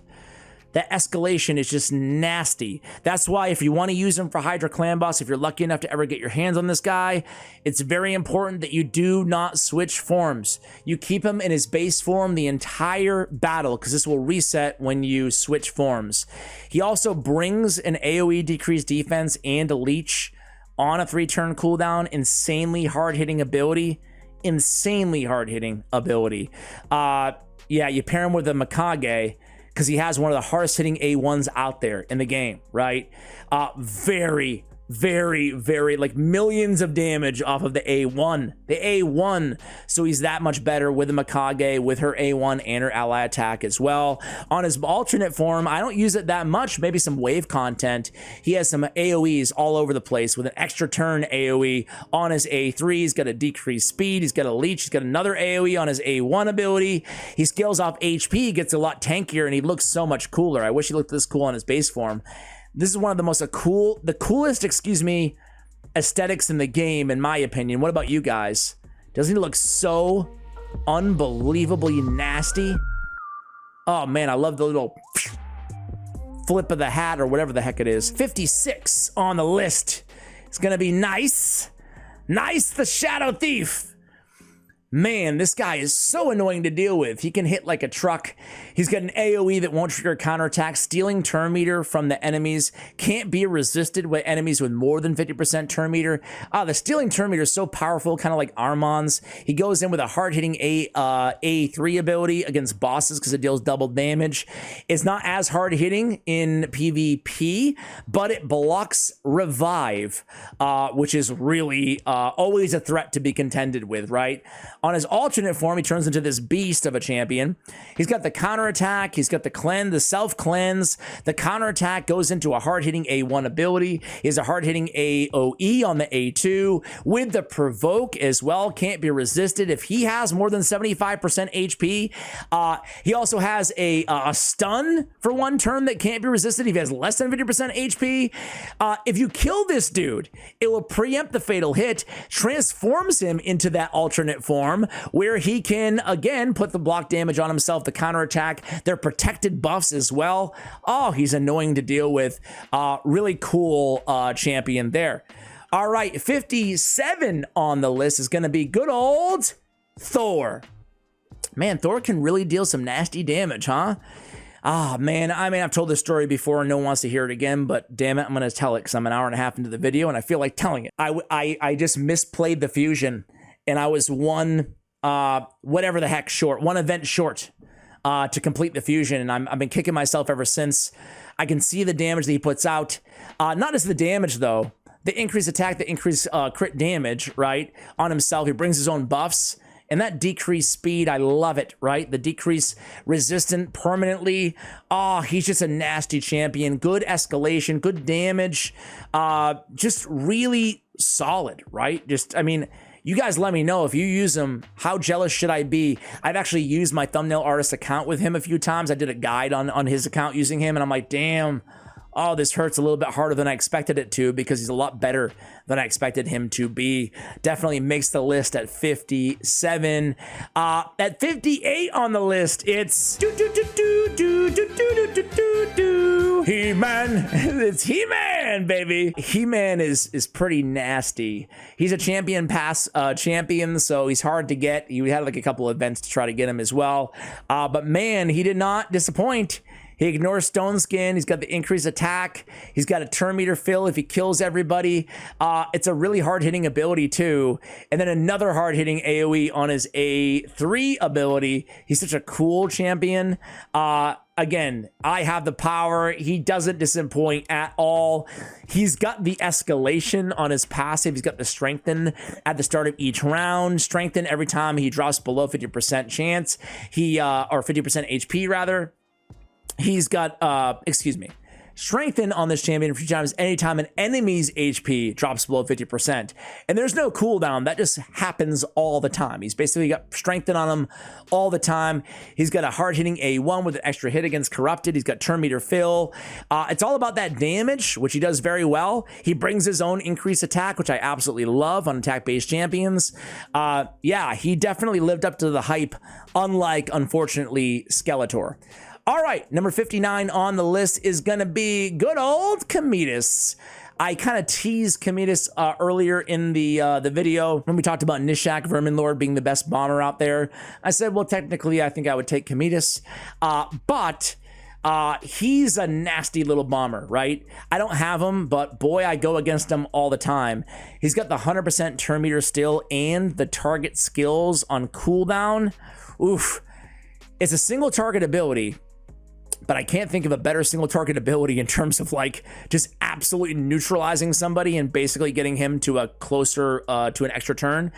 That escalation is just nasty. That's why if you want to use him for Hydra Clan Boss, if you're lucky enough to ever get your hands on this guy, it's very important that you do not switch forms. You keep him in his base form the entire battle, because this will reset when you switch forms. He also brings an AoE decreased defense and a leech on a 3-turn cooldown. Insanely hard-hitting ability. Insanely hard-hitting ability. Yeah, you pair him with a Mikage, because he has one of the hardest hitting A1s out there in the game, right? Very, like millions of damage off of the A1. The A1. So he's that much better with the Mikage, with her A1 and her ally attack as well. On his alternate form, I don't use it that much, maybe some wave content. He has some AoEs all over the place with an extra turn AoE on his A3. He's got a decreased speed. He's got a leech. He's got another AoE on his A1 ability. He scales off HP, gets a lot tankier, and he looks so much cooler. I wish he looked this cool on his base form. This is one of the most coolest, aesthetics in the game, in my opinion. What about you guys? Doesn't he look so unbelievably nasty? Oh man, I love the little flip of the hat or whatever the heck it is. 56 on the list. It's gonna be Nice. Nice, the Shadow Thief. Man, this guy is so annoying to deal with. He can hit like a truck. He's got an AoE that won't trigger counterattack, stealing turn meter from the enemies. Can't be resisted by enemies with more than 50% turn meter. The stealing turn meter is so powerful, kind of like Armon's. He goes in with a hard-hitting A3 ability against bosses because it deals double damage. It's not as hard-hitting in PvP, but it blocks revive, which is really always a threat to be contended with, right? On his alternate form, he turns into this beast of a champion. He's got the counterattack. He's got the cleanse, the self-cleanse. The counterattack goes into a hard-hitting A1 ability. He has a hard-hitting AoE on the A2 with the provoke as well. Can't be resisted if he has more than 75% HP. He also has a stun for 1 turn that can't be resisted if he has less than 50% HP. If you kill this dude, it will preempt the fatal hit, transforms him into that alternate form, where he can, again, put the block damage on himself, the counterattack, their protected buffs as well. Oh, he's annoying to deal with. Really cool champion there. All right, 57 on the list is going to be good old Thor. Man, Thor can really deal some nasty damage, huh? Man, I mean, I've told this story before and no one wants to hear it again, but damn it, I'm going to tell it because I'm an hour and a half into the video and I feel like telling it. I just misplayed the fusion. And I was one event short to complete the fusion. And I've been kicking myself ever since. I can see the damage that he puts out. Not just the damage, though. The increased attack, the increased crit damage, right, on himself. He brings his own buffs. And that decreased speed, I love it, right? The decreased resistant permanently. He's just a nasty champion. Good escalation, good damage. Just really solid, right? I mean, you guys let me know if you use him. How jealous should I be? I've actually used my thumbnail artist account with him a few times. I did a guide on his account using him, and I'm like, damn, this hurts a little bit harder than I expected it to because he's a lot better than I expected him to be. Definitely makes the list at 57. At 58 on the list, it's He-Man. It's He-Man, baby. He-Man is pretty nasty. He's a champion champion, so he's hard to get. You had like a couple events to try to get him as well. But man, he did not disappoint. He ignores Stone Skin. He's got the increased attack. He's got a turn meter fill if he kills everybody. It's a really hard-hitting ability too. And then another hard-hitting AoE on his A3 ability. He's such a cool champion. Again, I have the power. He doesn't disappoint at all. He's got the escalation on his passive. He's got the strengthen at the start of each round. Strengthen every time he drops below 50% chance. Or 50% HP rather. He's got, strengthen on this champion a few times anytime an enemy's HP drops below 50%. And there's no cooldown. That just happens all the time. He's basically got strengthen on him all the time. He's got a hard-hitting A1 with an extra hit against Corrupted. He's got turn meter fill. It's all about that damage, which he does very well. He brings his own increased attack, which I absolutely love on attack-based champions. Yeah, he definitely lived up to the hype, unlike, unfortunately, Skeletor. All right, number 59 on the list is going to be good old Cometus. I kind of teased Cometus earlier in the video when we talked about Nishak Verminlord being the best bomber out there. I said, well, technically, I think I would take Cometus, but he's a nasty little bomber, right? I don't have him, but boy, I go against him all the time. He's got the 100% turn meter still and the target skills on cooldown. Oof. It's a single target ability, but I can't think of a better single target ability in terms of like just absolutely neutralizing somebody and basically getting him to a closer to an extra turn.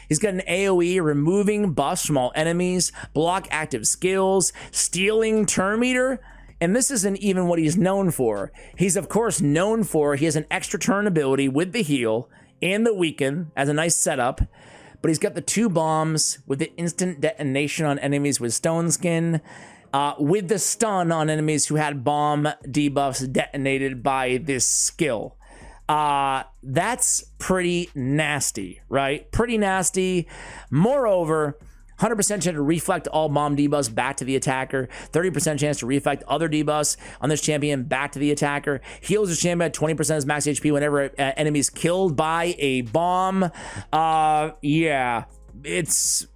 He's got an AoE, removing buffs from all enemies, block active skills, stealing turn meter. And this isn't even what he's known for. He's of course known for, he has an extra turn ability with the heal and the weaken as a nice setup. But he's got the 2 bombs with the instant detonation on enemies with Stone Skin. With the stun on enemies who had bomb debuffs detonated by this skill. That's pretty nasty, right? Pretty nasty. Moreover, 100% chance to reflect all bomb debuffs back to the attacker. 30% chance to reflect other debuffs on this champion back to the attacker. Heals his champion at 20% of his max HP whenever enemy's killed by a bomb. Yeah, it's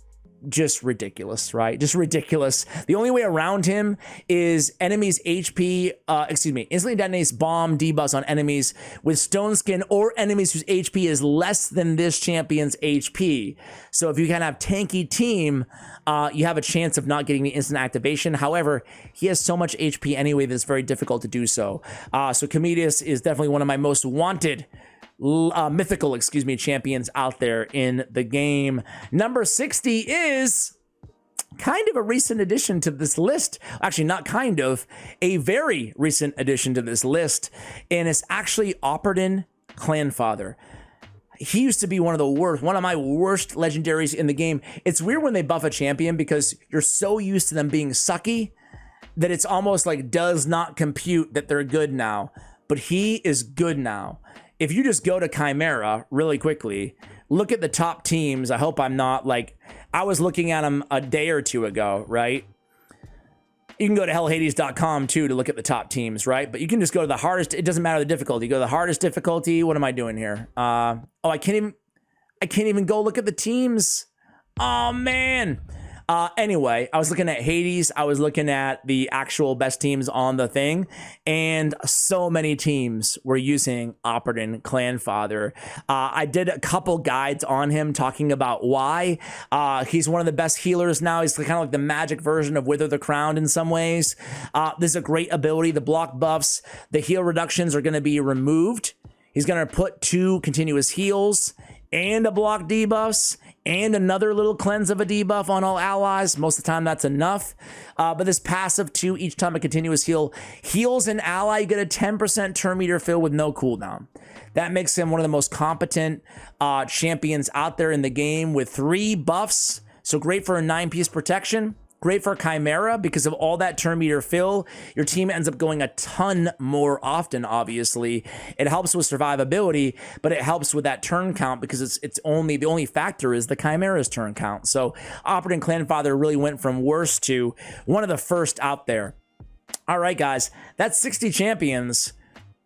just ridiculous, right? Just ridiculous. The only way around him is enemies HP, instantly detonates bomb debuffs on enemies with Stone Skin or enemies whose HP is less than this champion's HP. So if you can have tanky team, you have a chance of not getting the instant activation. However, he has so much HP anyway that it's very difficult to do so. So Cometus is definitely one of my most wanted mythical, champions out there in the game. Number 60 is kind of a recent addition to this list. Actually, not kind of, a very recent addition to this list. And it's actually Operdin Clanfather. He used to be one of my worst legendaries in the game. It's weird when they buff a champion because you're so used to them being sucky that it's almost like does not compute that they're good now. But he is good now. If you just go to Chimera really quickly, look at the top teams. I hope I'm not like, I was looking at them a day or two ago, right? You can go to hellhades.com too to look at the top teams, right? But you can just go to the hardest, it doesn't matter the difficulty. You go to the hardest difficulty. What am I doing here? I can't even go look at the teams. Oh man. Anyway, I was looking at Hades. I was looking at the actual best teams on the thing, and so many teams were using Operdin Clanfather. I did a couple guides on him talking about why. He's one of the best healers now. He's kind of like the magic version of Wither the Crowned in some ways. This is a great ability. The block buffs, the heal reductions are going to be removed. He's going to put 2 continuous heals and a block debuffs and another little cleanse of a debuff on all allies. Most of the time that's enough. But this passive 2, each time a continuous heal heals an ally, you get a 10% turn meter fill with no cooldown. That makes him one of the most competent champions out there in the game with 3 buffs. So great for a 9-piece protection. Great for Chimera because of all that turn meter fill. Your team ends up going a ton more often, obviously. It helps with survivability, but it helps with that turn count because the only factor is the Chimera's turn count. So Operdin Clanfather really went from worst to one of the first out there. All right, guys, that's 60 champions.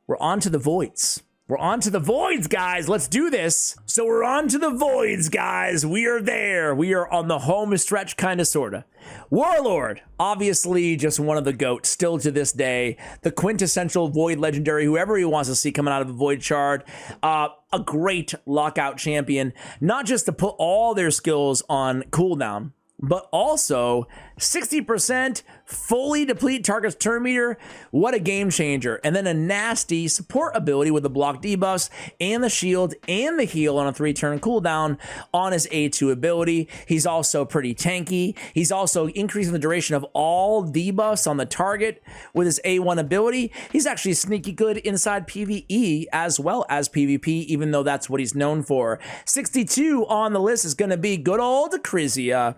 We're on to the voids. We're on to the voids, guys. Let's do this. So we're on to the voids, guys. We are there. We are on the home stretch, kind of, sort of. Warlord, obviously just one of the GOATs still to this day. The quintessential void legendary, whoever he wants to see coming out of the void shard. A great lockout champion, not just to put all their skills on cooldown, but also 60% fully deplete target's turn meter. What a game changer. And then a nasty support ability with the block debuffs and the shield and the heal on a 3-turn cooldown on his A2 ability. He's also pretty tanky. He's also increasing the duration of all debuffs on the target with his A1 ability. He's actually sneaky good inside PvE as well as PvP, even though that's what he's known for. 62 on the list is going to be good old Crixa.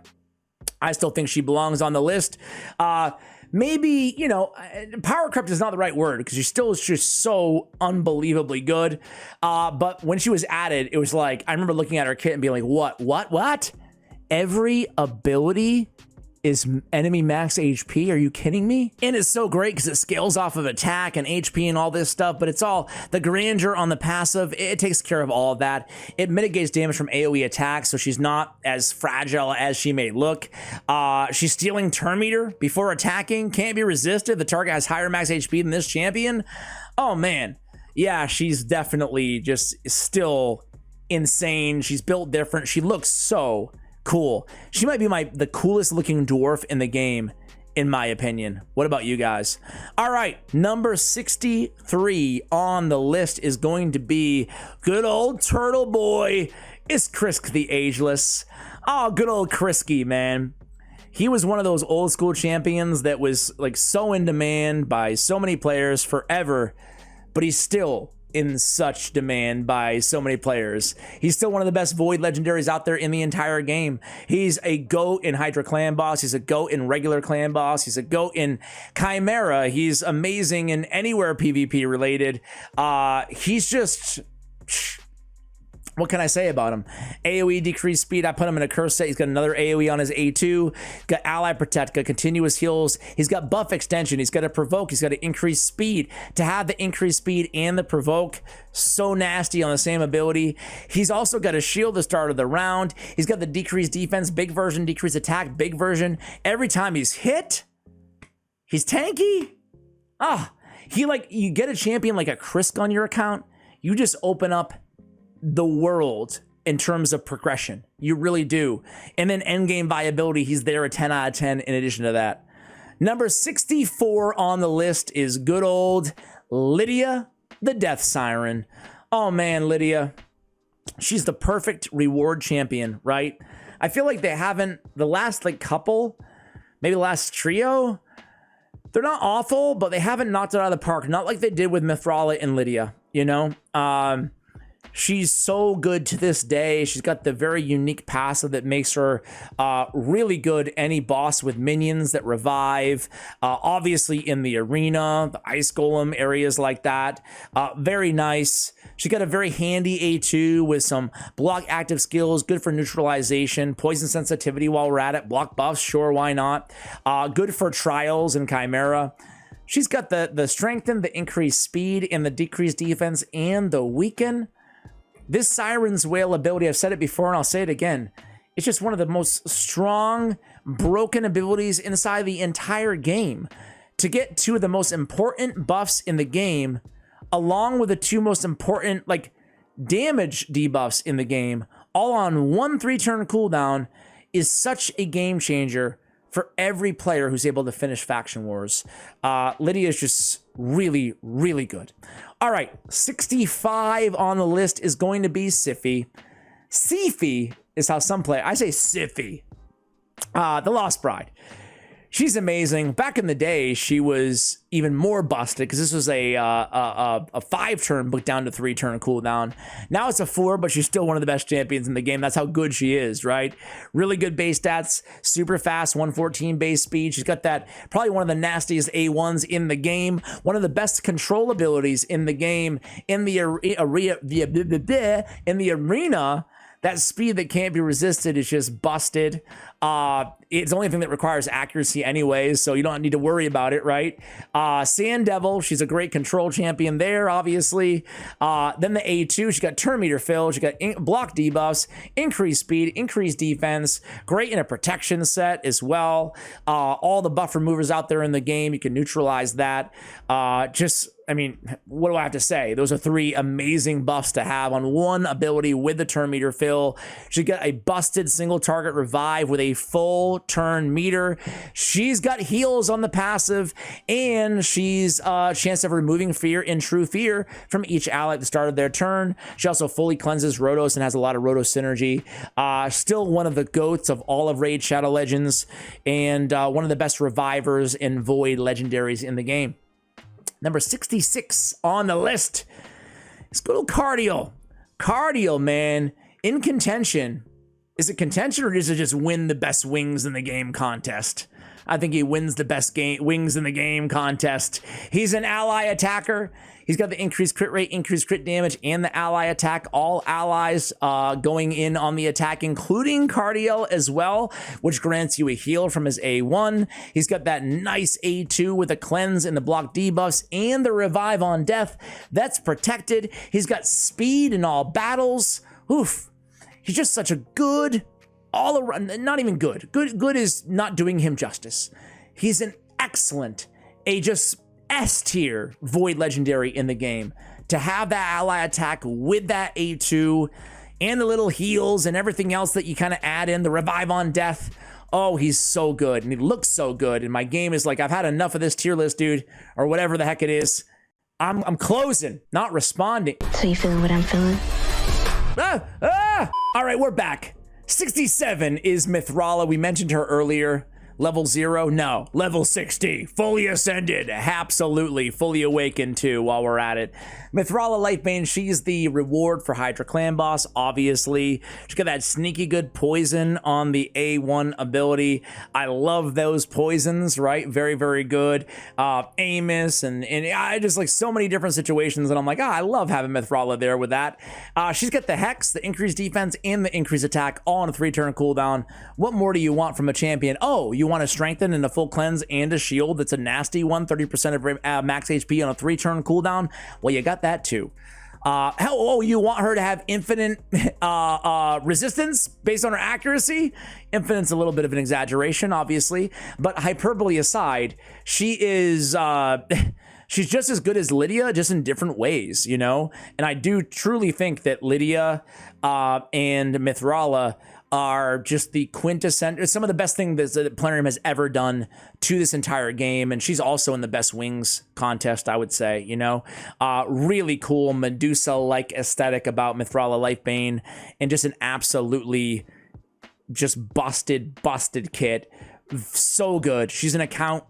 I still think she belongs on the list. Maybe, you know, power crept is not the right word because she still is just so unbelievably good. But when she was added, it was like, I remember looking at her kit and being like, what? Every ability is enemy max HP? Are you kidding me? And it's so great because it scales off of attack and HP and all this stuff, but it's all the grandeur on the passive. It takes care of all of that. It mitigates damage from AoE attacks, so she's not as fragile as she may look. She's stealing turn meter before attacking, can't be resisted. The target has higher max HP than this champion. Oh man, yeah, she's definitely just still insane. She's built different. She looks so cool. She might be the coolest looking dwarf in the game, in my opinion. What about you guys? All right, number 63 on the list is going to be good old turtle boy. It's Krisk the Ageless. Oh, good old Krisky, man. He was one of those old school champions that was like so in demand by so many players forever, but he's still in such demand by so many players. He's still one of the best void legendaries out there in the entire game. He's a GOAT in Hydra clan boss. He's a GOAT in regular clan boss. He's a GOAT in Chimera. He's amazing in anywhere PvP related. He's just, what can I say about him? AoE decreased speed. I put him in a curse set. He's got another AoE on his A2. He's got ally protect, got continuous heals. He's got buff extension. He's got a provoke. He's got an increased speed. To have the increased speed and the provoke, so nasty on the same ability. He's also got a shield to start of the round. He's got the decreased defense, big version, decreased attack, big version. Every time he's hit, he's tanky. You get a champion like a Krisk on your account, you just open up the world in terms of progression. You really do. And then endgame viability, he's there a 10 out of 10 in addition to that. Number 64 on the list is good old Lydia, the Death Siren. Oh man, Lydia. She's the perfect reward champion, right? I feel like they haven't, the last couple, maybe the last trio, they're not awful, but they haven't knocked it out of the park. Not like they did with Mithrala and Lydia, you know? She's so good to this day. She's got the very unique passive that makes her really good any boss with minions that revive. Obviously in the arena, the ice golem areas like that. Very nice. She's got a very handy A2 with some block active skills, good for neutralization, poison sensitivity while we're at it, block buffs, sure, why not? Good for trials and Chimera. She's got the strengthen, the increased speed, and the decreased defense, and the weaken. This Siren's Wail ability, I've said it before and I'll say it again, it's just one of the most strong, broken abilities inside the entire game. To get two of the most important buffs in the game, along with the two most important damage debuffs in the game, all on one 3-turn cooldown, is such a game changer for every player who's able to finish Faction Wars. Lydia is just really, really good. All right, 65 on the list is going to be Siphi. Siphi is how some play. I say Siphi. The Lost Bride. She's amazing. Back in the day, she was even more busted because this was a 5-turn but down to 3-turn cooldown. Now it's a 4, but she's still one of the best champions in the game. That's how good she is, right? Really good base stats, super fast, 114 base speed. She's got that probably one of the nastiest A1s in the game, one of the best control abilities in the game. In the arena, that speed that can't be resisted is just busted. it's the only thing that requires accuracy anyways, so you don't need to worry about it, right? Sand Devil, she's a great control champion there, obviously. Then the A2, she got turn meter fill, she got block debuffs, increased speed, increased defense, great in a protection set as well. All the buff removers out there in the game, you can neutralize that. I mean, what do I have to say? Those are 3 amazing buffs to have on one ability with the turn meter fill. She got a busted single target revive with a full turn meter. She's got heals on the passive, and she's chance of removing fear in True Fear from each ally at the start of their turn. She also fully cleanses Rotos and has a lot of Roto synergy. Still one of the GOATs of all of Raid Shadow Legends, and one of the best revivers and Void legendaries in the game. Number 66 on the list is good old Cardiel. Cardiel, man, in contention. Is it contention, or does it just win the best wings in the game contest? I think he wins the best wings in the game contest. He's an ally attacker. He's got the increased crit rate, increased crit damage, and the ally attack. All allies going in on the attack, including Cardiel as well, which grants you a heal from his A1. He's got that nice A2 with a cleanse and the block debuffs and the revive on death. That's protected. He's got speed in all battles. Oof. He's just such a good all around, not even good. Good is not doing him justice. He's an excellent, just S tier Void legendary in the game. To have that ally attack with that A2 and the little heals and everything else that you kind of add in, the revive on death. Oh, he's so good, and he looks so good. And my game is like, I've had enough of this tier list, dude, or whatever the heck it is. I'm closing, not responding. So you feeling what I'm feeling? All right, we're back. 67 is Mithrala. We mentioned her earlier. Level 0? No. Level 60. Fully ascended. Absolutely. Fully awakened too while we're at it. Mithrala Lightbane, she's the reward for Hydra Clan Boss, obviously. She's got that sneaky good poison on the A1 ability. I love those poisons, right? Very, very good. Amos and I just like so many different situations, and I'm like, I love having Mithrala there with that. She's got the Hex, the increased defense, and the increased attack all on a 3-turn cooldown. What more do you want from a champion? Oh, you want to strengthen and a full cleanse and a shield that's a nasty one, 30% of max HP on a 3-turn cooldown? Well, you got that too. You want her to have infinite resistance based on her accuracy? Infinite's a little bit of an exaggeration, obviously, but hyperbole aside, she is she's just as good as Lydia, just in different ways, you know? And I do truly think that Lydia and Mithrala are just the quintessential, some of the best things that Planarium has ever done to this entire game. And she's also in the best wings contest, I would say, you know. Really cool Medusa-like aesthetic about Mithrala Lightbane, and just an absolutely just busted kit. So good. She's an account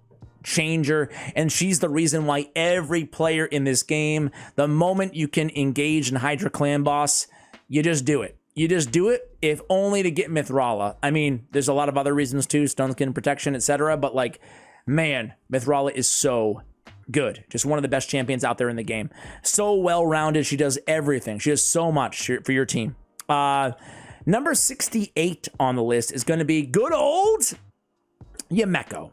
changer, and she's the reason why every player in this game, the moment you can engage in Hydra Clan Boss, you just do it. You just do it, if only to get Mithrala. I mean, there's a lot of other reasons too, stone skin protection, etc. But like, man, Mithrala is so good. Just one of the best champions out there in the game. So well-rounded. She does everything. She does so much for your team. Number 68 on the list is going to be good old Yumeko.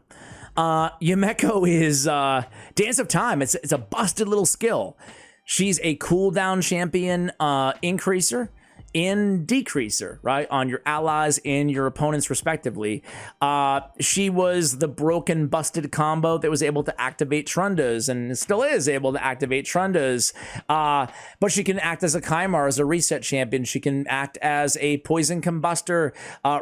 Yumeko is Dance of Time. It's a busted little skill. She's a cooldown champion increaser and decreaser, right, on your allies and your opponents respectively. She was the broken busted combo that was able to activate Trundas, and still is able to activate Trundas. But she can act as a Kimar, as a reset champion. She can act as a poison combustor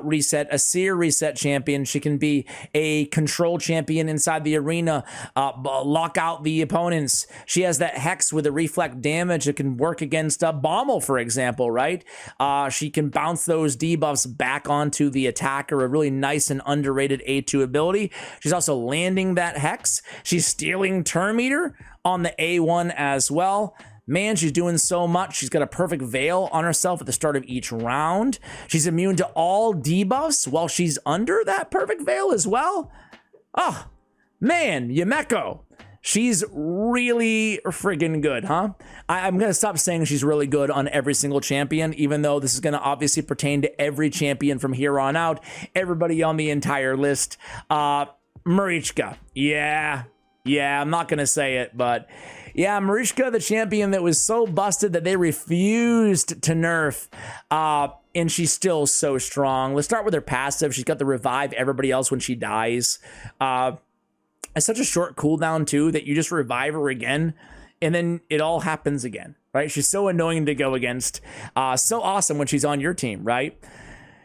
reset, a seer reset champion. She can be a control champion inside the arena, lock out the opponents. She has that Hex with a reflect damage that can work against Bommel, for example, right? She can bounce those debuffs back onto the attacker, a really nice and underrated A2 ability. She's also landing that Hex. She's stealing turn meter on the A1 as well. Man, she's doing so much. She's got a perfect veil on herself at the start of each round. She's immune to all debuffs while she's under that perfect veil as well. Oh, man, Yumeko. She's really friggin' good, huh? I'm going to stop saying she's really good on every single champion, even though this is going to obviously pertain to every champion from here on out. Everybody on the entire list. Marichka. Yeah, I'm not going to say it, but yeah, Marichka, the champion that was so busted that they refused to nerf. And she's still so strong. Let's start with her passive. She's got the revive everybody else when she dies. It's such a short cooldown too that you just revive her again and then it all happens again, right? She's so annoying to go against. So awesome when she's on your team, right?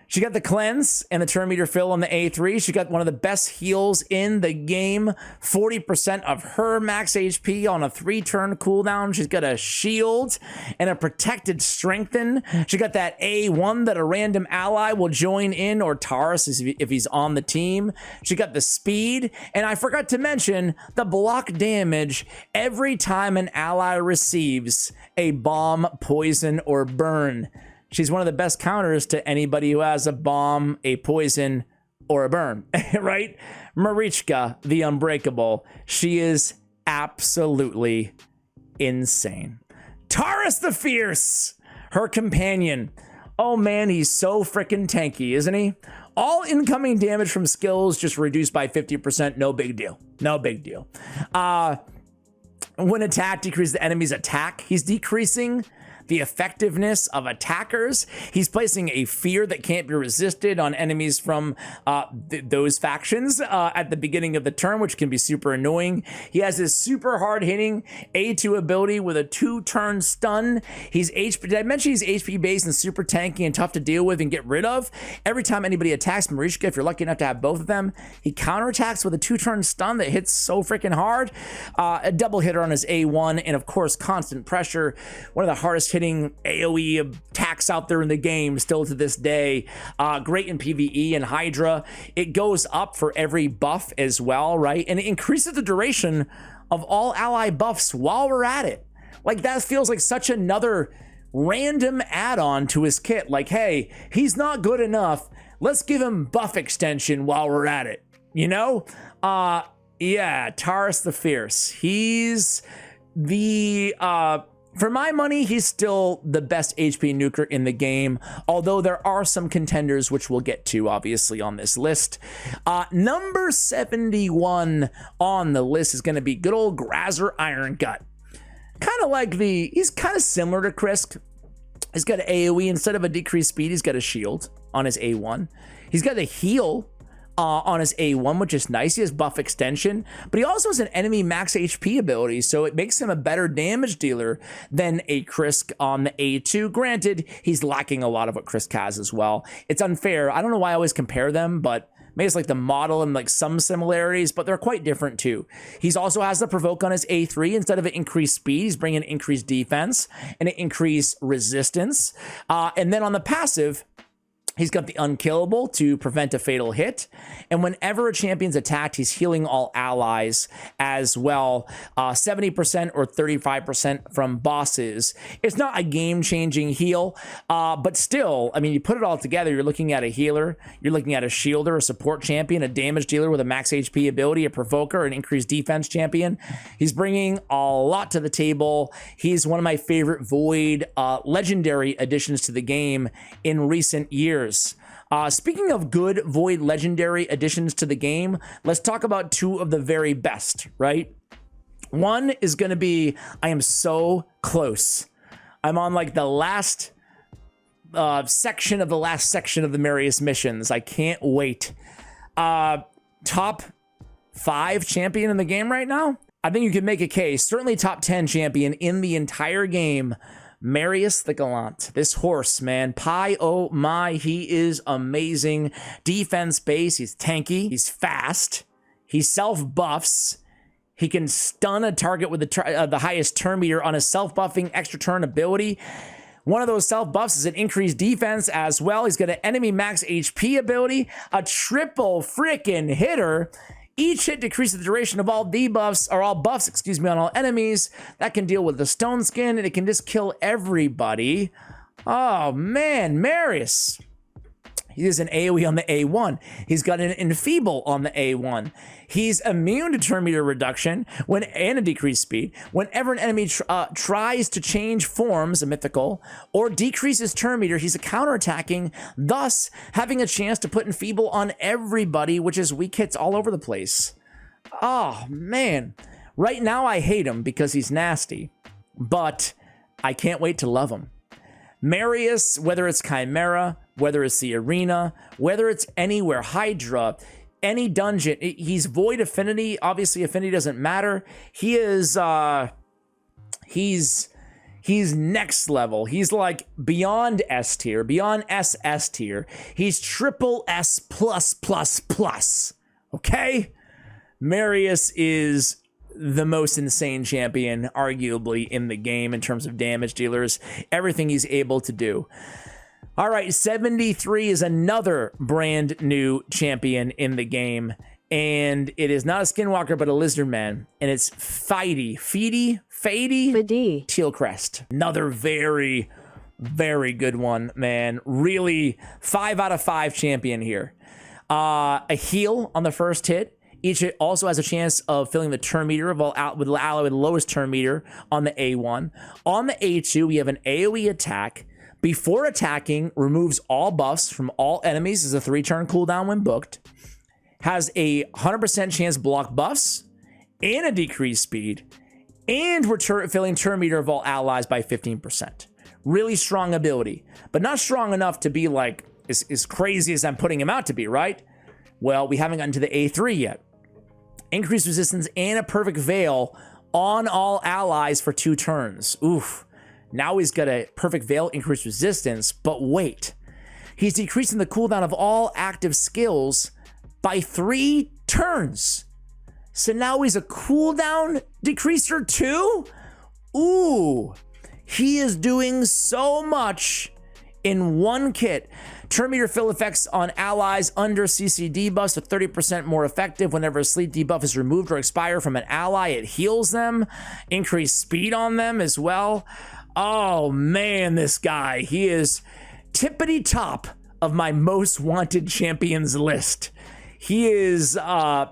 She got the cleanse and the turn meter fill on the A3. She got one of the best heals in the game. 40% of her max HP on a 3-turn cooldown. She's got a shield and a protected strengthen. She got that A1 that a random ally will join in, or Taurus if he's on the team. She got the speed, and I forgot to mention the block damage every time an ally receives a bomb, poison, or burn. She's one of the best counters to anybody who has a bomb, a poison, or a burn, right? Marichka, the Unbreakable. She is absolutely insane. Taurus the Fierce, her companion. Oh man, he's so freaking tanky, isn't he? All incoming damage from skills just reduced by 50%. No big deal. No big deal. When attack decreases the enemy's attack, he's decreasing the effectiveness of attackers. He's placing a fear that can't be resisted on enemies from those factions at the beginning of the turn, which can be super annoying. He has this super hard hitting A2 ability with a 2-turn stun. He's HP. Did I mention he's HP based and super tanky and tough to deal with and get rid of? Every time anybody attacks Marichka, if you're lucky enough to have both of them, he counterattacks with a 2-turn stun that hits so freaking hard. A double hitter on his A1, and of course, constant pressure. One of the hardest hitting AoE attacks out there in the game still to this day. Great in PvE and Hydra. It goes up for every buff as well, right? And it increases the duration of all ally buffs while we're at it. Like, that feels like such another random add-on to his kit. Like, hey, he's not good enough. Let's give him buff extension while we're at it, you know? Yeah, Taurus the Fierce. He's the for my money, he's still the best HP nuker in the game, although there are some contenders, which we'll get to, obviously, on this list. Number 71 on the list is going to be good old Grazer Iron Gut. Kind of like he's kind of similar to Krisk. He's got an AoE. Instead of a decreased speed, he's got a shield on his A1. He's got a heal on his A1, which is nice. He has buff extension, but he also has an enemy max HP ability, so it makes him a better damage dealer than a Krisk on the A2. Granted, he's lacking a lot of what Krisk has as well. It's unfair. I don't know why I always compare them, but maybe it's like the model and like some similarities, but they're quite different too. He's also has the provoke on his A3. Instead of an increased speed, he's bringing increased defense and an increased resistance. And then on the passive, he's got the unkillable to prevent a fatal hit. And whenever a champion's attacked, he's healing all allies as well. 70% or 35% from bosses. It's not a game-changing heal, but still, I mean, you put it all together, you're looking at a healer, you're looking at a shielder, a support champion, a damage dealer with a max HP ability, a provoker, an increased defense champion. He's bringing a lot to the table. He's one of my favorite Void legendary additions to the game in recent years. Speaking of good Void legendary additions to the game, let's talk about two of the very best, right? One is going to be, I am so close. I'm on like the last section of the Marius missions. I can't wait. Top 5 champion in the game right now? I think you can make a case. Certainly top 10 champion in the entire game. Marius the Gallant. This horse, man. Pie, oh my, he is amazing. Defense base, he's tanky, he's fast, he self-buffs, he can stun a target with the highest turn meter on a self-buffing extra turn ability. One of those self-buffs is an increased defense as well. He's got an enemy max HP ability, a triple freaking hitter. Each hit decreases the duration of all debuffs, or all buffs, excuse me, on all enemies. That can deal with the stone skin, and it can just kill everybody. Oh man, Marius. He is an AoE on the A1. He's got an enfeeble on the A1. He's immune to turn meter reduction and a decreased speed. Whenever an enemy tries to change forms, a mythical, or decreases turn meter, he's a counterattacking, thus having a chance to put enfeeble on everybody, which is weak hits all over the place. Oh, man. Right now I hate him because he's nasty, but I can't wait to love him. Marius, whether it's Chimera, whether it's the arena, whether it's anywhere, Hydra, any dungeon, he's void affinity. Obviously, affinity doesn't matter. He is, he's next level. He's like beyond S tier, beyond SS tier. He's triple S plus plus plus. Okay? Marius is the most insane champion, arguably, in the game in terms of damage dealers, everything he's able to do. All right, 73 is another brand new champion in the game, and it is not a skinwalker, but a lizardman, and it's Fady Tealcrest. Another very, very good one, man. Really, 5 out of 5 champion here. A heal on the first hit. Each hit also has a chance of filling the turn meter of all with the ally with the lowest turn meter on the A1. On the A2, we have an AoE attack. Before attacking, removes all buffs from all enemies as a 3-turn cooldown when booked. Has a 100% chance to block buffs and a decreased speed. And filling turn meter of all allies by 15%. Really strong ability, but not strong enough to be like as crazy as I'm putting him out to be, right? Well, we haven't gotten to the A3 yet. Increased resistance and a perfect veil on all allies for 2 turns. Oof. Now he's got a perfect veil, increased resistance, but wait. He's decreasing the cooldown of all active skills by 3 turns. So now he's a cooldown decreaser too? Ooh. He is doing so much in one kit. Turn meter fill effects on allies under CC debuffs are 30% more effective. Whenever a sleep debuff is removed or expire from an ally, it heals them. Increased speed on them as well. Oh man, this guy. He is tippity top of my most wanted champions list. He is, I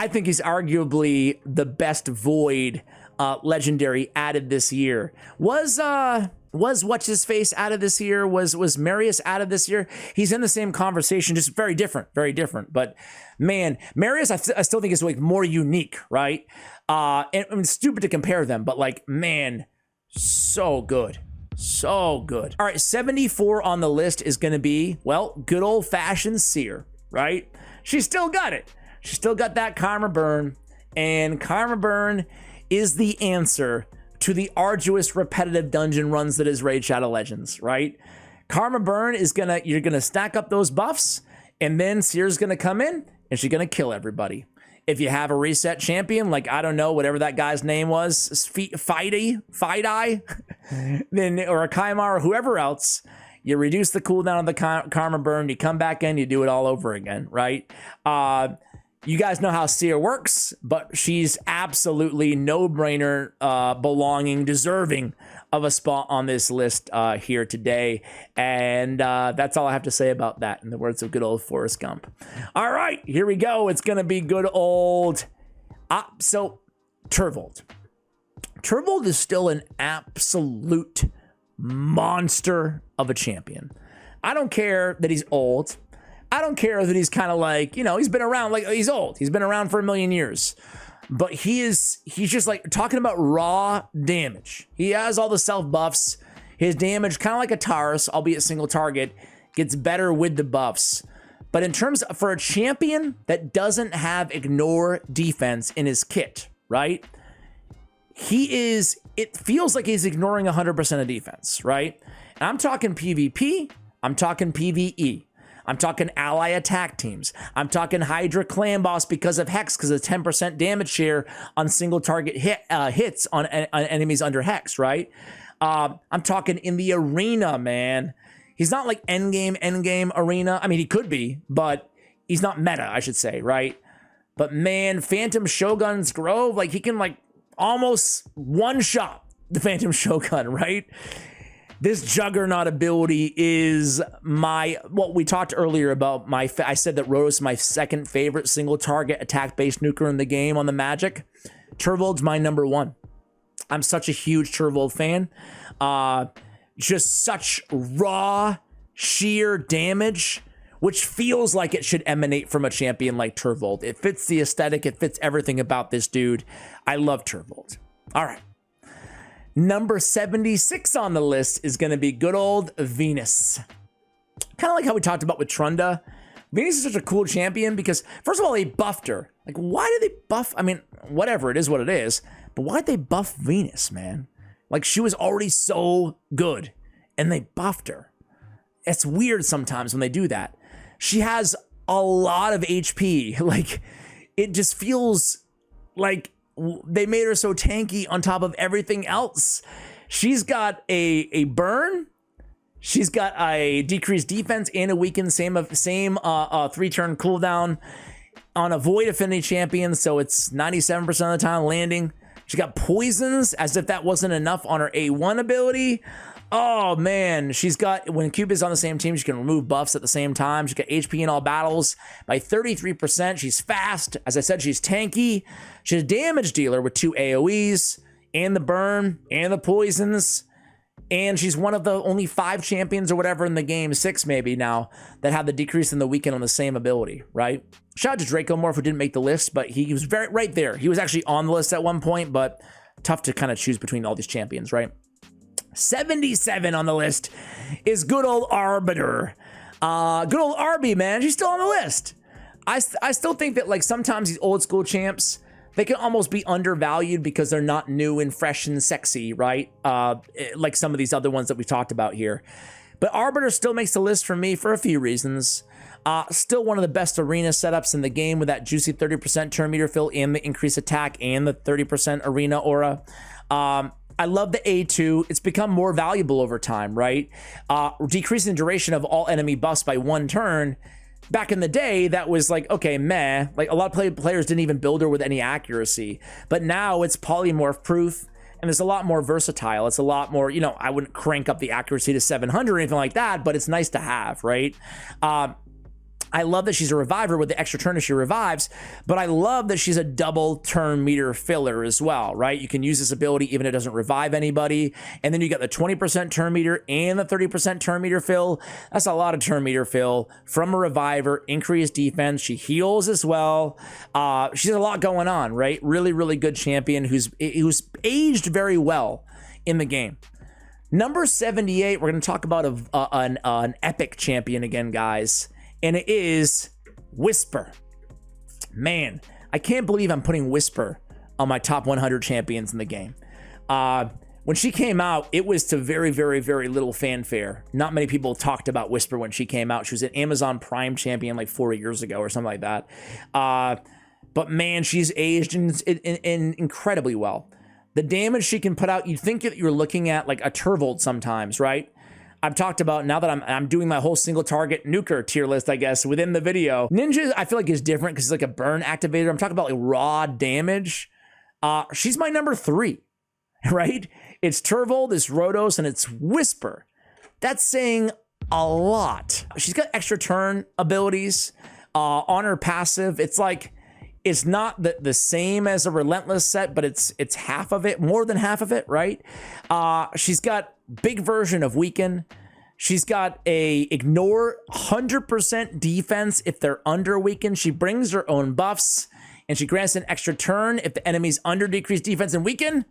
think he's arguably the best void legendary added this year. Was what's his face added this year? Was Marius added this year? He's in the same conversation, just very different. But man, Marius, I still think is like more unique, right? And it's stupid to compare them, but like, man, so good. So good. All right, 74 on the list is going to be, well, good old fashioned Seer, right? She's still got it. She's still got that Karma Burn, and Karma Burn is the answer to the arduous, repetitive dungeon runs that is Raid Shadow Legends, right? Karma Burn is you're gonna stack up those buffs, and then Seer's gonna come in, and she's gonna kill everybody. If you have a reset champion, like, I don't know, whatever that guy's name was, Fidei, then, or a Kimar, or whoever else, you reduce the cooldown of the Karma Burn, you come back in, you do it all over again, right? You guys know how Seer works, but she's absolutely no-brainer, deserving of a spot on this list here today. And that's all I have to say about that, in the words of good old Forrest Gump. All right, here we go. It's going to be good old... so, Turvold. Turvold is still an absolute monster of a champion. I don't care that he's old. I don't care that he's kind of like, you know, he's been around, like, he's old. He's been around for 1,000,000 years. But he's just like talking about raw damage. He has all the self buffs. His damage, kind of like a Taurus, albeit single target, gets better with the buffs. But in terms of, for a champion that doesn't have ignore defense in his kit, right? It feels like he's ignoring 100% of defense, right? And I'm talking PvP, I'm talking PvE. I'm talking ally attack teams. I'm talking Hydra clan boss because of Hex, because of 10% damage share on single target hits on enemies under Hex, right? I'm talking in the arena, man. He's not like endgame arena. I mean, he could be, but he's not meta, I should say, right? But man, Phantom Shogun's Grove, like he can like almost one-shot the Phantom Shogun, right? This Juggernaut ability is what we talked earlier about. I said that Rotos is my second favorite single target attack-based nuker in the game on the Magic. Turvold's my number one. I'm such a huge Turvold fan. Just such raw, sheer damage, which feels like it should emanate from a champion like Turvold. It fits the aesthetic. It fits everything about this dude. I love Turvold. All right. Number 76 on the list is going to be good old Venus. Kind of like how we talked about with Trunda. Venus is such a cool champion because, first of all, they buffed her. Like, why did they buff? I mean, whatever, it is what it is. But why'd they buff Venus, man? Like, she was already so good, and they buffed her. It's weird sometimes when they do that. She has a lot of HP. Like, it just feels like they made her so tanky on top of everything else. She's got a burn. She's got a decreased defense and a weakened same 3-turn cooldown on a void affinity champion. So it's 97% of the time landing. She got poisons as if that wasn't enough on her A1 ability. Oh man, she's got, when Cube is on the same team, she can remove buffs at the same time. She's got HP in all battles by 33%. She's fast. As I said, she's tanky. She's a damage dealer with 2 AoEs and the burn and the poisons. And she's one of the only 5 champions or whatever in the game, 6 maybe now, that have the decrease in the weekend on the same ability, right? Shout out to Dracomorph who didn't make the list, but he was right there. He was actually on the list at one point, but tough to kind of choose between all these champions, right? 77 on the list is good old Arbiter. Good old Arby, man. She's still on the list. I still think that, like, sometimes these old school champs, they can almost be undervalued because they're not new and fresh and sexy, right? Like some of these other ones that we talked about here. But Arbiter still makes the list for me for a few reasons. Still one of the best arena setups in the game with that juicy 30% turn meter fill and the increased attack and the 30% arena aura. I love the A2. It's become more valuable over time, right? Decreasing duration of all enemy buffs by 1 turn. Back in the day, that was like, okay, meh. Like, a lot of players didn't even build her with any accuracy. But now it's polymorph proof, and it's a lot more versatile. It's a lot more, you know, I wouldn't crank up the accuracy to 700 or anything like that, but it's nice to have, right? I love that she's a reviver with the extra turn if she revives, but I love that she's a double turn meter filler as well, right? You can use this ability even if it doesn't revive anybody. And then you got the 20% turn meter and the 30% turn meter fill. That's a lot of turn meter fill from a reviver, increased defense. She heals as well. She's a lot going on, right? Really, really good champion who's aged very well in the game. Number 78, we're going to talk about an epic champion again, guys. And it is Whisper. Man, I can't believe I'm putting Whisper on my top 100 champions in the game. When she came out, it was to very, very, very little fanfare. Not many people talked about Whisper when she came out. She was an Amazon Prime champion like 4 years ago or something like that. But man, she's aged in incredibly well. The damage she can put out, you'd think that you're looking at like a Turvold sometimes, right? I've talked about, now that I'm doing my whole single target nuker tier list, I guess, within the video. Ninja, I feel like, is different because it's like a burn activator. I'm talking about like raw damage. She's my number 3, right? It's Turvold, it's Rotos, and it's Whisper. That's saying a lot. She's got extra turn abilities on her passive. It's like, it's not the same as a Relentless set, but it's half of it, more than half of it, right? She's got big version of Weaken. She's got a ignore 100% defense if they're under Weaken. She brings her own buffs, and she grants an extra turn if the enemy's under decreased defense and Weaken.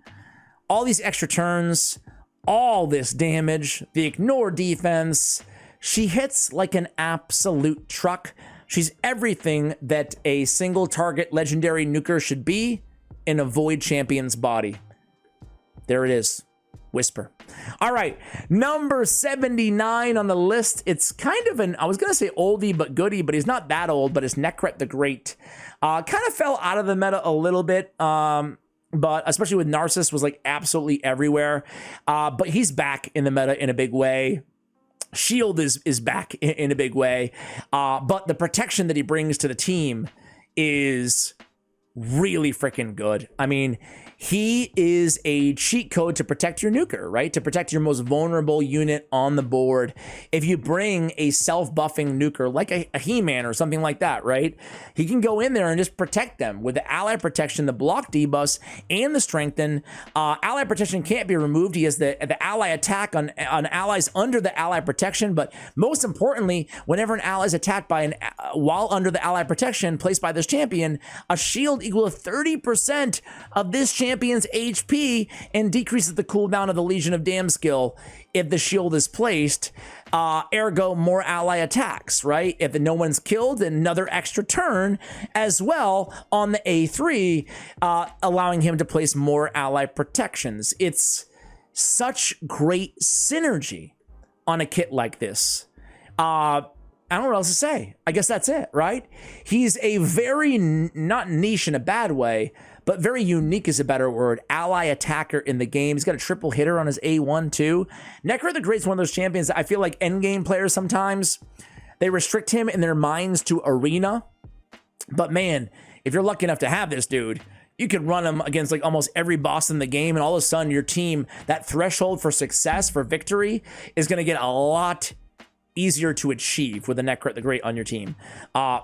All these extra turns, all this damage, the ignore defense. She hits like an absolute truck. She's everything that a single target legendary nuker should be in a Void champion's body. There it is. Whisper. All right, number 79 on the list. It's kind of I was going to say oldie but goodie, but he's not that old, but it's Nekret the Great. Kind of fell out of the meta a little bit, but especially with Narcissus was like absolutely everywhere. But he's back in the meta in a big way. Shield is back in a big way, but the protection that he brings to the team is really freaking good. I mean, he is a cheat code to protect your nuker, right? To protect your most vulnerable unit on the board. If you bring a self-buffing nuker like a He-Man or something like that, right? He can go in there and just protect them with the ally protection, the block debuffs, and the strengthen. Ally protection can't be removed. He has the ally attack on allies under the ally protection, but most importantly, whenever an ally is attacked by while under the ally protection placed by this champion, a shield equal to 30% of this champion's HP and decreases the cooldown of the Legion of Damn skill if the shield is placed. Ergo, more ally attacks, right? If no one's killed, another extra turn as well on the A3, allowing him to place more ally protections. It's such great synergy on a kit like this. I don't know what else to say. I guess that's it, right? He's a very, not niche in a bad way, but very unique is a better word, ally attacker in the game. He's got a triple hitter on his A1 too. Necro the Great's one of those champions that I feel like endgame players sometimes, they restrict him in their minds to arena. But man, if you're lucky enough to have this dude, you could run him against like almost every boss in the game, and all of a sudden your team, that threshold for success, for victory, is going to get a lot easier to achieve with a Necro the Great on your team.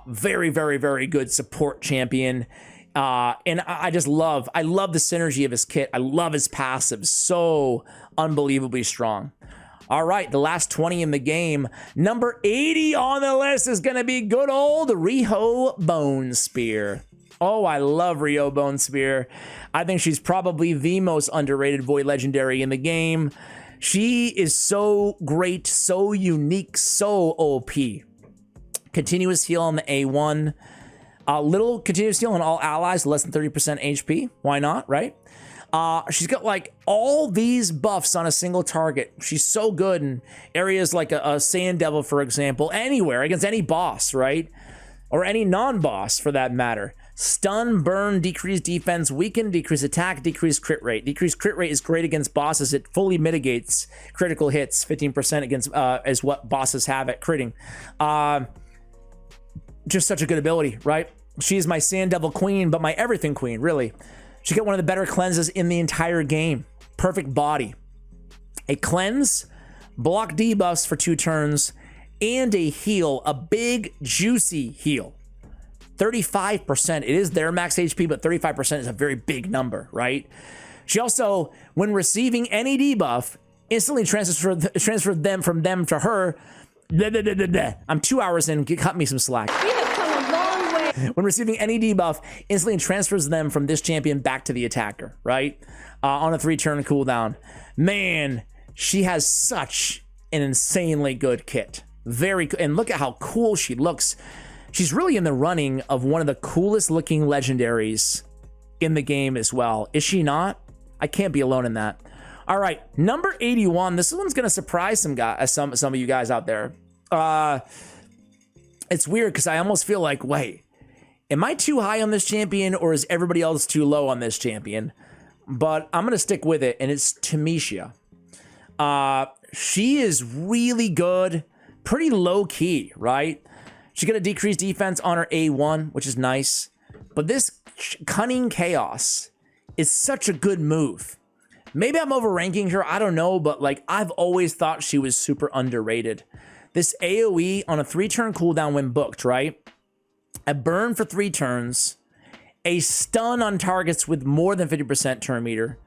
Very, very, very good support champion. And I love the synergy of his kit. I love his passive. So unbelievably strong. All right, the last 20 in the game. Number 80 on the list is going to be good old reveiw Bone Spear. Oh, I love reveiw Bone Spear. I think she's probably the most underrated Void Legendary in the game. She is so great, so unique, so OP. Continuous heal on the A1. Little continuous heal on all allies, less than 30% HP. Why not, right? She's got like all these buffs on a single target. She's so good in areas like a Sand Devil, for example, anywhere, against any boss, right? Or any non-boss for that matter. Stun, burn, decrease defense, weaken, decrease attack, decrease crit rate. Decreased crit rate is great against bosses. It fully mitigates critical hits, 15% against is what bosses have at critting. Just such a good ability, right? She's my Sand Devil queen, but my everything queen, really. She got one of the better cleanses in the entire game. Perfect body. A cleanse, block debuffs for 2 turns, and a heal, a big, juicy heal. 35%. It is their max HP, but 35% is a very big number, right? She also, when receiving any debuff, instantly transfer them from them to her. I'm 2 hours in. Cut me some slack. We have come a long way. When receiving any debuff, instantly transfers them from this champion back to the attacker, right? On a 3-turn cooldown. Man, she has such an insanely good kit. And look at how cool she looks. She's really in the running of one of the coolest looking legendaries in the game as well. Is she not? I can't be alone in that. All right, number 81. This one's gonna surprise some of you guys out there. It's weird because I almost feel like, wait, am I too high on this champion or is everybody else too low on this champion? But I'm gonna stick with it, and it's Temesia. She is really good, pretty low key, right? She's gonna decrease defense on her A1, which is nice. But this Cunning Chaos is such a good move. Maybe I'm overranking her, I don't know, but like I've always thought she was super underrated. This AoE on a 3-turn cooldown when booked, right? A burn for 3 turns, a stun on targets with more than 50% turn meter,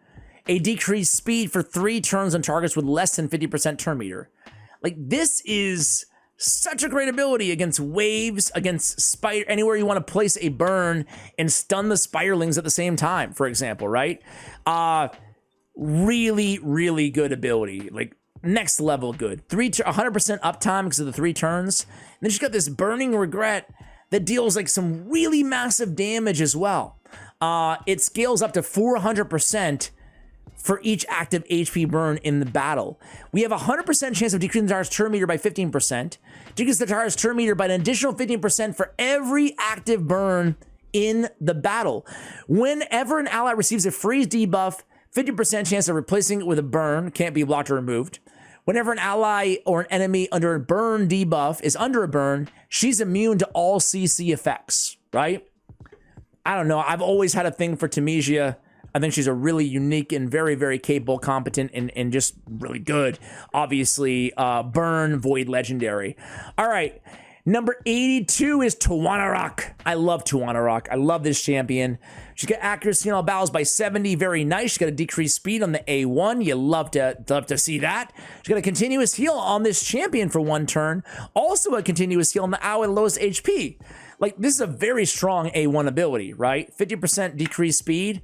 a decreased speed for 3 turns on targets with less than 50% turn meter. Like this is such a great ability against waves, against spider, anywhere you want to place a burn and stun the spiderlings at the same time, for example, right? Really, really good ability. Like next level good. 100% uptime because of the 3 turns. And then she's got this Burning Regret that deals like some really massive damage as well. It scales up to 400% for each active HP burn in the battle. We have a 100% chance of decreasing the target's turn meter by 15%. Decrease the target's turn meter by an additional 15% for every active burn in the battle. Whenever an ally receives a freeze debuff, 50% chance of replacing it with a burn, can't be blocked or removed. Whenever an ally or an enemy under a burn debuff is under a burn, she's immune to all CC effects, right? I don't know. I've always had a thing for Temesia. I think she's a really unique and very, very capable, competent, and just really good. Obviously, Burn, Void Legendary. All right. Number 82 is Tawanarok. I love Tawanarok. I love this champion. She's got accuracy on all battles by 70. Very nice. She's got a decreased speed on the A1. You love to see that. She's got a continuous heal on this champion for 1 turn. Also a continuous heal on the owl with lowest HP. Like, this is a very strong A1 ability, right? 50% decreased speed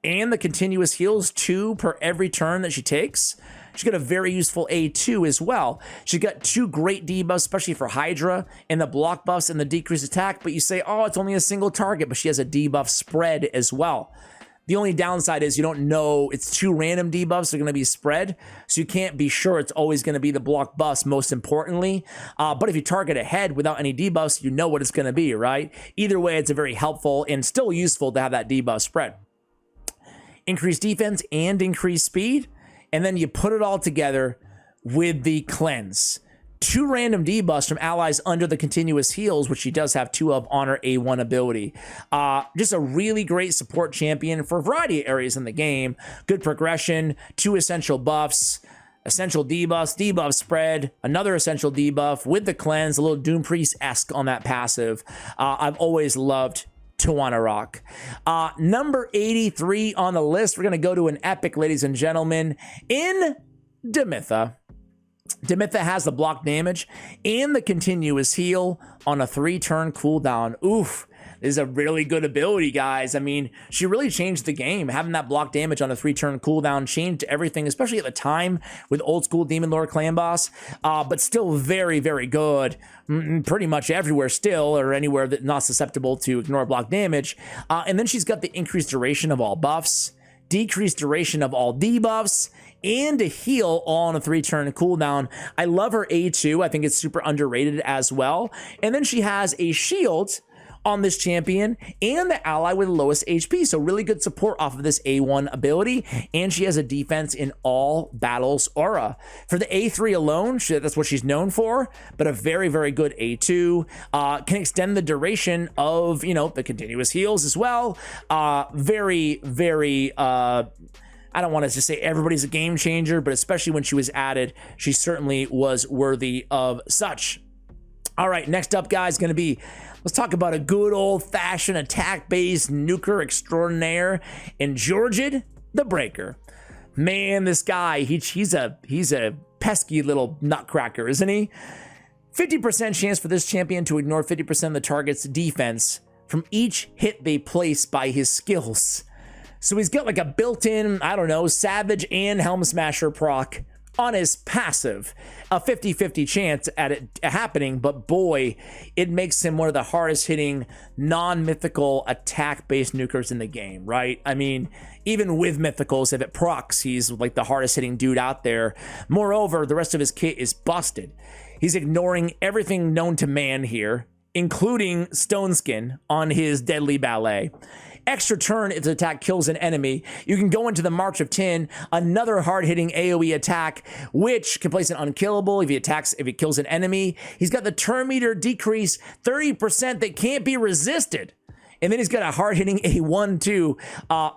and the continuous heals 2 per every turn that she takes. She's got a very useful A2 as well. She's got 2 great debuffs, especially for Hydra, and the block buffs and the decreased attack, but you say, oh, it's only a single target, but she has a debuff spread as well. The only downside is you don't know, it's 2 random debuffs that are going to be spread, so you can't be sure it's always going to be the block buffs, most importantly. But if you target ahead without any debuffs, you know what it's going to be, right? Either way, it's a very helpful and still useful to have that debuff spread. Increased defense and increased speed. And then you put it all together with the cleanse. 2 random debuffs from allies under the continuous heals, which she does have 2 of on her A1 ability. Just a really great support champion for a variety of areas in the game. Good progression, 2 essential buffs, essential debuffs, debuff spread, another essential debuff with the cleanse, a little Doom Priest-esque on that passive. I've always loved Tawanarok. Number 83 on the list, we're going to go to an epic, ladies and gentlemen, in Demitha. Demitha has the block damage and the continuous heal on a 3-turn cooldown. Oof. This is a really good ability, guys. I mean, she really changed the game. Having that block damage on a 3-turn cooldown changed everything, especially at the time with old school Demon Lord Clan Boss, but still very, very good. Pretty much everywhere still, or anywhere that's not susceptible to ignore block damage. And then she's got the increased duration of all buffs, decreased duration of all debuffs, and a heal all on a 3-turn cooldown. I love her A2. I think it's super underrated as well. And then she has a shield on this champion and the ally with the lowest HP. So really good support off of this A1 ability. And she has a defense in all battles aura. For the A3 alone, that's what she's known for, but a very, very good A2. Can extend the duration of, the continuous heals as well. Very, very, I don't want to just say everybody's a game changer, but especially when she was added, she certainly was worthy of such. All right, next up, guys, going to be, let's talk about a good old-fashioned attack-based nuker extraordinaire in Georgid the Breaker. Man, this guy, he's a pesky little nutcracker, isn't he? 50% chance for this champion to ignore 50% of the target's defense from each hit they place by his skills. So he's got like a built-in, I don't know, Savage and Helm Smasher proc on his passive, a 50-50 chance at it happening, but boy, it makes him one of the hardest hitting non-mythical attack-based nukers in the game, right? I mean, even with mythicals, if it procs, he's like the hardest hitting dude out there. Moreover, the rest of his kit is busted. He's ignoring everything known to man here, including Stone Skin on his deadly ballet. Extra turn if the attack kills an enemy. You can go into the March of 10, another hard-hitting AoE attack, which can place an unkillable if he kills an enemy. He's got the turn meter decrease 30% that can't be resisted. And then he's got a hard-hitting A1 too.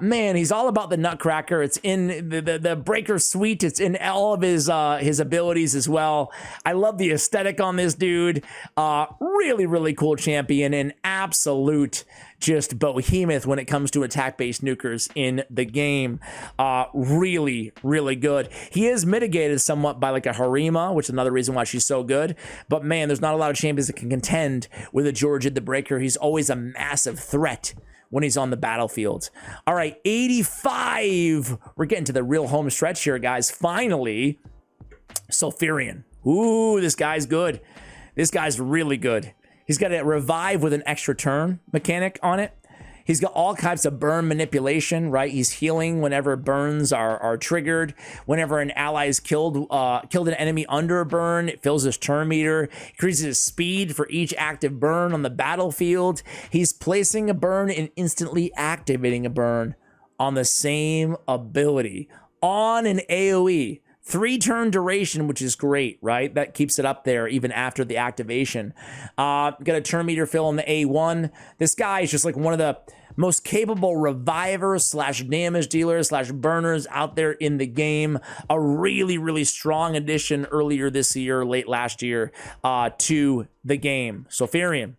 Man, he's all about the Nutcracker. It's in the Breaker Suite. It's in all of his abilities as well. I love the aesthetic on this dude. Really, really cool champion and absolute just behemoth when it comes to attack-based nukers in the game. Really, really good. He is mitigated somewhat by like a Harima, which is another reason why she's so good. But man, there's not a lot of champions that can contend with a Georgid the Breaker. He's always a massive threat when he's on the battlefield. All right, 85. We're getting to the real home stretch here, guys. Finally, Sulfurion. Ooh, this guy's good. This guy's really good. He's got a revive with an extra turn mechanic on it. He's got all types of burn manipulation, right? He's healing whenever burns are triggered. Whenever an ally is killed an enemy under a burn, it fills his turn meter. Increases his speed for each active burn on the battlefield. He's placing a burn and instantly activating a burn on the same ability on an AoE. 3-turn duration, which is great, right? That keeps it up there even after the activation. Got a turn meter fill on the A1. This guy is just like one of the most capable revivers slash damage dealers slash burners out there in the game. A really, really strong addition earlier this year, late last year, to the game. Sulfurion,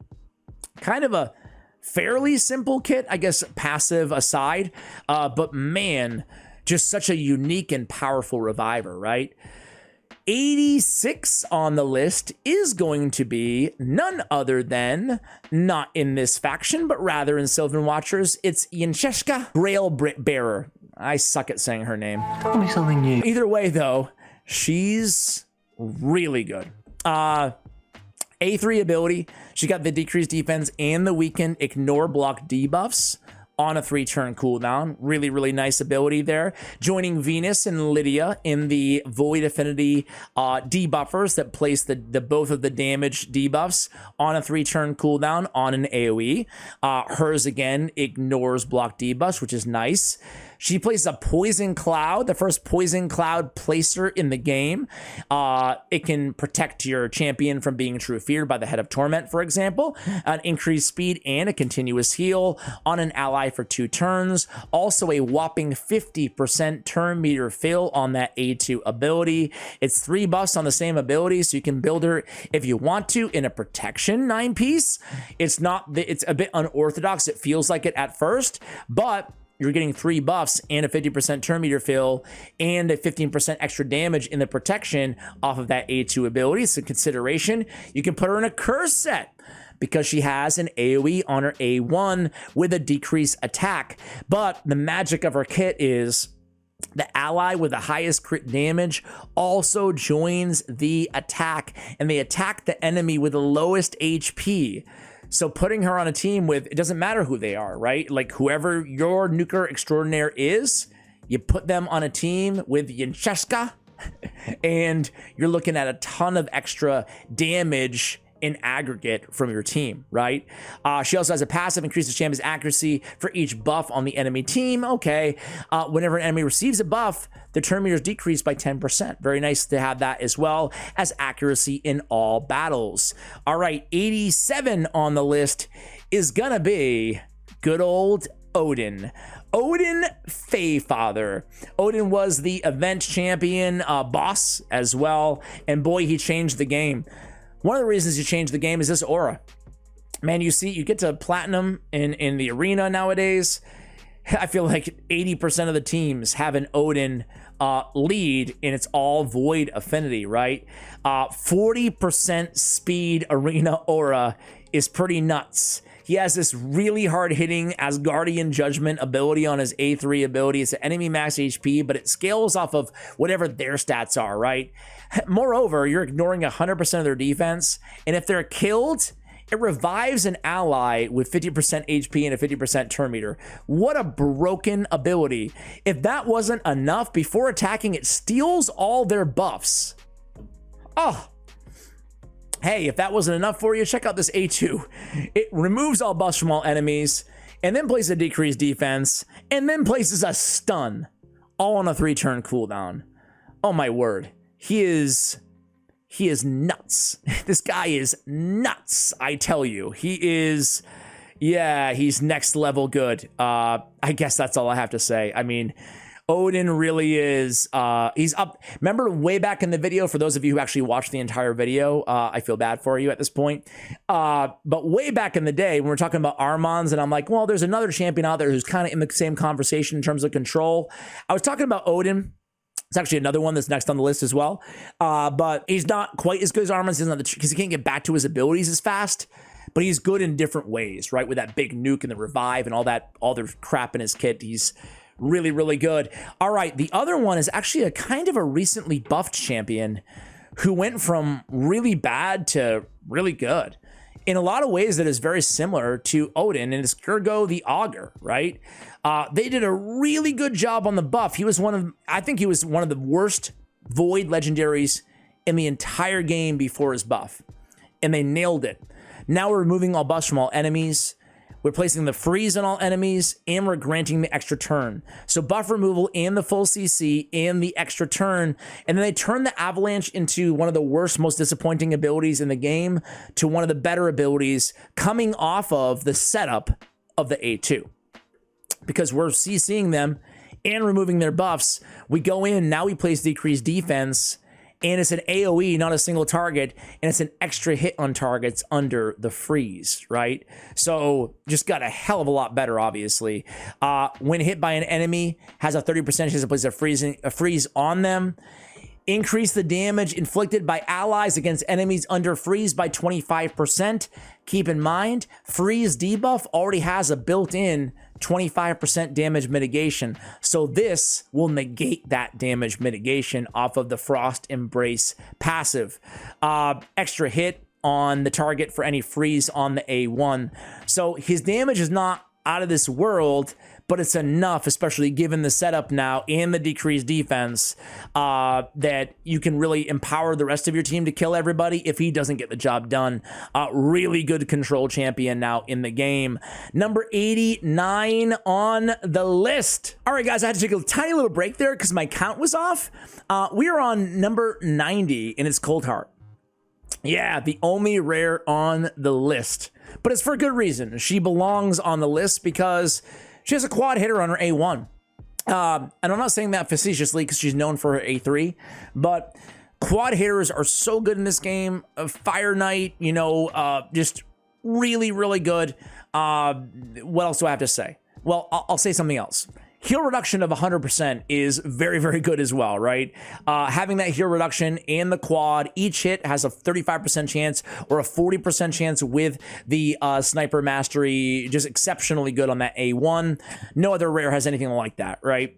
kind of a fairly simple kit, I guess, passive aside, but man, just such a unique and powerful reviver, right? 86 on the list is going to be none other than, not in this faction, but rather in Sylvan Watchers, it's Yencheshka Grail Bearer. I suck at saying her name. Tell me something new. Either way, though, she's really good. A3 ability, she got the decreased defense and the weakened ignore block debuffs on a 3-turn cooldown. Really, really nice ability there. Joining Venus and Lydia in the Void Affinity debuffers that place the both of the damage debuffs on a 3-turn cooldown on an AoE. Hers, again, ignores block debuffs, which is nice. She plays a Poison Cloud, the first Poison Cloud placer in the game. It can protect your champion from being true feared by the Head of Torment, for example. An increased speed and a continuous heal on an ally for 2 turns. Also a whopping 50% turn meter fill on that A2 ability. It's 3 buffs on the same ability, so you can build her if you want to in a protection 9-piece. It's a bit unorthodox. It feels like it at first, but you're getting 3 buffs and a 50% turn meter fill and a 15% extra damage in the protection off of that A2 ability. It's a consideration. You can put her in a curse set because she has an AoE on her A1 with a decreased attack. But the magic of her kit is the ally with the highest crit damage also joins the attack, and they attack the enemy with the lowest HP. So putting her on a team with, it doesn't matter who they are, right? Like whoever your nuker extraordinaire is, you put them on a team with Yencheshka, and you're looking at a ton of extra damage in aggregate from your team, right? She also has a passive, increases champion's accuracy for each buff on the enemy team. Okay. Whenever an enemy receives a buff, the turn meter is decreased by 10%. Very nice to have that, as well as accuracy in all battles. All right, 87 on the list is gonna be good old Odin. Odin Feyfather. Odin was the event champion boss as well, and boy, he changed the game. One of the reasons you change the game is this aura. Man, you get to platinum in the arena nowadays. I feel like 80% of the teams have an Odin lead, and it's all void affinity, right? 40% speed arena aura is pretty nuts. He has this really hard-hitting Asgardian Judgment ability on his A3 ability. It's an enemy max HP, but it scales off of whatever their stats are, right? Moreover, you're ignoring 100% of their defense, and if they're killed, it revives an ally with 50% HP and a 50% turn meter. What a broken ability. If that wasn't enough, before attacking, it steals all their buffs. Oh. Hey, if that wasn't enough for you, check out this A2. It removes all buffs from all enemies, and then places a decreased defense, and then places a stun, all on a 3-turn cooldown. Oh my word. He is nuts. This guy is nuts, I tell you. he's next level good. I guess that's all I have to say. I mean, Odin really is, he's up. Remember way back in the video, for those of you who actually watched the entire video, I feel bad for you at this point. But way back in the day, when we're talking about Armans, and I'm like, well, there's another champion out there who's kind of in the same conversation in terms of control. I was talking about Odin. It's actually another one that's next on the list as well. But he's not quite as good as Armans because he can't get back to his abilities as fast. But he's good in different ways, right? With that big nuke and the revive and all the crap in his kit. He's really, really good. All right, the other one is actually a kind of a recently buffed champion who went from really bad to really good in a lot of ways that is very similar to Odin, and it's Kurgo the Augur, right? They did a really good job on the buff. I think he was one of the worst void legendaries in the entire game before his buff, and they nailed it. Now we're removing all buffs from all enemies. We're placing the freeze on all enemies, and we're granting the extra turn. So buff removal and the full CC and the extra turn. And then they turn the avalanche into one of the worst, most disappointing abilities in the game to one of the better abilities coming off of the setup of the A2. because we're CCing them and removing their buffs. We go in, now we place decreased defense, and it's an AoE, not a single target, and it's an extra hit on targets under the freeze, right? So just got a hell of a lot better, obviously. When hit by an enemy, has a 30% chance to place a freeze on them. Increase the damage inflicted by allies against enemies under freeze by 25%. Keep in mind, freeze debuff already has a built-in 25% damage mitigation. So this will negate that damage mitigation off of the Frost Embrace passive. Extra hit on the target for any freeze on the A1. So his damage is not out of this world, but it's enough, especially given the setup now and the decreased defense, that you can really empower the rest of your team to kill everybody if he doesn't get the job done. Really good control champion now in the game. Number 89 on the list. All right, guys, I had to take a tiny little break there because my count was off. We are on number 90, and it's Cold Heart. Yeah, the only rare on the list, but it's for a good reason. She belongs on the list because she has a quad hitter on her A1. And I'm not saying that facetiously because she's known for her A3, but quad hitters are so good in this game. Fire Knight, you know, just really, really good. What else do I have to say? Well, I'll say something else. Heal reduction of 100% is very, very good as well, right? Having that heal reduction and the quad, each hit has a 35% chance or a 40% chance with the sniper mastery, just exceptionally good on that A1. No other rare has anything like that, right?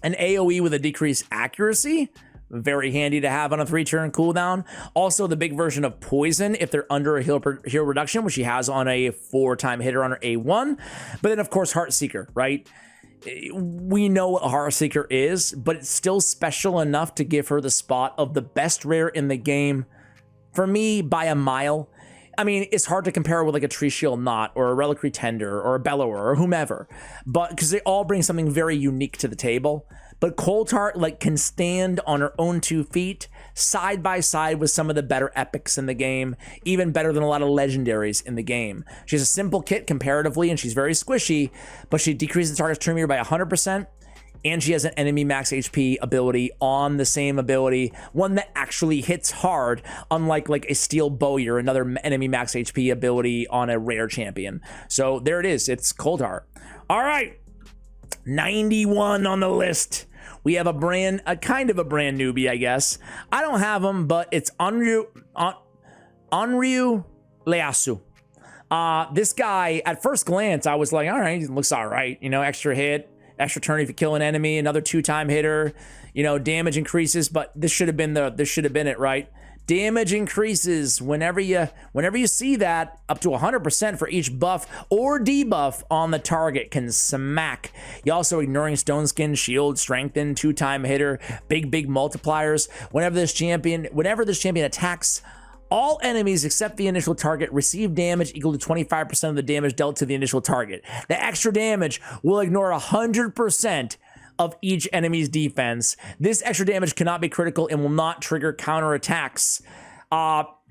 An AoE with a decreased accuracy, very handy to have on a 3-turn cooldown. Also, the big version of poison if they're under a heal reduction, which she has on a 4-time hitter on her A1. But then, of course, Heartseeker, right? We know what Heartseeker is, but it's still special enough to give her the spot of the best rare in the game, for me, by a mile. I mean, it's hard to compare with like a Tree Shield Knot or a Reliquary Tender or a Bellower or whomever, but because they all bring something very unique to the table. But Cold Heart like can stand on her own 2 feet, side by side with some of the better epics in the game, even better than a lot of legendaries in the game. She has a simple kit comparatively, and she's very squishy, but she decreases the target's turn meter by 100%, and she has an enemy max HP ability on the same ability, one that actually hits hard, unlike like a Steel Bowyer, another enemy max HP ability on a rare champion. So there it is, it's Cold Heart. All right. 91 on the list. We have a kind of a brand newbie, I guess. I don't have him, but it's Onryu Ieyasu. This guy, at first glance, I was like, all right, he looks all right. You know, extra hit, extra turn if you kill an enemy, another 2-time hitter. You know, damage increases, but this should have been it, right? Damage increases whenever you see that, up to 100% for each buff or debuff on the target can smack. You also ignoring Stone Skin, Shield, Strengthen, 2-time hitter, big multipliers. Whenever this champion attacks, all enemies except the initial target receive damage equal to 25% of the damage dealt to the initial target. The extra damage will ignore 100% of each enemy's defense. This extra damage cannot be critical and will not trigger counterattacks.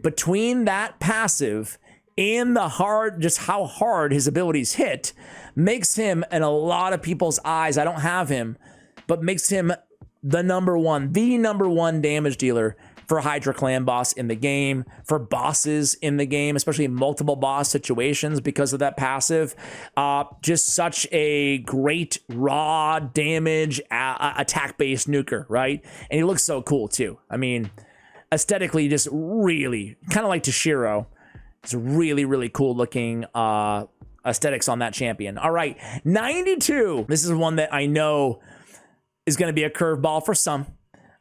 Between that passive and the just how hard his abilities hit, makes him, in a lot of people's eyes, I don't have him, but makes him the number one damage dealer for Hydra Clan boss in the game, for bosses in the game, especially multiple boss situations because of that passive. Just such a great raw damage attack-based nuker, right? And he looks so cool too. I mean, aesthetically, just really, kind of like Toshiro. It's really, really cool looking aesthetics on that champion. All right, 92. This is one that I know is going to be a curveball for some.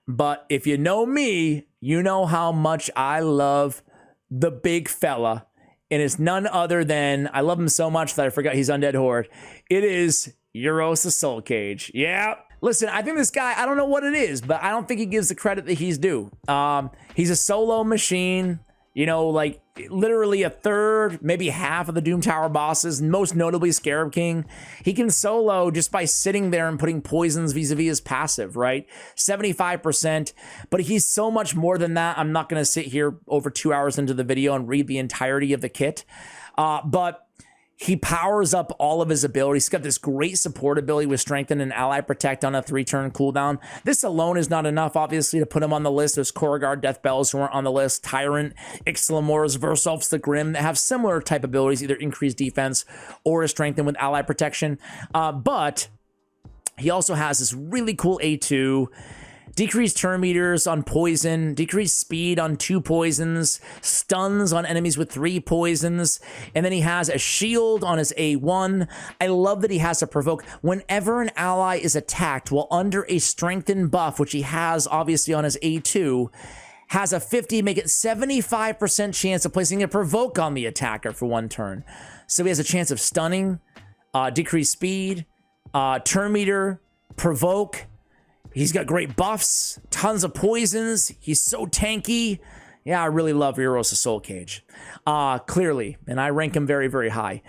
But if you know me, you know how much I love the big fella. And it's none other than, I love him so much that I forgot he's Undead Horde. It is Euros the Soul Cage. Yeah. Listen, I think this guy, I don't know what it is, but I don't think he gives the credit that he's due. He's a solo machine. You know, like literally a third, maybe half of the Doom Tower bosses, most notably Scarab King. He can solo just by sitting there and putting poisons vis-a-vis his passive, right? 75%, but he's so much more than that. I'm not gonna sit here over 2 hours into the video and read the entirety of the kit, but He powers up all of his abilities. He's got this great support ability with Strengthen and Ally Protect on a 3-turn cooldown. This alone is not enough, obviously, to put him on the list. There's Korrigar, Death Bells who aren't on the list, Tyrant, Ixalamores, Verselfs, the Grim that have similar type abilities, either increased defense or a Strengthen with Ally Protection. But he also has this really cool A2, decreased turn meters on poison, decreased speed on 2 poisons, stuns on enemies with 3 poisons, and then he has a shield on his A1. I love that he has a provoke. Whenever an ally is attacked while under a strengthened buff, which he has obviously on his A2, has a 50, make it 75% chance of placing a provoke on the attacker for 1 turn. So he has a chance of stunning, decreased speed, turn meter, provoke. He's got great buffs, tons of poisons. He's so tanky. Yeah, I really love Eros of Soul Cage. Clearly, and I rank him very, very high.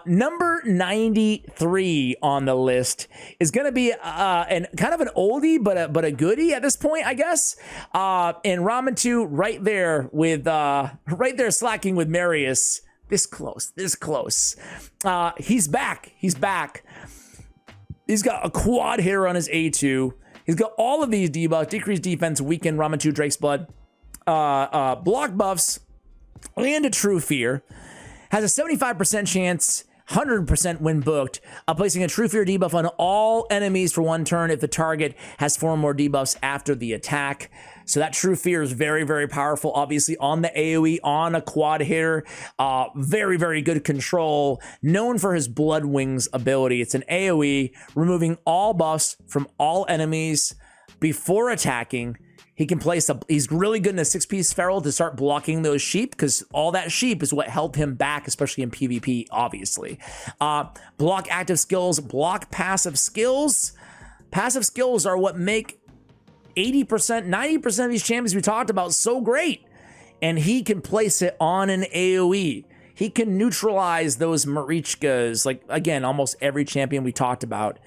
Number 93 on the list is going to be kind of an oldie, but a goodie at this point, I guess. And Ramen 2 right there with right there slacking with Marius. This close. He's back. He's got a quad hitter on his A2. He's got all of these debuffs: decreased defense, weaken, Ramen 2, Drake's Blood, block buffs, and a True Fear. Has a 75% chance, 100% when booked, of placing a True Fear debuff on all enemies for 1 turn if the target has 4 more debuffs after the attack. So that True Fear is very, very powerful, obviously, on the AoE, on a quad hitter. Very, very good control. Known for his Blood Wings ability. It's an AoE, removing all buffs from all enemies before attacking. He can place he's really good in a 6-piece feral to start blocking those sheep, because all that sheep is what held him back, especially in PvP, obviously. Block active skills, block passive skills. Passive skills are what make 80%, 90% of these champions we talked about so great. And he can place it on an AoE. He can neutralize those Marichkas, like, again, almost every champion we talked about.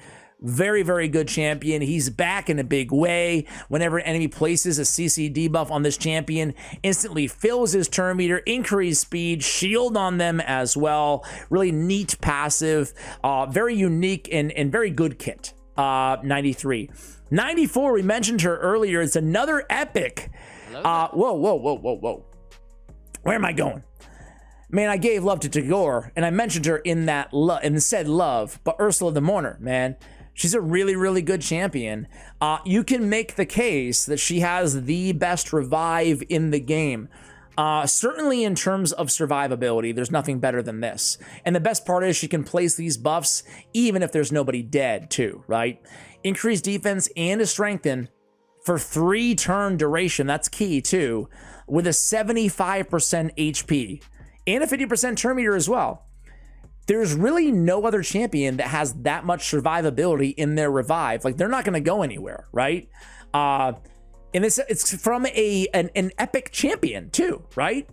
Very, very good champion. He's back in a big way. Whenever an enemy places a CC debuff on this champion, instantly fills his turn meter, increased speed, shield on them as well. Really neat passive. Very unique and very good kit. 93. 94, we mentioned her earlier. It's another epic. Whoa. Where am I going? Man, I gave love to Teodor, and I mentioned her in that in said love, but Ursula the Mourner, man. She's a really, really good champion. You can make the case that she has the best revive in the game. Certainly in terms of survivability, there's nothing better than this. And the best part is she can place these buffs even if there's nobody dead too, right? Increased defense and a strengthen for 3-turn duration. That's key too, with a 75% HP and a 50% turn meter as well. There's really no other champion that has that much survivability in their revive. Like, they're not going to go anywhere, right? And it's from an epic champion too, right?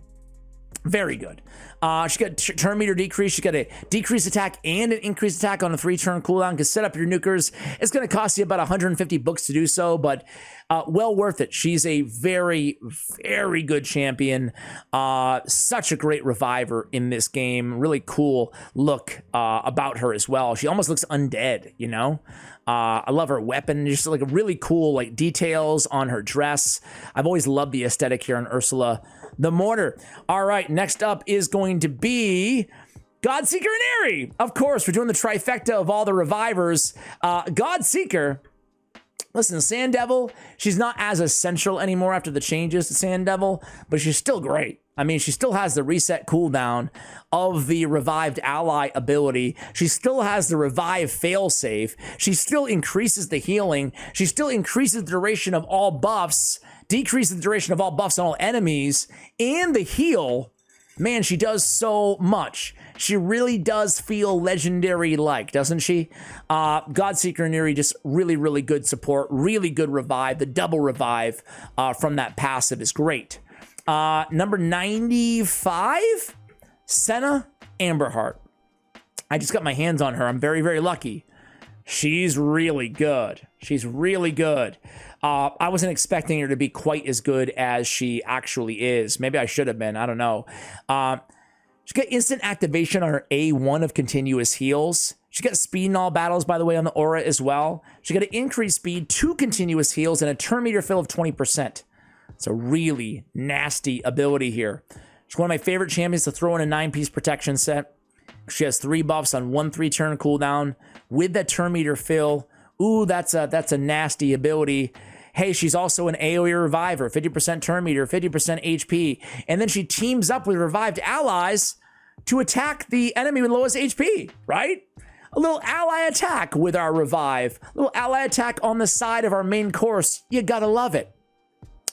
Very good. She got turn meter decrease. She got a decreased attack and an increased attack on a 3-turn cooldown. Because set up your nukers. It's going to cost you about 150 books to do so, but well worth it. She's a very, very good champion. Such a great reviver in this game. Really cool look about her as well. She almost looks undead, you know? I love her weapon. Just like a really cool like details on her dress. I've always loved the aesthetic here on Ursula the Mourner. All right, next up is going to be Godseeker and Aerie. Of course, we're doing the trifecta of all the revivers. Godseeker, listen, Sand Devil, she's not as essential anymore after the changes to Sand Devil, but she's still great. I mean, she still has the reset cooldown of the revived ally ability. She still has the revive failsafe. She still increases the healing. She still increases the duration of all buffs, decreases the duration of all buffs on all enemies, and the heal. Man, she does so much. She really does feel legendary-like, doesn't she? Godseeker and Aerie, just really, really good support. Really good revive. The double revive from that passive is great. Number 95, Senna Amberheart. I just got my hands on her. I'm very, very lucky. She's really good. She's really good. I wasn't expecting her to be quite as good as she actually is. Maybe I should have been. I don't know. She's got instant activation on her A1 of continuous heals. She's got speed in all battles, by the way, on the aura as well. She's got an increased speed, 2 continuous heals, and a turn meter fill of 20%. It's a really nasty ability here. She's one of my favorite champions to throw in a 9-piece protection set. She has 3 buffs on 1 3-turn cooldown with that turn meter fill. Ooh, that's a nasty ability. Hey, she's also an AoE reviver, 50% turn meter, 50% HP. And then she teams up with revived allies to attack the enemy with lowest HP, right? A little ally attack with our revive. A little ally attack on the side of our main course. You gotta love it.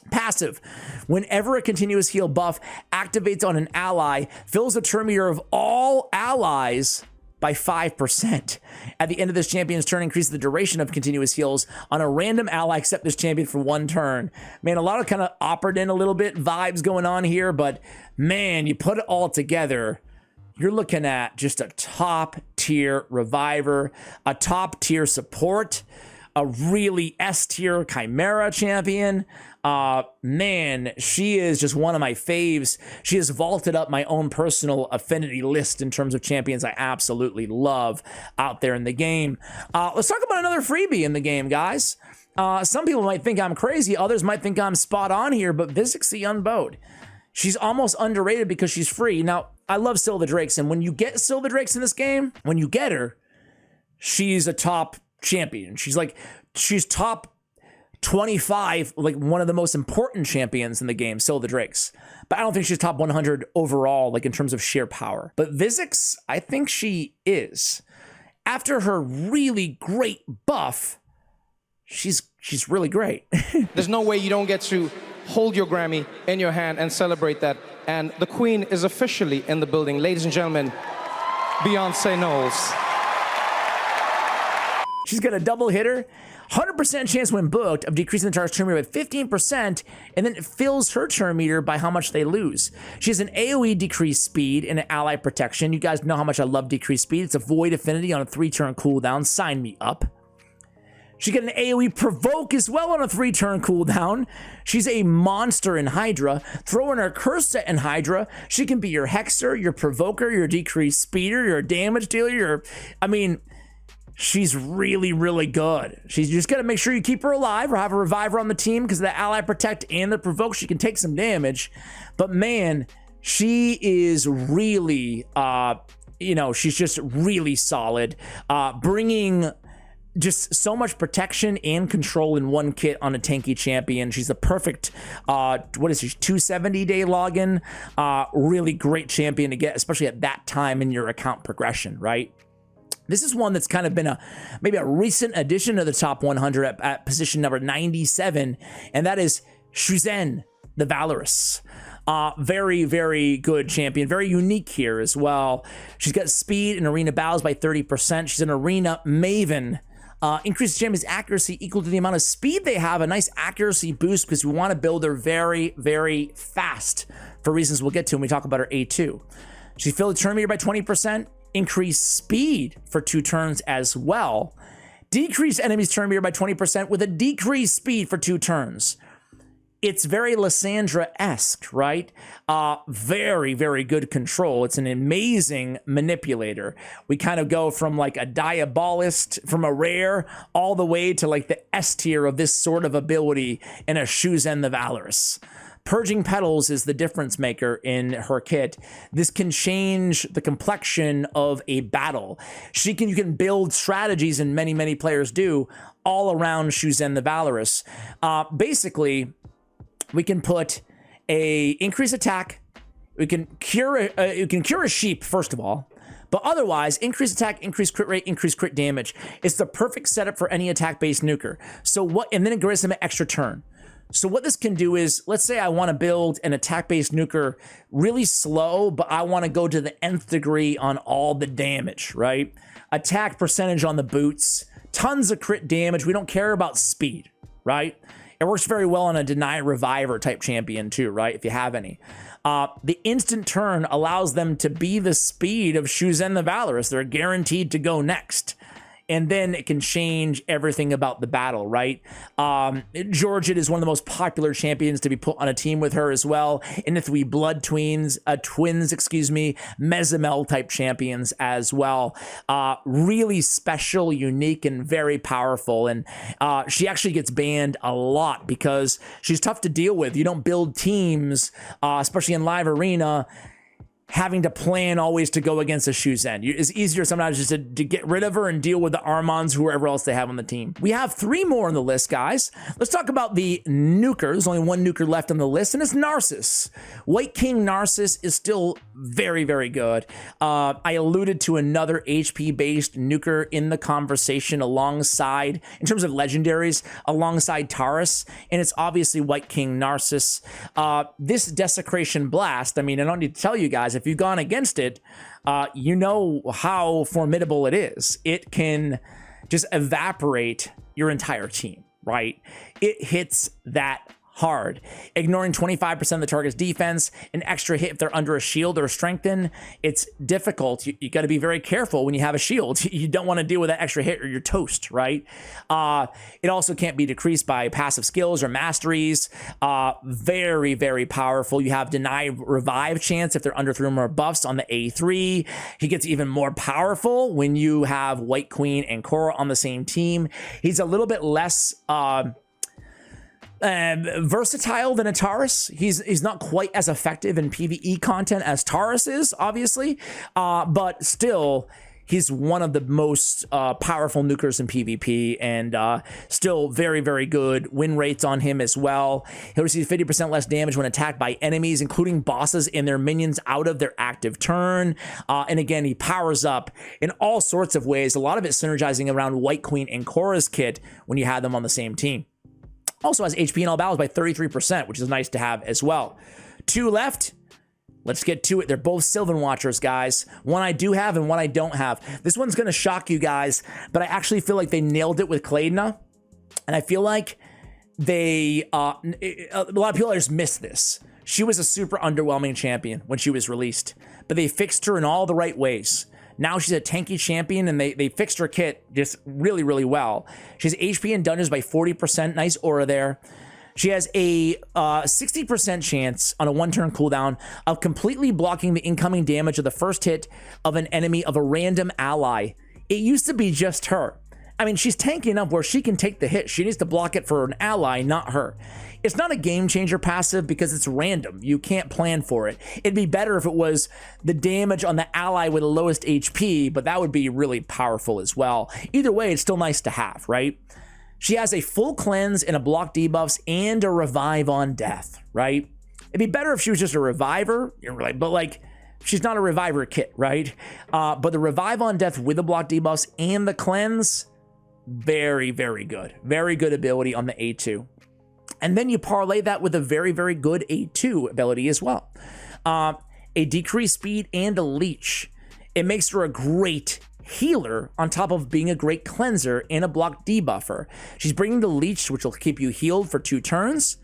Passive. Whenever a continuous heal buff activates on an ally, fills the turn meter of all allies by 5%. At the end of this champion's turn, increase the duration of continuous heals on a random ally except this champion for 1 turn. Man, a lot of kind of operated in a little bit vibes going on here, but man, you put it all together, you're looking at just a top tier reviver, a top tier support, a really S tier Chimera champion. Man, she is just one of my faves. She has vaulted up my own personal affinity list in terms of champions I absolutely love out there in the game. Let's talk about another freebie in the game, guys. Some people might think I'm crazy. Others might think I'm spot on here, but Vizix the Unbowed. She's almost underrated because she's free. Now, I love Silva Drakes, and when you get Silva Drakes in this game, when you get her, she's a top champion. She's top 25, like one of the most important champions in the game, Silva Drakes. But I don't think she's top 100 overall, like in terms of sheer power. But Vizix, I think she is. After her really great buff, she's really great. There's no way you don't get to hold your Grammy in your hand and celebrate that. And the Queen is officially in the building. Ladies and gentlemen, Beyonce Knowles. She's got a double hitter, 100% chance when booked of decreasing the target's turn meter by 15%, and then it fills her turn meter by how much they lose. She has an AoE decreased speed and an ally protection. You guys know how much I love decreased speed. It's a void affinity on a 3-turn cooldown. Sign me up. She got an AoE provoke as well on a 3-turn cooldown. She's a monster in Hydra. Throw in her curse set in Hydra. She can be your hexer, your provoker, your decreased speeder, your damage dealer, she's really, really good. She's just got to make sure you keep her alive or have a reviver on the team because of the ally protect and the provoke. She can take some damage. But man, she is really, she's just really solid. Bringing just so much protection and control in one kit on a tanky champion. She's the perfect, 270-day login. Really great champion to get, especially at that time in your account progression, right? This is one that's kind of been maybe a recent addition to the top 100 at position number 97, and that is Shuzen, the Valorous. Very, very good champion. Very unique here as well. She's got speed in arena battles by 30%. She's an arena maven. Increases champion's accuracy equal to the amount of speed they have. A nice accuracy boost because we want to build her very, very fast for reasons we'll get to when we talk about her A2. She filled the turn meter by 20%. Increased speed for 2 turns as well. Decreased enemy's turn meter by 20% with a decreased speed for 2 turns. It's very Lysandra-esque, right? Very, very good control. It's an amazing manipulator. We kind of go from like a Diabolist, from a rare, all the way to like the S tier of this sort of ability in a Shuzen the Valorous. Purging Petals is the difference maker in her kit. This can change the complexion of a battle. You can build strategies, and many, many players do, all around Shuzen the Valorous. Basically, we can put a increase attack. We can cure a sheep, first of all. But otherwise, increase attack, increase crit rate, increase crit damage. It's the perfect setup for any attack-based nuker. And then it grants them an extra turn. So what this can do is, let's say I want to build an attack-based nuker really slow, but I want to go to the nth degree on all the damage, right? Attack percentage on the boots, tons of crit damage. We don't care about speed, right? It works very well on a deny reviver type champion too, right? If you have any. The instant turn allows them to be the speed of Shuzen the Valorous. They're guaranteed to go next. and then it can change everything about the battle, right? Georgette is one of the most popular champions to be put on a team with her as well. And the three blood twins, Mezimel type champions as well. Really special, unique, and very powerful. And she actually gets banned a lot because she's tough to deal with. You don't build teams, especially in live arena, having to plan always to go against a Shuzen. It's easier sometimes just to get rid of her and deal with the Armons, whoever else they have on the team. We have 3 more on the list, guys. Let's talk about the nuker. There's only 1 nuker left on the list, and it's Narcissus. White King Narcissus is still very, very good. I alluded to another HP-based nuker in the conversation alongside, in terms of legendaries, alongside Taurus, and it's obviously White King Narcissus. This Desecration Blast, I mean, I don't need to tell you guys, if you've gone against it, you know how formidable it is. It can just evaporate your entire team, right? It hits that hard, ignoring 25% of the target's defense, an extra hit if they're under a shield or strengthen. It's difficult. You got to be very careful when you have a shield. You don't want to deal with that extra hit or you're toast, right? It also can't be decreased by passive skills or masteries. Very, very powerful. You have deny revive chance if they're under 3 or more buffs on the A3. He gets even more powerful when you have White Queen and Korra on the same team. He's a little bit less versatile than a Taurus. He's not quite as effective in PvE content as Taurus is, obviously, but still, he's one of the most powerful nukers in PvP, and still very, very good win rates on him as well. He'll receive 50% less damage when attacked by enemies, including bosses and their minions out of their active turn. And again, he powers up in all sorts of ways, a lot of it synergizing around White Queen and Korra's kit when you have them on the same team. Also has HP in all battles by 33%, which is nice to have as well. 2 left. Let's get to it. They're both Sylvan Watchers, guys. One I do have and one I don't have. This one's going to shock you guys, but I actually feel like they nailed it with Claydna. And I feel like they, a lot of people just miss this. She was a super underwhelming champion when she was released, but they fixed her in all the right ways. Now she's a tanky champion, and they fixed her kit just really, really well. She has HP in dungeons by 40%. Nice aura there. She has a 60% chance on a 1-turn cooldown of completely blocking the incoming damage of the first hit of an enemy of a random ally. It used to be just her. I mean, she's tanky enough where she can take the hit. She needs to block it for an ally, not her. It's not a game changer passive because it's random. You can't plan for it. It'd be better if it was the damage on the ally with the lowest HP, but that would be really powerful as well. Either way, it's still nice to have, right? She has a full cleanse and a block debuffs and a revive on death, right? It'd be better if she was just a reviver, but like, she's not a reviver kit, right? But the revive on death with the block debuffs and the cleanse, very, very good. Very good ability on the A2. And then you parlay that with a very, very good A2 ability as well. A decreased speed and a leech. It makes her a great healer on top of being a great cleanser and a block debuffer. She's bringing the leech, which will keep you healed for 2 turns.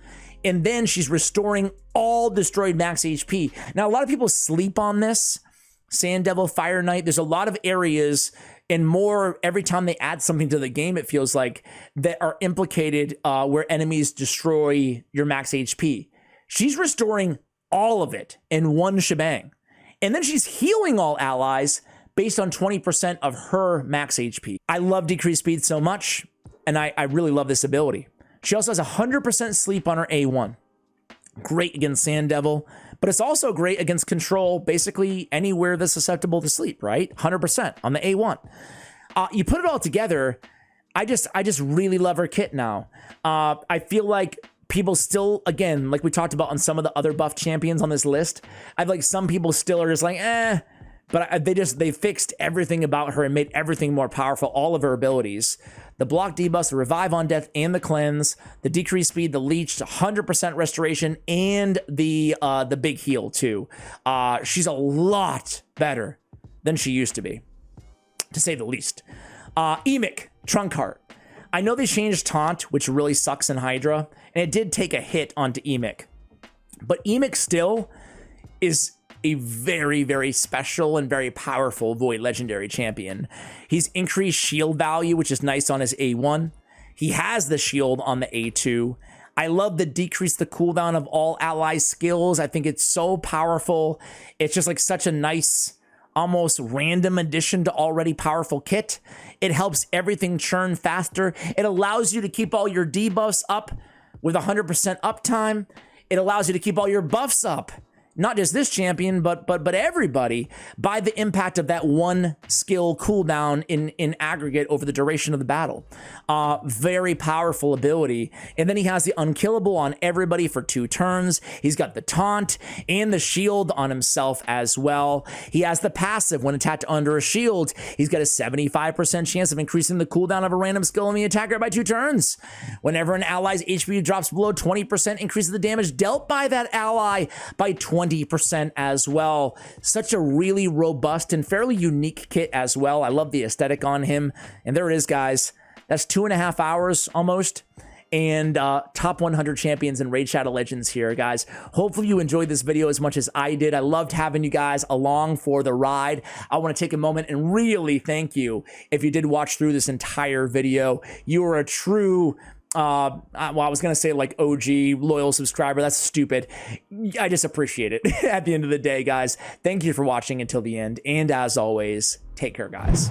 And then she's restoring all destroyed max HP. Now, a lot of people sleep on this. Sand Devil, Fire Knight, there's a lot of areas and more every time they add something to the game, it feels like, that are implicated where enemies destroy your max HP. She's restoring all of it in one shebang. And then she's healing all allies based on 20% of her max HP. I love decreased speed so much, and I really love this ability. She also has 100% sleep on her A1. Great against Sand Devil, but it's also great against control, basically anywhere that's susceptible to sleep, right? 100% on the A1. You put it all together, I just really love her kit now. I feel like people still, again, like we talked about on some of the other buff champions on this list, I feel like some people still are just like, but they fixed everything about her and made everything more powerful, all of her abilities. The block debuffs, the revive on death, and the cleanse, the decreased speed, the leech, 100% restoration, and the big heal too. She's a lot better than she used to be, to say the least. Emic, Tankard. I know they changed Taunt, which really sucks in Hydra, and it did take a hit onto Emic. But Emic still is a very, very special and very powerful Void Legendary champion. He's increased shield value, which is nice on his A1. He has the shield on the A2. I love the decrease the cooldown of all ally skills. I think it's so powerful. It's just like such a nice, almost random addition to already powerful kit. It helps everything churn faster. It allows you to keep all your debuffs up with 100% uptime. It allows you to keep all your buffs up. Not just this champion, but everybody, by the impact of that one skill cooldown in aggregate over the duration of the battle. Very powerful ability. And then he has the unkillable on everybody for 2 turns. He's got the taunt and the shield on himself as well. He has the passive when attacked under a shield. He's got a 75% chance of increasing the cooldown of a random skill on the attacker by 2 turns. Whenever an ally's HP drops below 20%, increases the damage dealt by that ally by 20% as well. Such a really robust and fairly unique kit as well. I love the aesthetic on him. And there it is, guys. That's 2.5 hours almost. And top 100 champions in Raid Shadow Legends here, guys. Hopefully you enjoyed this video as much as I did. I loved having you guys along for the ride. I want to take a moment and really thank you if you did watch through this entire video. You are a true well, I was gonna say like OG loyal subscriber. That's stupid. I just appreciate it. At the end of the day, guys, thank you for watching until the end, and as always, take care, guys.